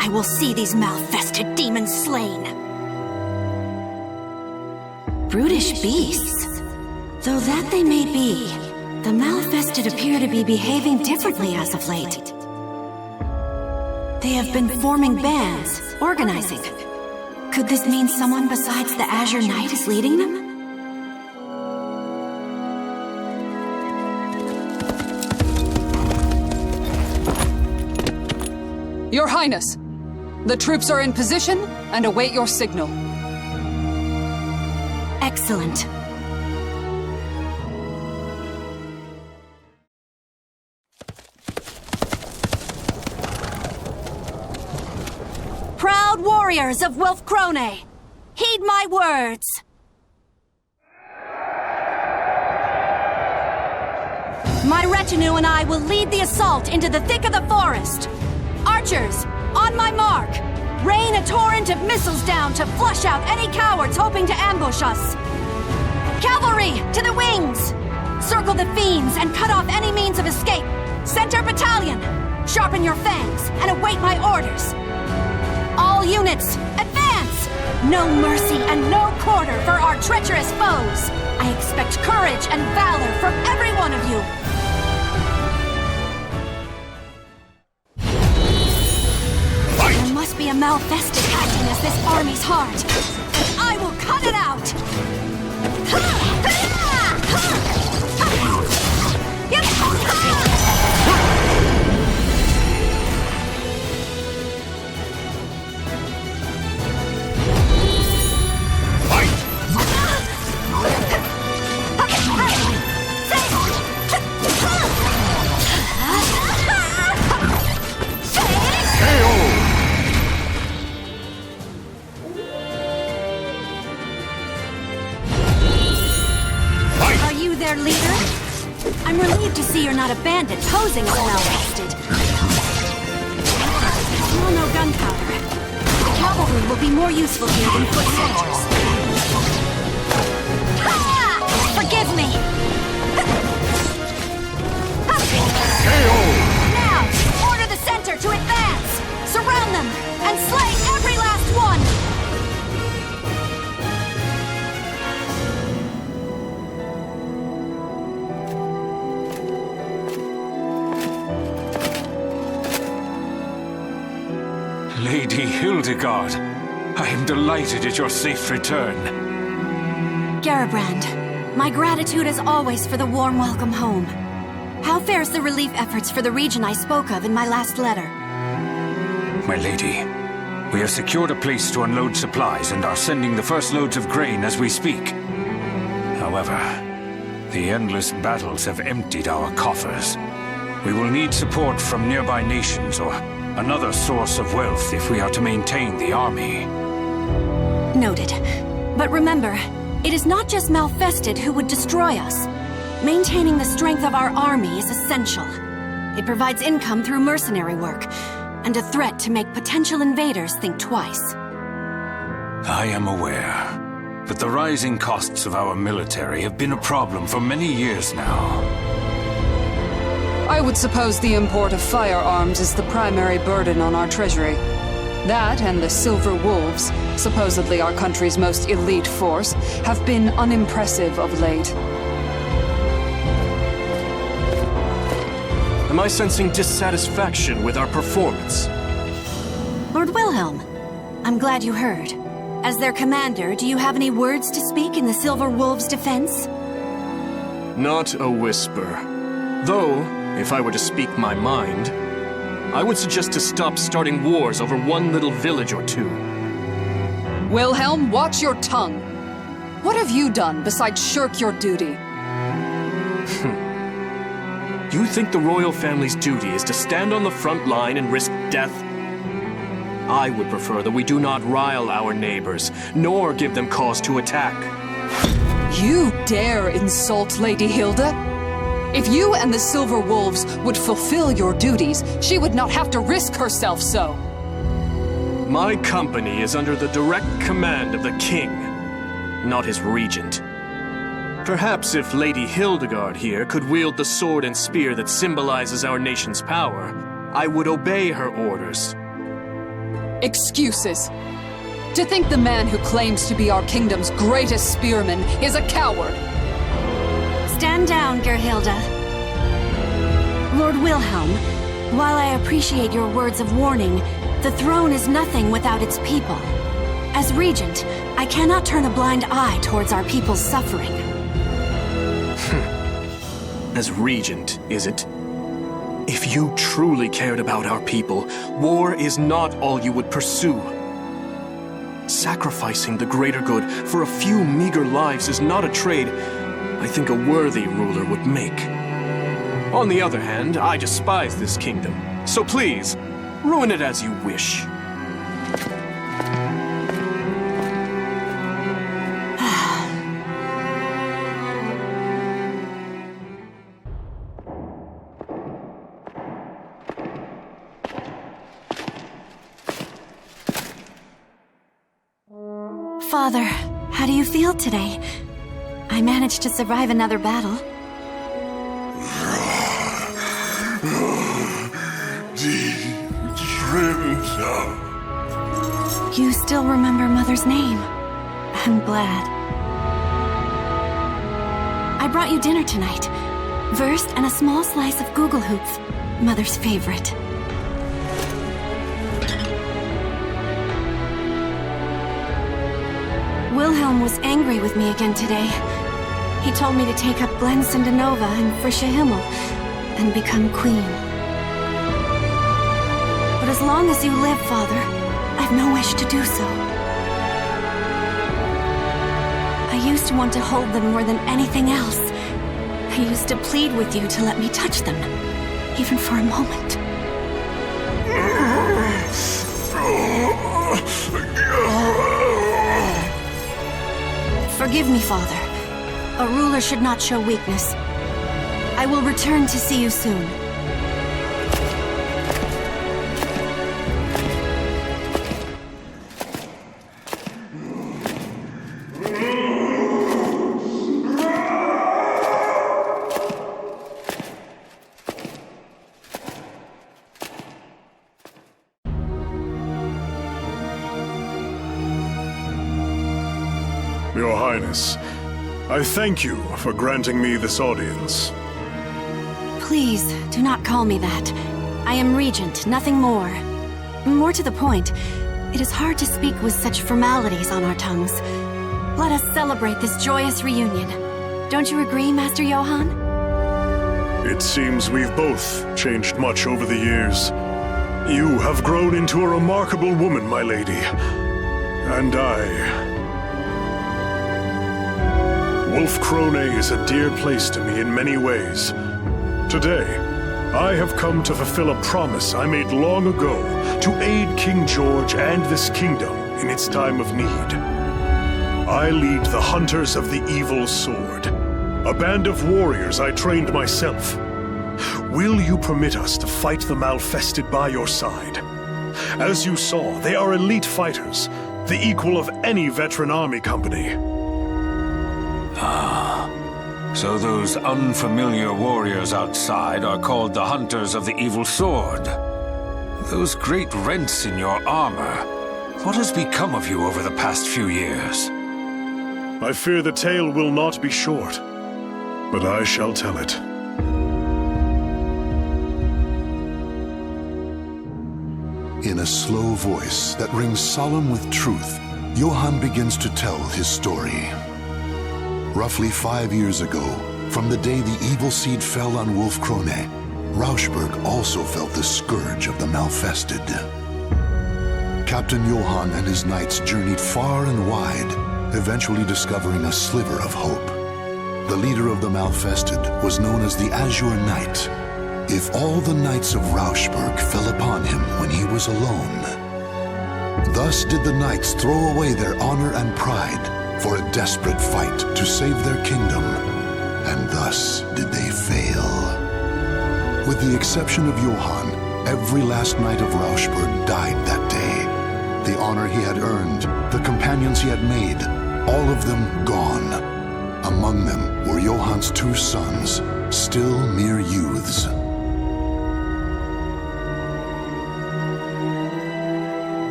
I will see these Malfested demons slain. Brutish beasts? Though that they may be, the Malfested appear to be behaving differently as of late. They have been forming bands, organizing. Could this mean someone besides the Azure Knight is leading them? Your Highness, the troops are in position and await your signal. Excellent. Proud warriors of Wolf Krone, heed my words. My retinue and I will lead the assault into the thick of the forest. Archers, on my mark! Rain a torrent of missiles down to flush out any cowards hoping to ambush us. Cavalry, to the wings! Circle the fiends and cut off any means of escape. Center battalion, sharpen your fangs and await my orders. All units, advance! No mercy and no quarter for our treacherous foes. I expect courage and valor from every one of you. There must be a Malfested acting as this army's heart. I will cut it out! Their leader? I'm relieved to see you're not a bandit posing as Malfested. Still no gunpowder. The cavalry will be more useful here than foot soldiers. Forgive me! Now, order the center to advance! Surround them, and slay every last one! Lady Hildegard, I am delighted at your safe return. Garabrand, my gratitude as always for the warm welcome home. How fares the relief efforts for the region I spoke of in my last letter? My lady, we have secured a place to unload supplies and are sending the first loads of grain as we speak. However, the endless battles have emptied our coffers. We will need support from nearby nations or another source of wealth if we are to maintain the army. Noted. But remember, it is not just Malfested who would destroy us. Maintaining the strength of our army is essential. It provides income through mercenary work, and a threat to make potential invaders think twice. I am aware, but the rising costs of our military have been a problem for many years now. I would suppose the import of firearms is the primary burden on our treasury. That and the Silver Wolves, supposedly our country's most elite force, have been unimpressive of late. Am I sensing dissatisfaction with our performance? Lord Wilhelm, I'm glad you heard. As their commander, do you have any words to speak in the Silver Wolves' defense? Not a whisper. Though, if I were to speak my mind, I would suggest to stop starting wars over one little village or two. Wilhelm, watch your tongue. What have you done besides shirk your duty? You think the royal family's duty is to stand on the front line and risk death? I would prefer that we do not rile our neighbors, nor give them cause to attack. You dare insult Lady Hilda? If you and the Silver Wolves would fulfill your duties, she would not have to risk herself so. My company is under the direct command of the king, not his regent. Perhaps if Lady Hildegard here could wield the sword and spear that symbolizes our nation's power, I would obey her orders. Excuses. To think the man who claims to be our kingdom's greatest spearman is a coward. Stand down, Gerhilda. Lord Wilhelm, while I appreciate your words of warning, the throne is nothing without its people. As regent, I cannot turn a blind eye towards our people's suffering. As regent, is it? If you truly cared about our people, war is not all you would pursue. Sacrificing the greater good for a few meager lives is not a trade I think a worthy ruler would make. On the other hand, I despise this kingdom, so please, ruin it as you wish. Father, how do you feel today? I managed to survive another battle. You still remember Mother's name. I'm glad. I brought you dinner tonight. Wurst and a small slice of Gugelhupf, Mother's favorite. Wilhelm was angry with me again today. He told me to take up Glänzende Nova and Frische Himmel and become queen. But as long as you live, Father, I've no wish to do so. I used to want to hold them more than anything else. I used to plead with you to let me touch them, even for a moment. Forgive me, Father. A ruler should not show weakness. I will return to see you soon. Your Highness, I thank you for granting me this audience. Please, do not call me that. I am Regent, nothing more. More to the point, it is hard to speak with such formalities on our tongues. Let us celebrate this joyous reunion. Don't you agree, Master Johann? It seems we've both changed much over the years. You have grown into a remarkable woman, my lady. And Wolf Krone is a dear place to me in many ways. Today, I have come to fulfill a promise I made long ago to aid King George and this kingdom in its time of need. I lead the Hunters of the Evil Sword, a band of warriors I trained myself. Will you permit us to fight the Malfested by your side? As you saw, they are elite fighters, the equal of any veteran army company. So those unfamiliar warriors outside are called the Hunters of the Evil Sword. Those great rents in your armor. What has become of you over the past few years? I fear the tale will not be short, but I shall tell it. In a slow voice that rings solemn with truth, Johann begins to tell his story. Roughly 5 years ago, from the day the evil seed fell on Wolf Krone, Rauschberg also felt the scourge of the Malfested. Captain Johann and his knights journeyed far and wide, eventually discovering a sliver of hope. The leader of the Malfested was known as the Azure Knight. If all the knights of Rauschberg fell upon him when he was alone. Thus did the knights throw away their honor and pride for a desperate fight to save their kingdom, and thus did they fail. With the exception of Johann, every last knight of Rauschberg died that day. The honor he had earned, the companions he had made, all of them gone. Among them were Johann's 2 sons, still mere youths.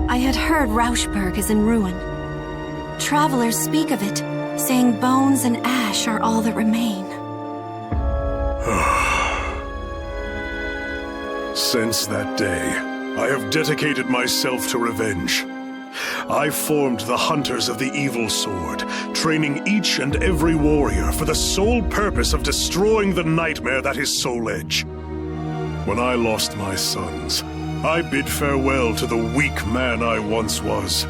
I had heard Rauschberg is in ruin. Travelers speak of it, saying bones and ash are all that remain. Since that day, I have dedicated myself to revenge. I formed the Hunters of the Evil Sword, training each and every warrior for the sole purpose of destroying the nightmare that is Soul Edge. When I lost my sons, I bid farewell to the weak man I once was.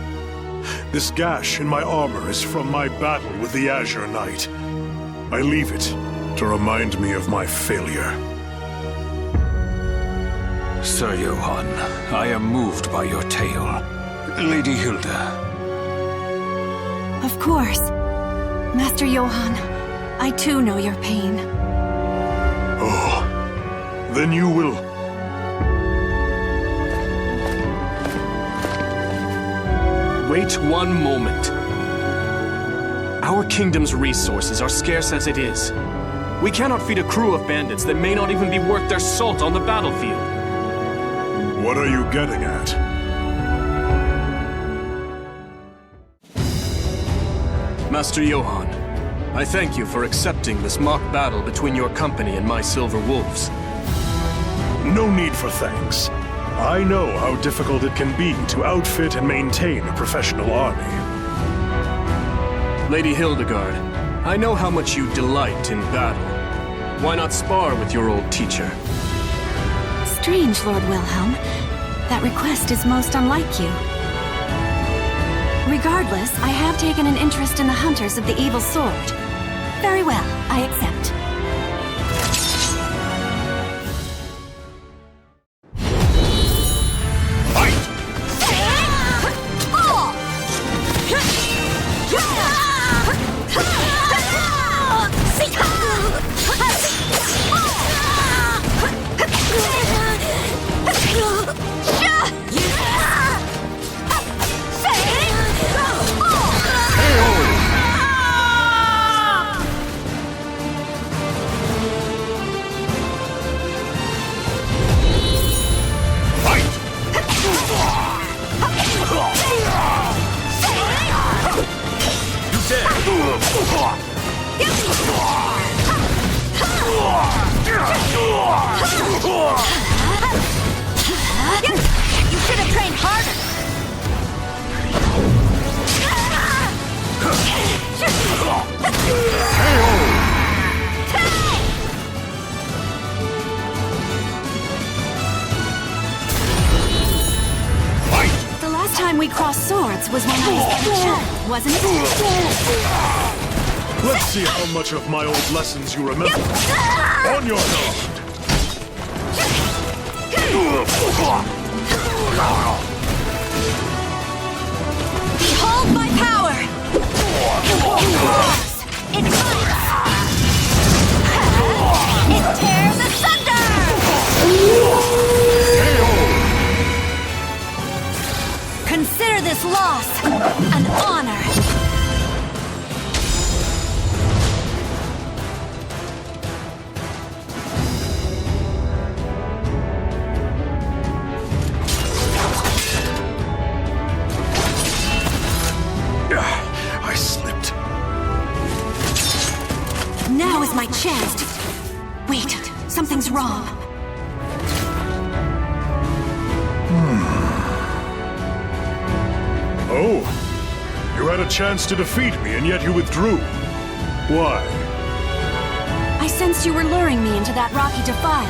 This gash in my armor is from my battle with the Azure Knight. I leave it to remind me of my failure. Sir Johann, I am moved by your tale. Lady Hilda. Of course. Master Johann, I too know your pain. Oh, then you will... Wait one moment. Our kingdom's resources are scarce as it is. We cannot feed a crew of bandits that may not even be worth their salt on the battlefield. What are you getting at? Master Johann, I thank you for accepting this mock battle between your company and my Silver Wolves. No need for thanks. I know how difficult it can be to outfit and maintain a professional army. Lady Hildegard, I know how much you delight in battle. Why not spar with your old teacher? Strange, Lord Wilhelm. That request is most unlike you. Regardless, I have taken an interest in the Hunters of the Evil Sword. Very well, I accept. You should have trained harder. when I was but a child, wasn't it? Let's see how much of my old lessons you remember. On your guard! Behold my power! It fights! It tears asunder! Consider this loss an honor. I slipped. Now is my chance. Wait, something's wrong. Oh, you had a chance to defeat me, and yet you withdrew. Why? I sensed you were luring me into that rocky defile.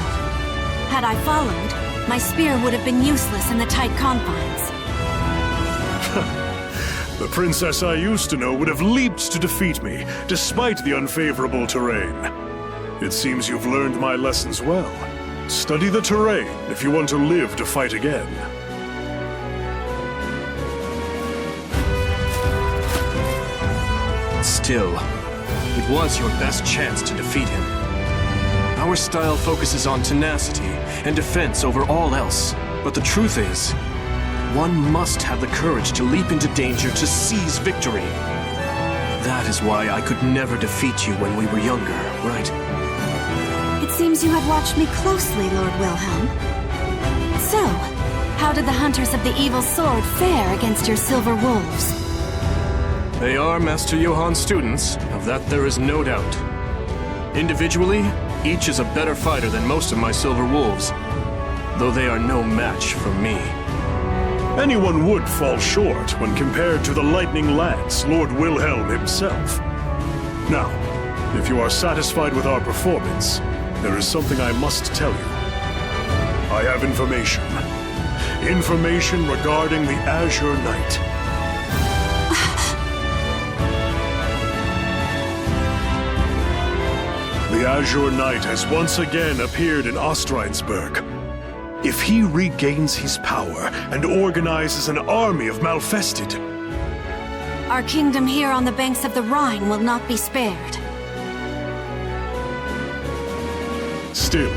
Had I followed, my spear would have been useless in the tight confines. The princess I used to know would have leaped to defeat me, despite the unfavorable terrain. It seems you've learned my lessons well. Study the terrain if you want to live to fight again. Still, it was your best chance to defeat him. Our style focuses on tenacity and defense over all else. But the truth is, one must have the courage to leap into danger to seize victory. That is why I could never defeat you when we were younger, right? It seems you have watched me closely, Lord Wilhelm. So, how did the Hunters of the Evil Sword fare against your Silver Wolves? They are Master Johann's students, of that there is no doubt. Individually, each is a better fighter than most of my Silver Wolves, though they are no match for me. Anyone would fall short when compared to the Lightning Lance, Lord Wilhelm himself. Now, if you are satisfied with our performance, there is something I must tell you. I have information. Information regarding the Azure Knight. The Azure Knight has once again appeared in Ostreinsburg. If he regains his power and organizes an army of Malfested, our kingdom here on the banks of the Rhine will not be spared. Still,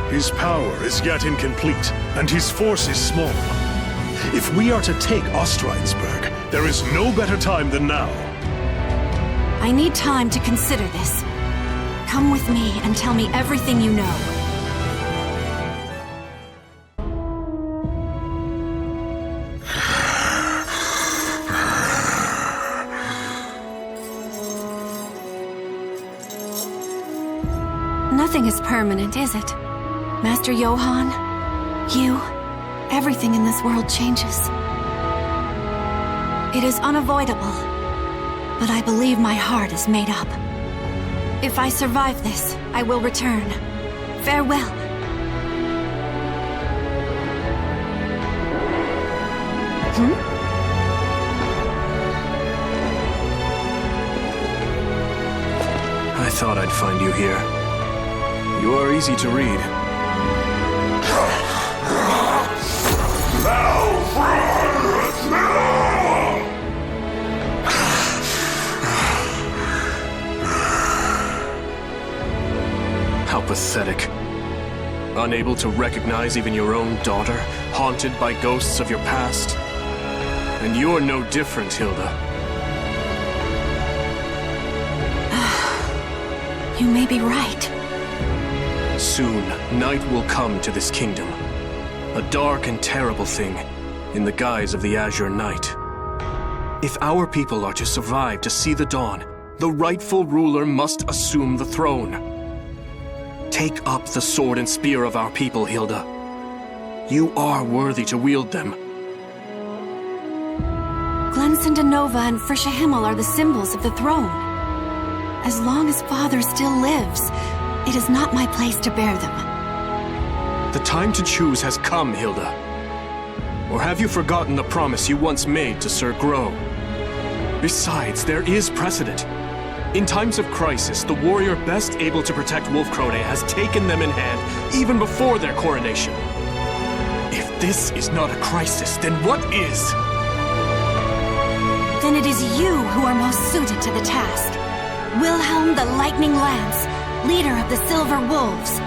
his power is yet incomplete, and his force is small. If we are to take Ostreinsburg, there is no better time than now. I need time to consider this. Come with me and tell me everything you know. Nothing is permanent, is it? Master Johann, you, everything in this world changes. It is unavoidable, but I believe my heart is made up. If I survive this, I will return. Farewell. I thought I'd find you here. You are easy to read. How pathetic. Unable to recognize even your own daughter, haunted by ghosts of your past. And you're no different, Hilda. You may be right. Soon, night will come to this kingdom. A dark and terrible thing, in the guise of the Azure Knight. If our people are to survive to see the dawn, the rightful ruler must assume the throne. Take up the sword and spear of our people, Hilda. You are worthy to wield them. Glensindanova and Frisha Himmel are the symbols of the throne. As long as Father still lives, it is not my place to bear them. The time to choose has come, Hilda. Or have you forgotten the promise you once made to Sir Grow? Besides, there is precedent. In times of crisis, the warrior best able to protect Wolfkrone has taken them in hand even before their coronation. If this is not a crisis, then what is? Then it is you who are most suited to the task. Wilhelm the Lightning Lance, leader of the Silver Wolves.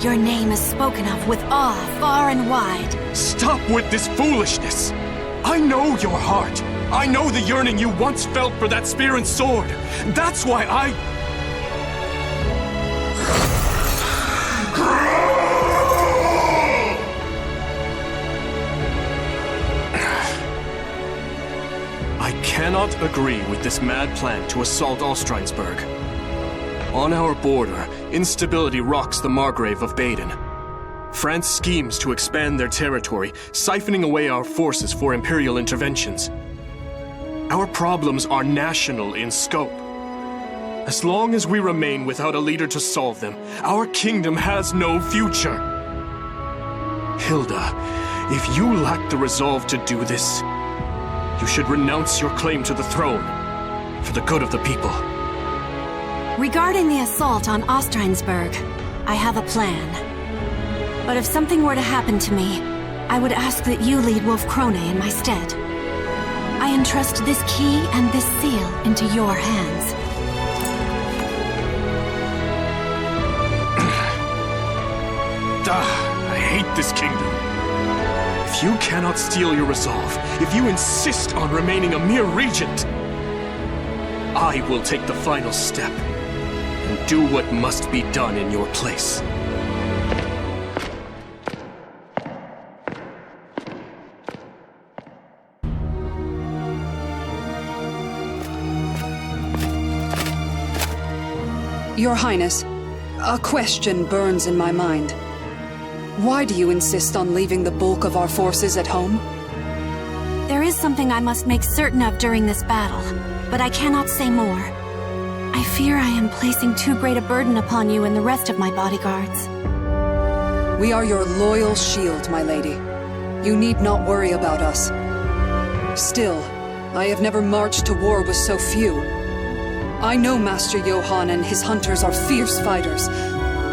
Your name is spoken of with awe far and wide. Stop with this foolishness! I know your heart. I know the yearning you once felt for that spear and sword. That's why I cannot agree with this mad plan to assault Ostreinsburg. On our border, instability rocks the Margrave of Baden. France schemes to expand their territory, siphoning away our forces for imperial interventions. Our problems are national in scope. As long as we remain without a leader to solve them, our kingdom has no future. Hilda, if you lack the resolve to do this, you should renounce your claim to the throne for the good of the people. Regarding the assault on Ostreinsburg, I have a plan. But if something were to happen to me, I would ask that you lead Wolfkrone in my stead. I entrust this key and this seal into your hands. I hate this kingdom. If you cannot steal your resolve, if you insist on remaining a mere regent, I will take the final step and do what must be done in your place. Your Highness, a question burns in my mind. Why do you insist on leaving the bulk of our forces at home? There is something I must make certain of during this battle, but I cannot say more. I fear I am placing too great a burden upon you and the rest of my bodyguards. We are your loyal shield, my lady. You need not worry about us. Still, I have never marched to war with so few. I know Master Johann and his hunters are fierce fighters,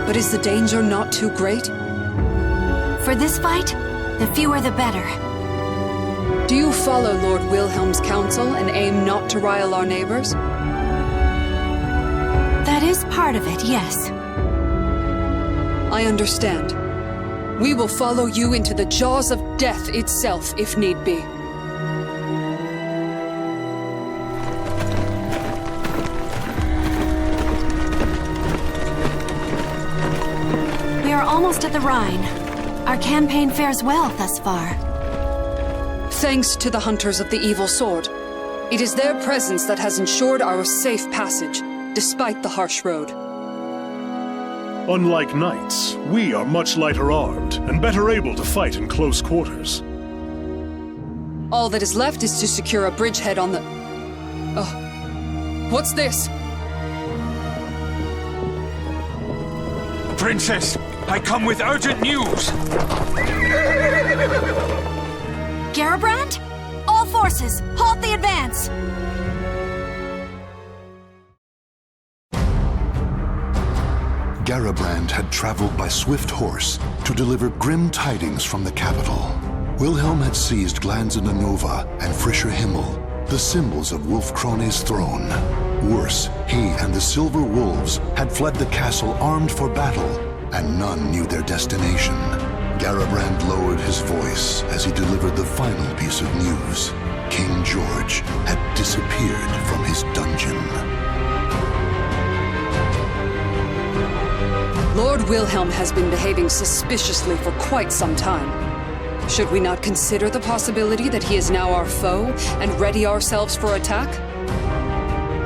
but is the danger not too great? For this fight, the fewer the better. Do you follow Lord Wilhelm's counsel and aim not to rile our neighbors? That is part of it, yes. I understand. We will follow you into the jaws of death itself, if need be. We are almost at the Rhine. Our campaign fares well thus far. Thanks to the Hunters of the Evil Sword. It is their presence that has ensured our safe passage, despite the harsh road. Unlike knights, we are much lighter armed and better able to fight in close quarters. All that is left is to secure a bridgehead on the... Oh. What's this? Princess, I come with urgent news! Garabrand? All forces, halt the advance! Garabrand had traveled by swift horse to deliver grim tidings from the capital. Wilhelm had seized Glanzenanova and Frischer Himmel, the symbols of Wolfkrone's throne. Worse, he and the Silver Wolves had fled the castle armed for battle, and none knew their destination. Garabrand lowered his voice as he delivered the final piece of news. King George had disappeared from his dungeon. Lord Wilhelm has been behaving suspiciously for quite some time. Should we not consider the possibility that he is now our foe and ready ourselves for attack?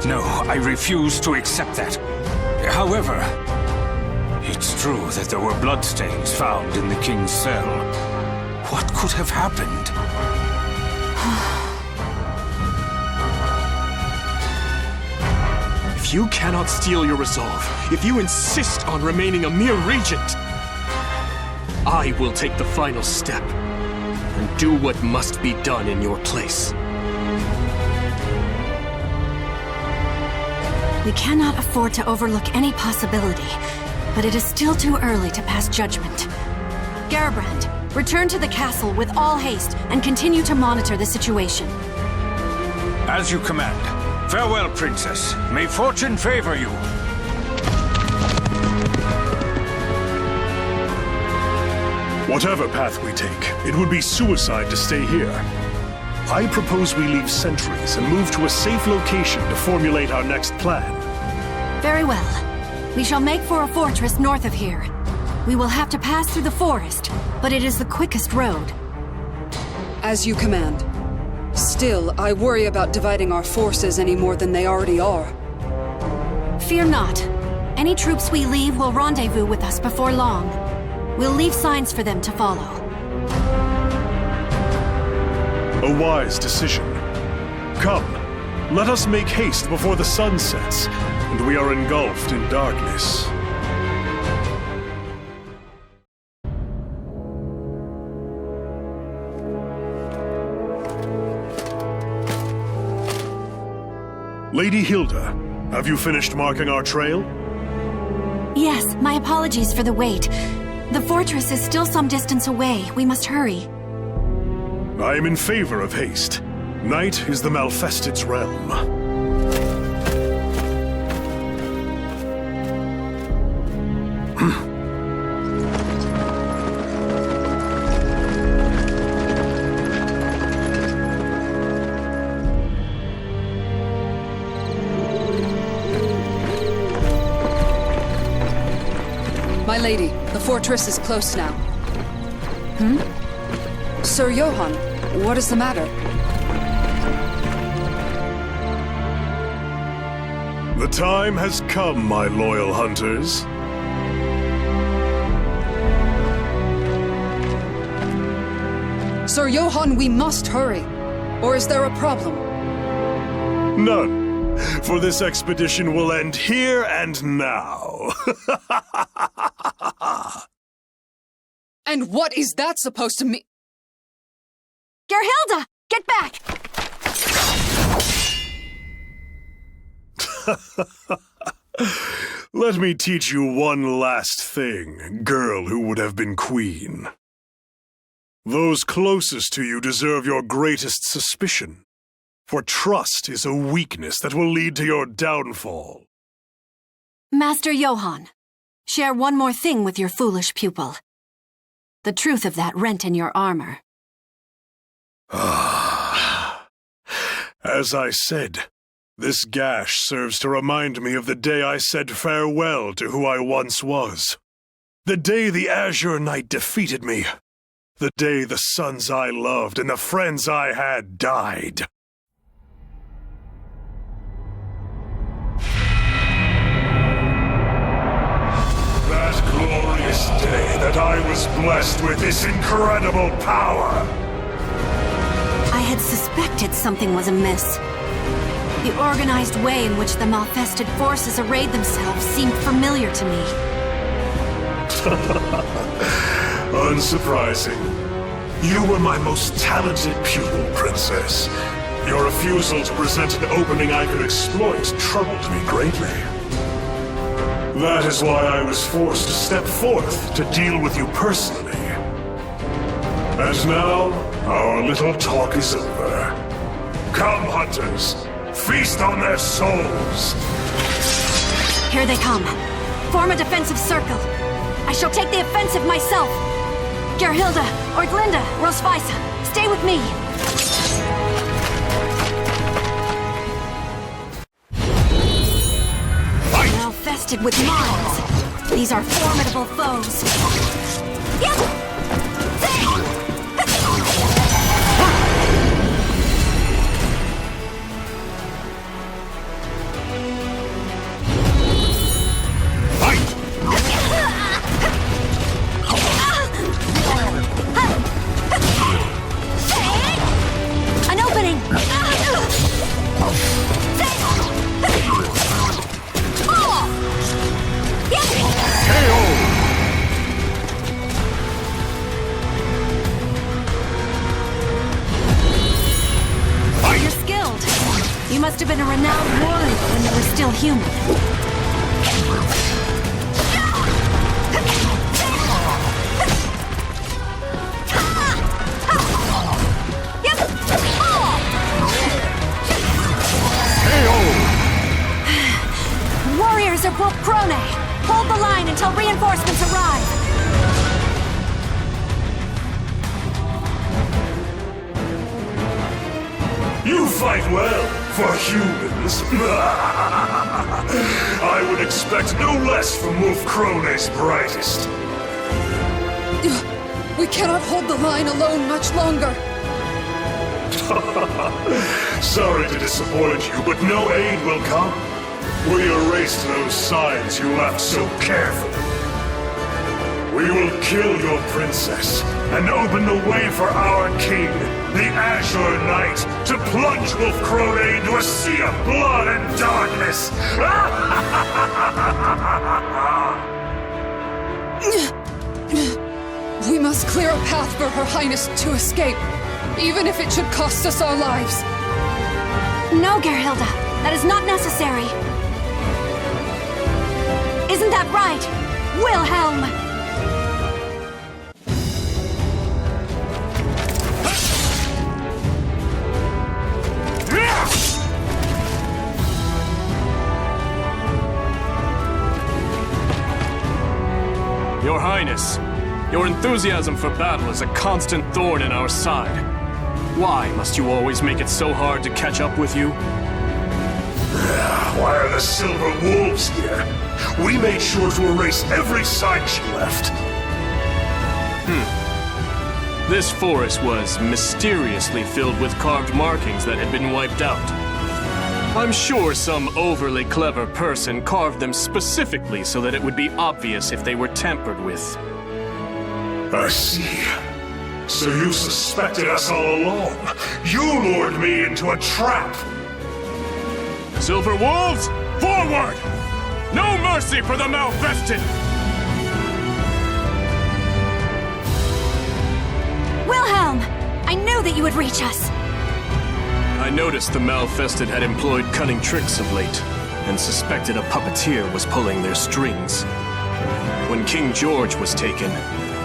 No, I refuse to accept that. However, it's true that there were bloodstains found in the king's cell. What could have happened? If you cannot steal your resolve, if you insist on remaining a mere regent, I will take the final step and do what must be done in your place. We cannot afford to overlook any possibility, but it is still too early to pass judgment. Garbrand, return to the castle with all haste and continue to monitor the situation. As you command. Farewell, Princess. May fortune favor you. Whatever path we take, it would be suicide to stay here. I propose we leave sentries and move to a safe location to formulate our next plan. Very well. We shall make for a fortress north of here. We will have to pass through the forest, but it is the quickest road. As you command. Still, I worry about dividing our forces any more than they already are. Fear not. Any troops we leave will rendezvous with us before long. We'll leave signs for them to follow. A wise decision. Come, let us make haste before the sun sets, and we are engulfed in darkness. Lady Hilda, have you finished marking our trail? Yes, my apologies for the wait. The fortress is still some distance away. We must hurry. I am in favor of haste. Night is the Malfested's realm. My lady, the fortress is close now. Sir Johann, what is the matter? The time has come, my loyal hunters. Sir Johann, we must hurry. Or is there a problem? None. For this expedition will end here and now. And what is that supposed to mean? Gerhilda! Get back! Let me teach you one last thing, girl who would have been queen. Those closest to you deserve your greatest suspicion, for trust is a weakness that will lead to your downfall. Master Johann, share one more thing with your foolish pupil. The truth of that rent in your armor. As I said, this gash serves to remind me of the day I said farewell to who I once was. The day the Azure Knight defeated me. The day the sons I loved and the friends I had died. That glorious day that I was blessed with this incredible power. I had suspected something was amiss. The organized way in which the Malfested forces arrayed themselves seemed familiar to me. Unsurprising. You were my most talented pupil, Princess. Your refusal to present an opening I could exploit troubled me greatly. That is why I was forced to step forth to deal with you personally. And now, our little talk is over. Come, hunters! Feast on their souls! Here they come. Form a defensive circle. I shall take the offensive myself. Gerhilda, Ortlinda, Rosvisa, stay with me. Malfested with minds. These are formidable foes. An opening! been a renowned warrior when you were still human. Warriors of Wolf Krone! Hold the line until reinforcements arrive! You fight well, for humans. I would expect no less from Wolf Krone's brightest. We cannot hold the line alone much longer. Sorry to disappoint you, but no aid will come. We erased those signs you left so carefully. We will kill your princess and open the way for our king, the Azure Knight, to plunge Wolf Krone into a sea of blood and darkness. We must clear a path for Her Highness to escape, even if it should cost us our lives. No, Gerhilda. That is not necessary. Isn't that right, Wilhelm? Your Highness, your enthusiasm for battle is a constant thorn in our side. Why must you always make it so hard to catch up with you? Why are the Silver Wolves here? We made sure to erase every sign she left. This forest was mysteriously filled with carved markings that had been wiped out. I'm sure some overly clever person carved them specifically so that it would be obvious if they were tampered with. I see. So you suspected us all along. You lured me into a trap. Silver Wolves, forward! No mercy for the Malfested! Wilhelm! I knew that you would reach us! I noticed the Malfested had employed cunning tricks of late, and suspected a puppeteer was pulling their strings. When King George was taken,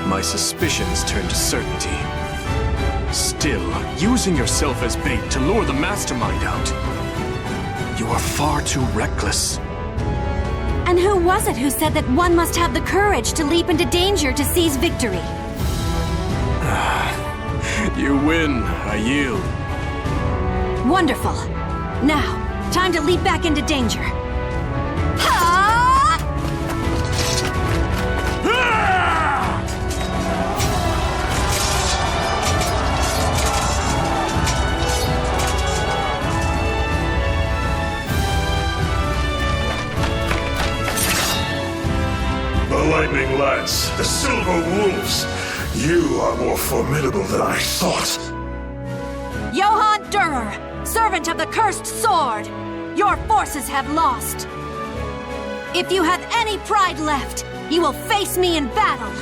my suspicions turned to certainty. Still, using yourself as bait to lure the mastermind out. You are far too reckless. And who was it who said that one must have the courage to leap into danger to seize victory? You win, I yield. Wonderful. Now, time to leap back into danger. The Lightning Lance, the Silver Wolves. You are more formidable than I thought. Johann Durer, servant of the Cursed Sword, your forces have lost. If you have any pride left, you will face me in battle.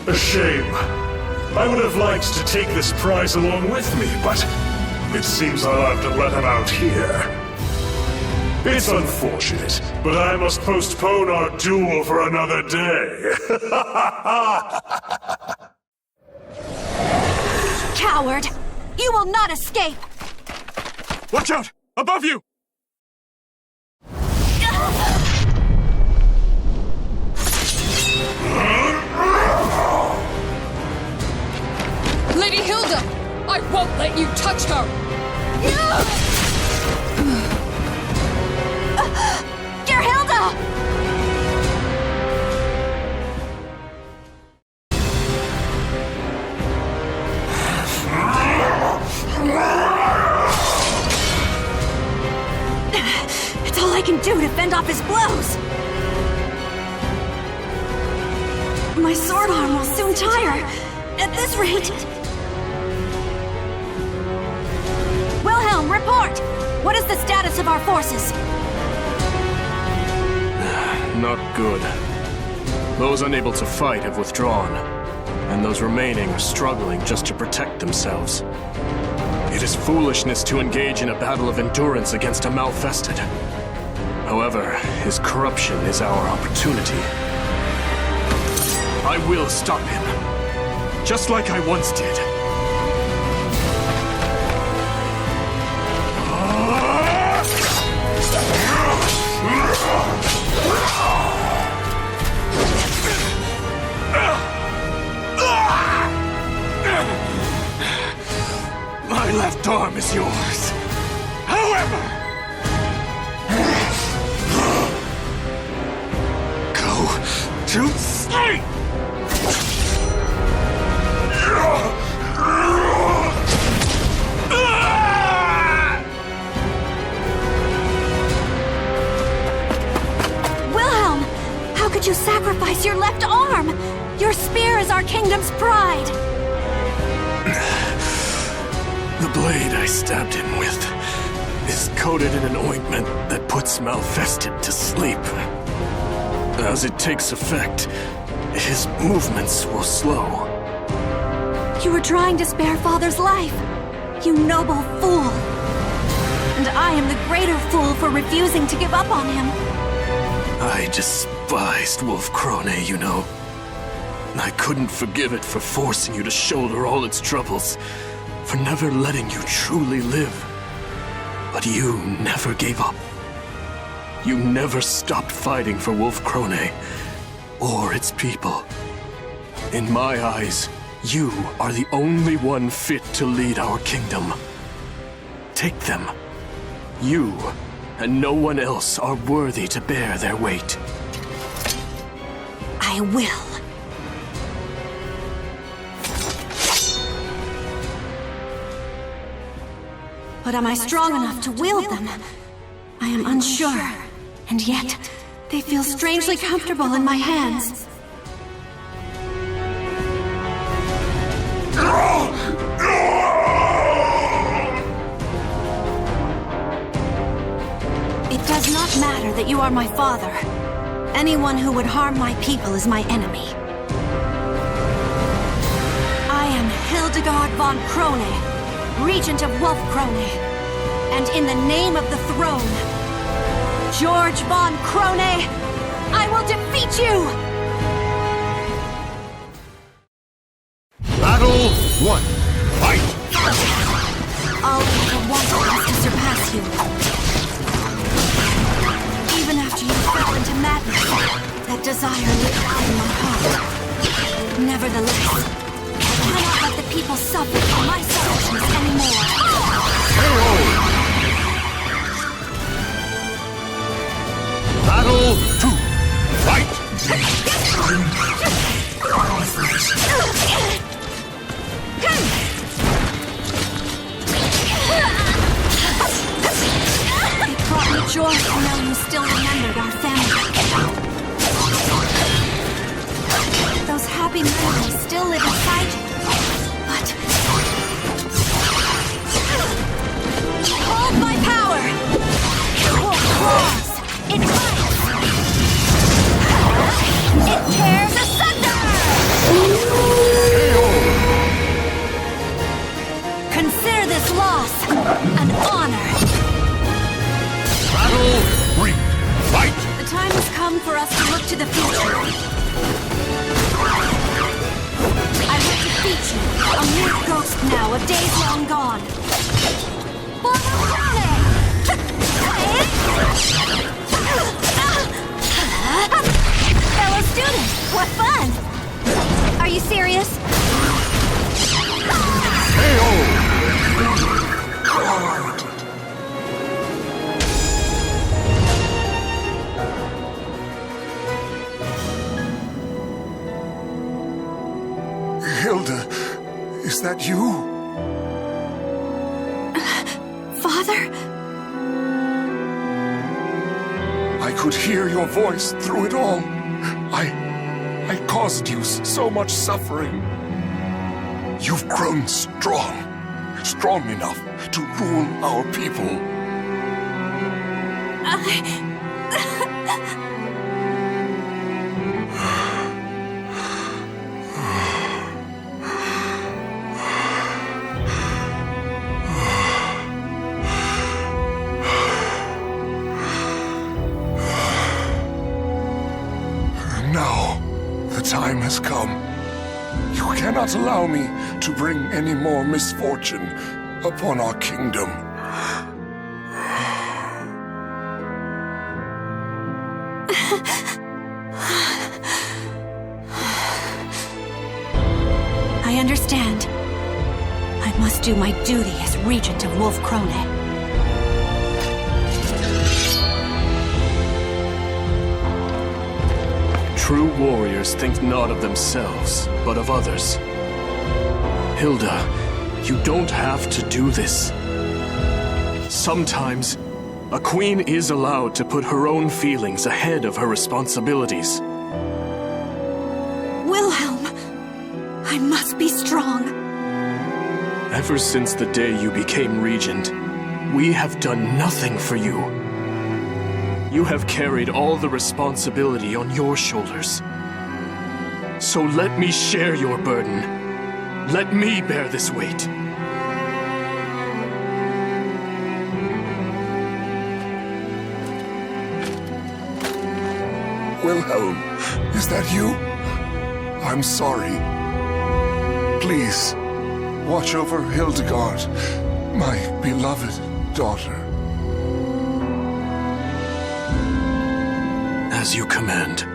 A shame. I would have liked to take this prize along with me, but it seems I'll have to let him out here. It's unfortunate, but I must postpone our duel for another day. Coward! You will not escape! Watch out! Above you! Lady Hilda! I won't let you touch her! Gerhilda! It's all I can do to fend off his blows! My sword arm will soon tire! At this rate... Wilhelm, report! What is the status of our forces? Not good. Those unable to fight have withdrawn, and those remaining are struggling just to protect themselves. It is foolishness to engage in a battle of endurance against a Malfested. However, his corruption is our opportunity. I will stop him, just like I once did. My left arm is yours. However, go to sleep! Wilhelm! How could you sacrifice your left arm? Your spear is our kingdom's pride! The blade I stabbed him with is coated in an ointment that puts Malfested to sleep. As it takes effect, his movements will slow. You were trying to spare Father's life, you noble fool. And I am the greater fool for refusing to give up on him. I despised Wolf Krone, you know. I couldn't forgive it for forcing you to shoulder all its troubles, for never letting you truly live. But you never gave up. You never stopped fighting for Wolf Krone or its people. In my eyes, you are the only one fit to lead our kingdom. Take them. You and no one else are worthy to bear their weight. I will. But am I strong enough to wield them? I am unsure. And yet, they feel strangely comfortable in my hands. It does not matter that you are my father. Anyone who would harm my people is my enemy. I am Hildegard von Krone, Regent of Wolf Krone, and in the name of the throne, George von Krone, I will defeat you! Battle 1. Fight! All I ever wanted was to surpass you. Even after you fell into madness, that desire lived on in my heart. Nevertheless, I cannot let the people suffer from my selfishness anymore. Battle 2. Fight! It brought me joy to know you still remembered our family. Those happy memories still live inside you. But hold my power! It roars! It bites! It tears asunder! Consider this loss an honor. Battle 3. Fight! The time has come for us to look to the future. I will defeat you, a mere ghost now of days long gone. Fellow students, what fun! Are you serious? Hilda, is that you? Father? I could hear your voice through it all. I caused you so much suffering. You've grown strong enough to rule our people. time has come. You cannot allow me to bring any more misfortune upon our kingdom. I understand. I must do my duty as Regent of Wolf Krone. True warriors think not of themselves, but of others. Hilda, you don't have to do this. Sometimes, a queen is allowed to put her own feelings ahead of her responsibilities. Wilhelm, I must be strong. Ever since the day you became regent, we have done nothing for you. You have carried all the responsibility on your shoulders. So let me share your burden. Let me bear this weight. Wilhelm, is that you? I'm sorry. Please, watch over Hildegard, my beloved daughter. As you command.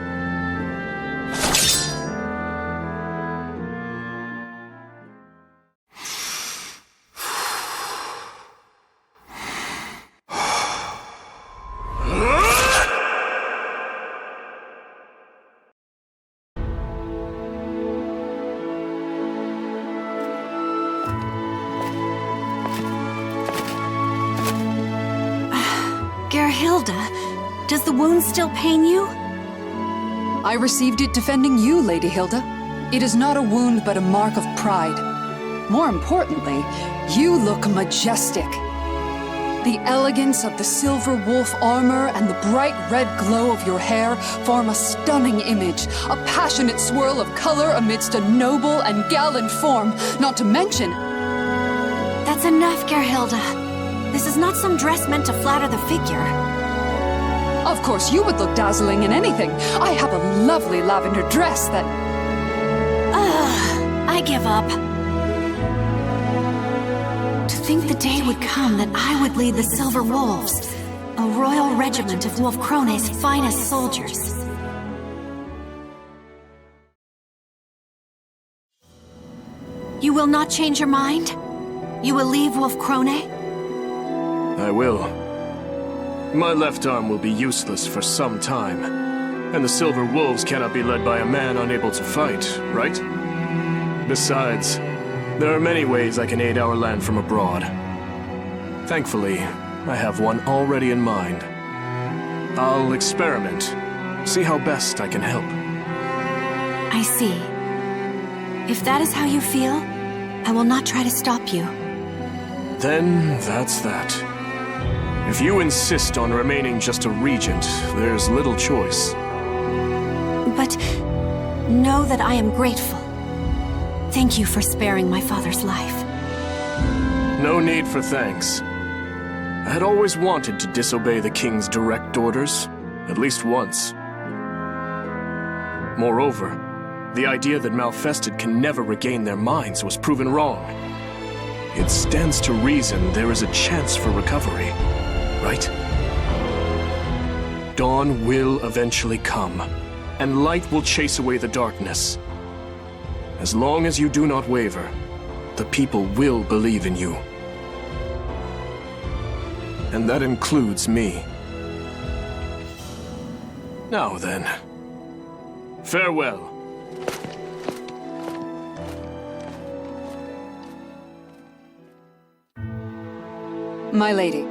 Gerhilda, does the wound still pain you? I received it defending you, Lady Hilda. It is not a wound, but a mark of pride. More importantly, you look majestic. The elegance of the silver wolf armor and the bright red glow of your hair form a stunning image, a passionate swirl of color amidst a noble and gallant form, not to mention... That's enough, Gerhilda. This is not some dress meant to flatter the figure. Of course, you would look dazzling in anything. I have a lovely lavender dress that... I give up. To think the day would come that I would lead the Silver Wolves, a royal regiment of Wolf Krone's finest soldiers. You will not change your mind? You will leave Wolf Krone? I will. My left arm will be useless for some time. And the Silver Wolves cannot be led by a man unable to fight, right? Besides, there are many ways I can aid our land from abroad. Thankfully, I have one already in mind. I'll experiment, see how best I can help. I see. If that is how you feel, I will not try to stop you. Then that's that. If you insist on remaining just a regent, there's little choice. But know that I am grateful. Thank you for sparing my father's life. No need for thanks. I had always wanted to disobey the king's direct orders, at least once. Moreover, the idea that Malfested can never regain their minds was proven wrong. It stands to reason there is a chance for recovery, right? Dawn will eventually come, and light will chase away the darkness. As long as you do not waver, the people will believe in you. And that includes me. Now then, farewell. My lady.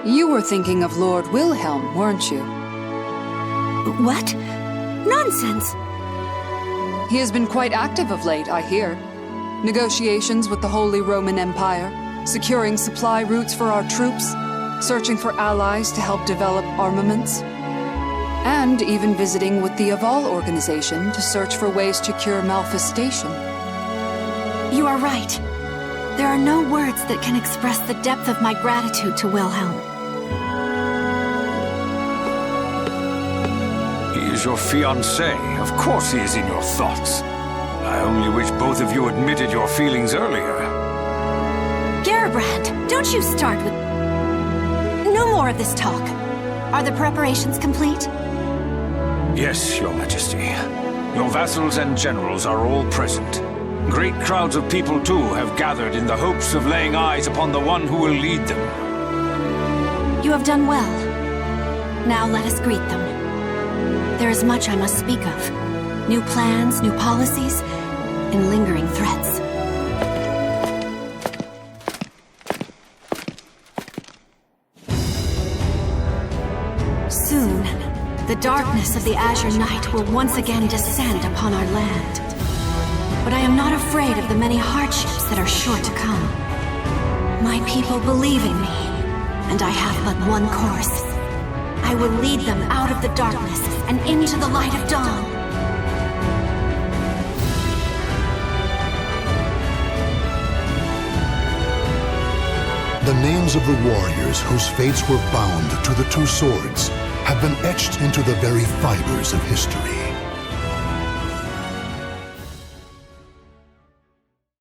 You were thinking of Lord Wilhelm, weren't you? What? Nonsense! He has been quite active of late, I hear. Negotiations with the Holy Roman Empire, securing supply routes for our troops, searching for allies to help develop armaments, and even visiting with the Aval organization to search for ways to cure malfestation. You are right. There are no words that can express the depth of my gratitude to Wilhelm. He is your fiancé. Of course he is in your thoughts. I only wish both of you admitted your feelings earlier. Garrebrand, don't you start with... No more of this talk. Are the preparations complete? Yes, Your Majesty. Your vassals and generals are all present. Great crowds of people, too, have gathered in the hopes of laying eyes upon the one who will lead them. You have done well. Now let us greet them. There is much I must speak of. New plans, new policies, and lingering threats. Soon, the darkness of the Azure Night will once again descend upon our land. But I am not afraid of the many hardships that are sure to come. My people believe in me, and I have but one course. I will lead them out of the darkness and into the light of dawn. The names of the warriors whose fates were bound to the two swords have been etched into the very fibers of history.